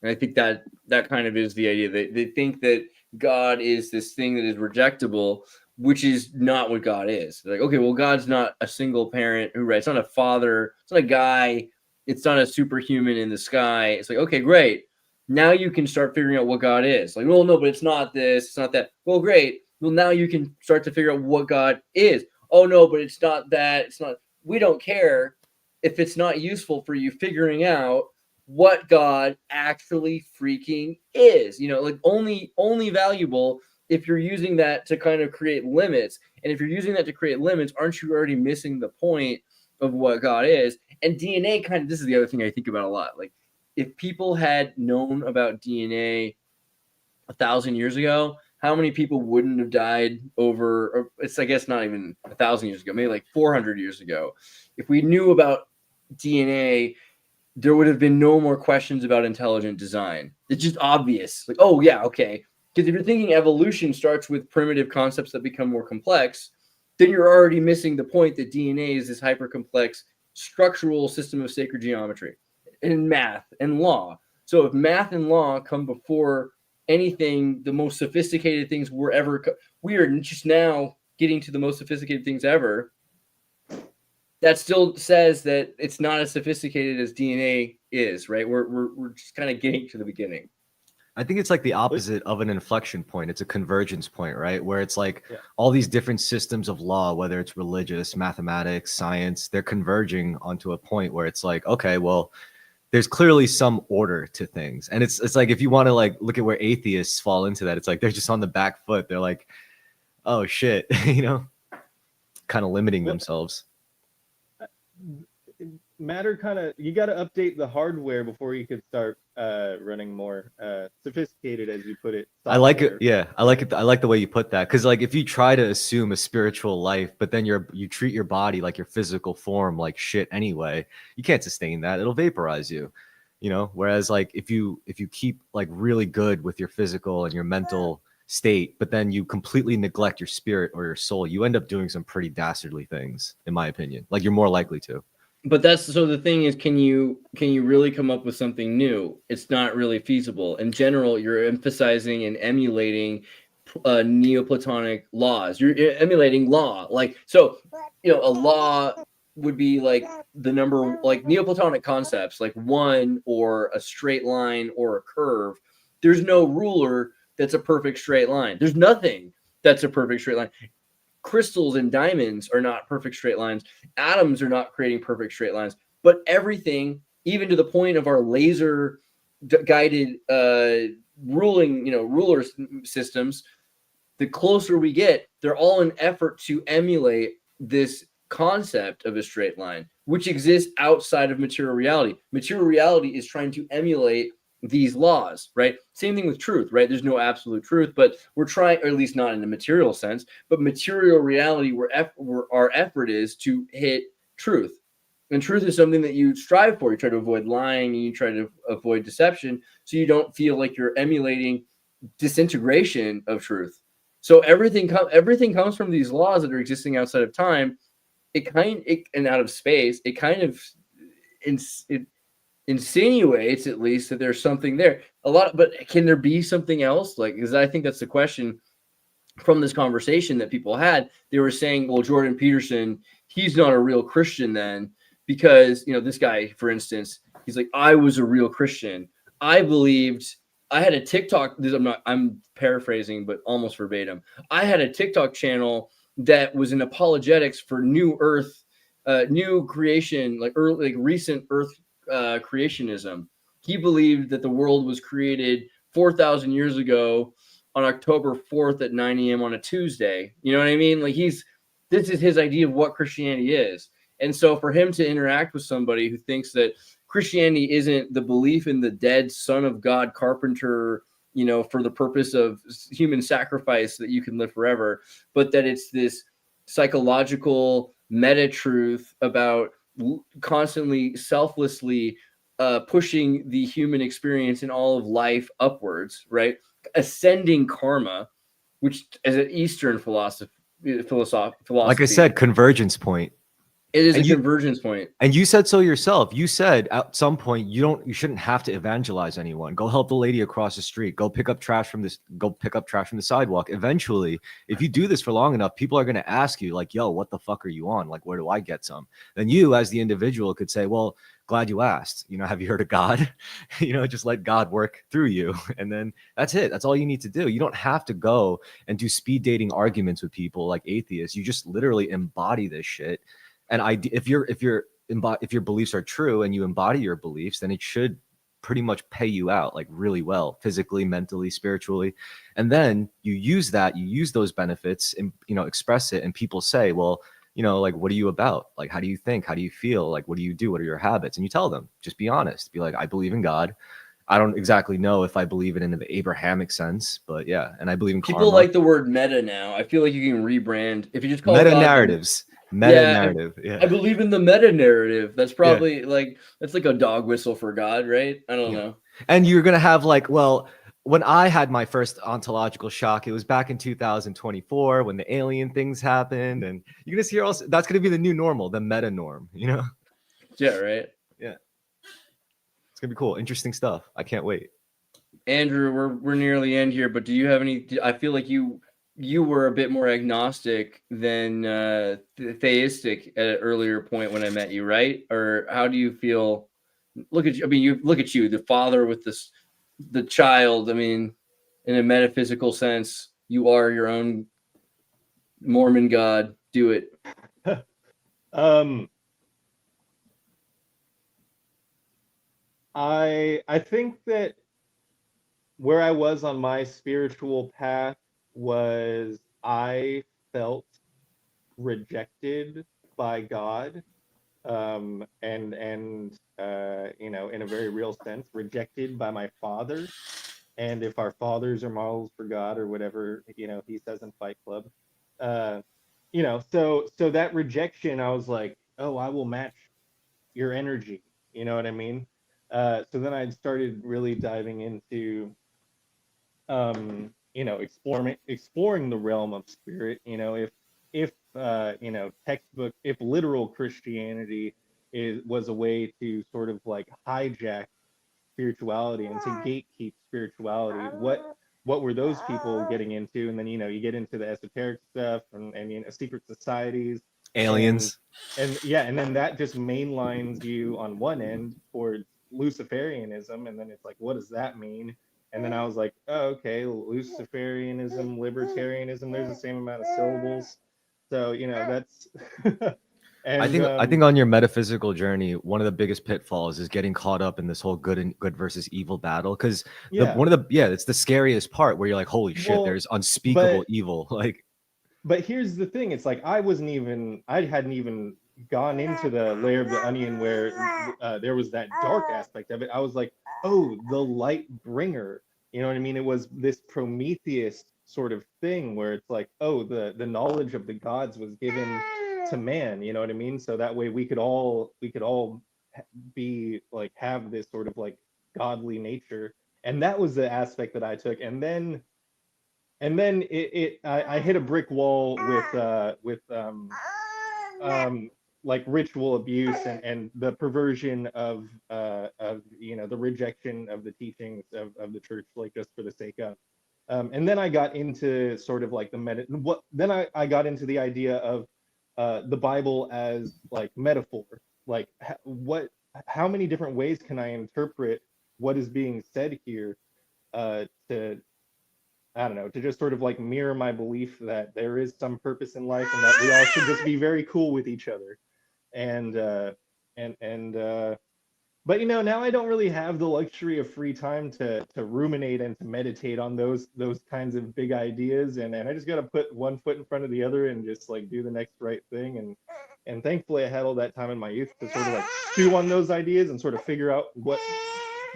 And I think that kind of is the idea. They think that God is this thing that is rejectable, which is not what God is. They're like, okay, well, God's not a single parent it's not a father, it's not a guy, it's not a superhuman in the sky. It's like, okay, great. Now you can start figuring out what God is. Like, well, no, but it's not this, it's not that. Well, great. Well, now you can start to figure out what God is. Oh, no, but it's not that. It's not. We don't care if it's not useful for you figuring out what God actually freaking is. Like only valuable if you're using that to kind of create limits. And if you're using that to create limits, aren't you already missing the point of what God is? And DNA this is the other thing I think about a lot. Like, if people had known about DNA 1,000 years ago, how many people wouldn't have died over, or it's, I guess, not even 1,000 years ago, maybe like 400 years ago. If we knew about DNA, there would have been no more questions about intelligent design. It's just obvious. Like, oh, yeah, okay. Because if you're thinking evolution starts with primitive concepts that become more complex, then you're already missing the point that DNA is this hyper-complex structural system of sacred geometry and math and law. So if math and law come before anything, the most sophisticated things we are just now getting to the most sophisticated things ever. That still says that it's not as sophisticated as DNA is, right? We're just kind of getting to the beginning.
I think it's like the opposite of an inflection point. It's a convergence point, right? Where it's like
Yeah.
all these different systems of law, whether it's religious, mathematics, science, they're converging onto a point where it's like, okay, well, there's clearly some order to things. And it's like if you want to like look at where atheists fall into that, it's like they're just on the back foot. They're like, oh shit, you know, kind of limiting
Well,
themselves.
Matter kind of, you got to update the hardware before you could start running more sophisticated, as you put it.
I like it.
software.
Yeah, I like it. I like the way you put that, because like if you try to assume a spiritual life, but then you treat your body like your physical form like shit anyway, you can't sustain that. It'll vaporize you, you know. Whereas like if you keep like really good with your physical and your mental state, but then you completely neglect your spirit or your soul, you end up doing some pretty dastardly things, in my opinion. Like you're more likely to.
But that's so the thing is, can you really come up with something new? It's not really feasible. In general, you're emphasizing and emulating Neoplatonic laws. You're emulating law. Like, so, you know, a law would be like the number, like Neoplatonic concepts, like one or a straight line or a curve. There's no ruler that's a perfect straight line. There's nothing that's a perfect straight line. Crystals and diamonds are not perfect straight lines. Atoms are not creating perfect straight lines. But everything, even to the point of our laser guided ruler systems, the closer we get, they're all an effort to emulate this concept of a straight line, which exists outside of material reality. Material reality is trying to emulate these laws, right? Same thing with truth, right? There's no absolute truth, but we're trying, or at least not in a material sense, but material reality where our effort is to hit truth. And truth is something that you strive for. You try to avoid lying and you try to avoid deception, so you don't feel like you're emulating disintegration of truth. So everything comes from these laws that are existing outside of time. And out of space. It kind of it insinuates at least that there's something there. But can there be something else? Like, because I think that's the question from this conversation that people had. They were saying, well, Jordan Peterson, he's not a real Christian then, because, you know, this guy, for instance, he's like, I was a real Christian. I had a TikTok. I'm paraphrasing, but almost verbatim. I had a TikTok channel that was an apologetics for new Earth, new creation, like recent Earth creationism. He believed that the world was created 4,000 years ago on October 4th at 9 a.m. on a Tuesday. You know what I mean? Like this is his idea of what Christianity is. And so for him to interact with somebody who thinks that Christianity isn't the belief in the dead Son of God carpenter, you know, for the purpose of human sacrifice that you can live forever, but that it's this psychological meta truth about constantly selflessly pushing the human experience in all of life upwards, right? Ascending karma, which is an Eastern philosophy.
Like I said, convergence point.
It is a convergence point.
And you said so yourself. You said at some point you shouldn't have to evangelize anyone. Go help the lady across the street. Go pick up trash from the sidewalk. Eventually, if you do this for long enough, people are going to ask you like, yo, what the fuck are you on? Like, where do I get some? Then you as the individual could say, well, glad you asked. You know, have you heard of God? You know, just let God work through you. And then that's it. That's all you need to do. You don't have to go and do speed dating arguments with people like atheists. You just literally embody this shit. And if your beliefs are true and you embody your beliefs, then it should pretty much pay you out like really well, physically, mentally, spiritually. And then you use those benefits and, you know, express it. And people say, well, you know, like, what are you about? Like, how do you think? How do you feel? Like, what do you do? What are your habits? And you tell them, just be honest. Be like, I believe in God. I don't exactly know if I believe it in the Abrahamic sense, but yeah. And I believe in
people
karma.
like the word meta now. I feel like you can rebrand if you just call
meta
God
narratives. Meta narrative. Yeah.
I believe in the meta narrative. That's probably that's like a dog whistle for God, right? I don't know.
And you're going to have like, well, when I had my first ontological shock, it was back in 2024 when the alien things happened. And you're going to see also, that's going to be the new normal, the meta norm, you know?
Yeah, right.
Yeah. It's going to be cool. Interesting stuff. I can't wait.
Andrew, we're nearly the end here, but do you have any, I feel like you were a bit more agnostic than theistic at an earlier point when I met you, right? Or how do you feel? Look at you. I mean, look at you, the father with this the child. I mean, in a metaphysical sense, you are your own Mormon God. Do it.
I think that where I was on my spiritual path was I felt rejected by God, and you know, in a very real sense, rejected by my father. And if our fathers are models for God or whatever, you know, he says in Fight Club, uh, you know, so that rejection, I was like, oh, I will match your energy. You know what I mean? So then I started really diving into you know, exploring the realm of spirit. You know, if you know, textbook, if literal Christianity was a way to sort of like hijack spirituality and to gatekeep spirituality, what were those people getting into? And then, you know, you get into the esoteric stuff, and you know, secret societies,
Aliens.
and yeah, and then that just mainlines you on one end towards Luciferianism, and then it's like, what does that mean? And then I was like, oh, okay, Luciferianism, libertarianism, there's the same amount of syllables. So, you know, that's and
I think on your metaphysical journey, one of the biggest pitfalls is getting caught up in this whole good versus evil battle. Because
yeah,
one of the it's the scariest part where you're like, holy shit,
well,
there's unspeakable
but
evil. Like,
but here's the thing, it's like I hadn't even gone into the layer of the onion where there was that dark aspect of it. I was like, oh, the light bringer, you know what I mean? It was this Prometheus sort of thing where it's like, oh, the knowledge of the gods was given to man, you know what I mean? So that way we could all be like, have this sort of like godly nature. And that was the aspect that I took. And then I hit a brick wall with like ritual abuse and the perversion of you know, the rejection of the teachings of the church, like just for the sake of. And then I got into sort of like I got into the idea of the Bible as like metaphor. Like how many different ways can I interpret what is being said here, to, I don't know, to just sort of like mirror my belief that there is some purpose in life and that we all should just be very cool with each other. And but you know, now I don't really have the luxury of free time to ruminate and to meditate on those kinds of big ideas, and I just got to put one foot in front of the other and just like do the next right thing. And thankfully I had all that time in my youth to sort of like stew on those ideas and sort of figure out what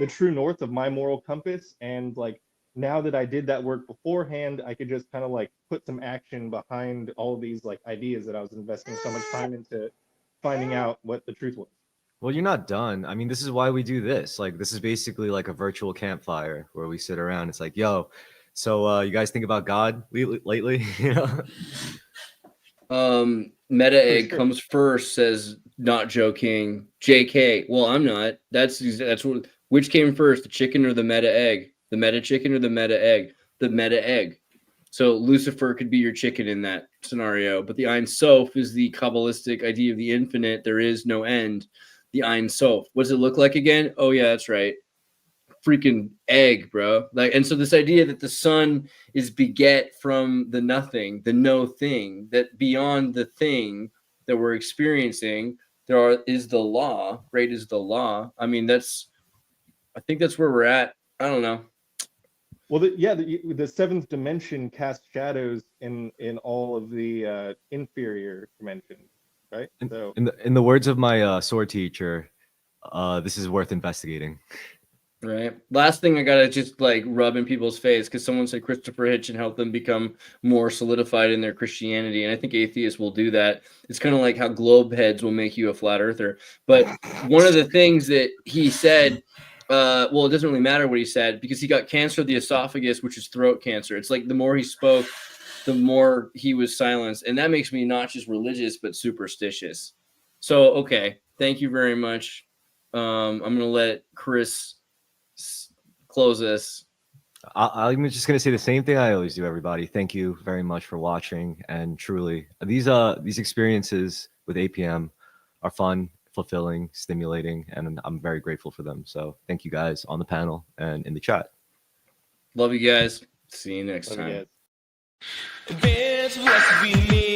the true north of my moral compass. And like, now that I did that work beforehand, I could just kind of like put some action behind all of these like ideas that I was investing so much time into finding out what the truth was.
well, you're not done. I mean, this is why we do this. Like, this is basically like a virtual campfire where we sit around. It's like, yo, so you guys think about God lately? You know?
Meta Egg
sure.
comes first, says not joking. JK. Well, I'm not. That's what. Which came first, the chicken or the meta egg? The meta chicken or the meta egg? The meta egg. So Lucifer could be your chicken in that scenario, but the Ein Sof is the Kabbalistic idea of the infinite. There is no end. The Ein Sof. What does it look like again? Oh yeah, that's right. Freaking egg, bro. Like, and so this idea that the sun is beget from the nothing, the no thing, that beyond the thing that we're experiencing, is the law. Great is the law. I mean, I think that's where we're at. I don't know.
Well, the seventh dimension casts shadows in all of the inferior dimensions, right? So
In the words of my sword teacher, this is worth investigating.
Right. Last thing I gotta just like rub in people's face, because someone said Christopher Hitch and help them become more solidified in their Christianity, and I think atheists will do that. It's kind of like how globe heads will make you a flat earther. But one of the things that he said, well, it doesn't really matter what he said because he got cancer of the esophagus, which is throat cancer. It's like the more he spoke, the more he was silenced, and that makes me not just religious but superstitious. So okay, thank you very much. I'm gonna let Chris close this.
I'm just gonna say the same thing I always do, everybody. Thank you very much for watching, and truly, these experiences with APM are fun fulfilling, stimulating, and I'm very grateful for them. So thank you guys on the panel and in the chat.
Love you guys. See you next
Love you
time.
guys.
There's philosophy in me.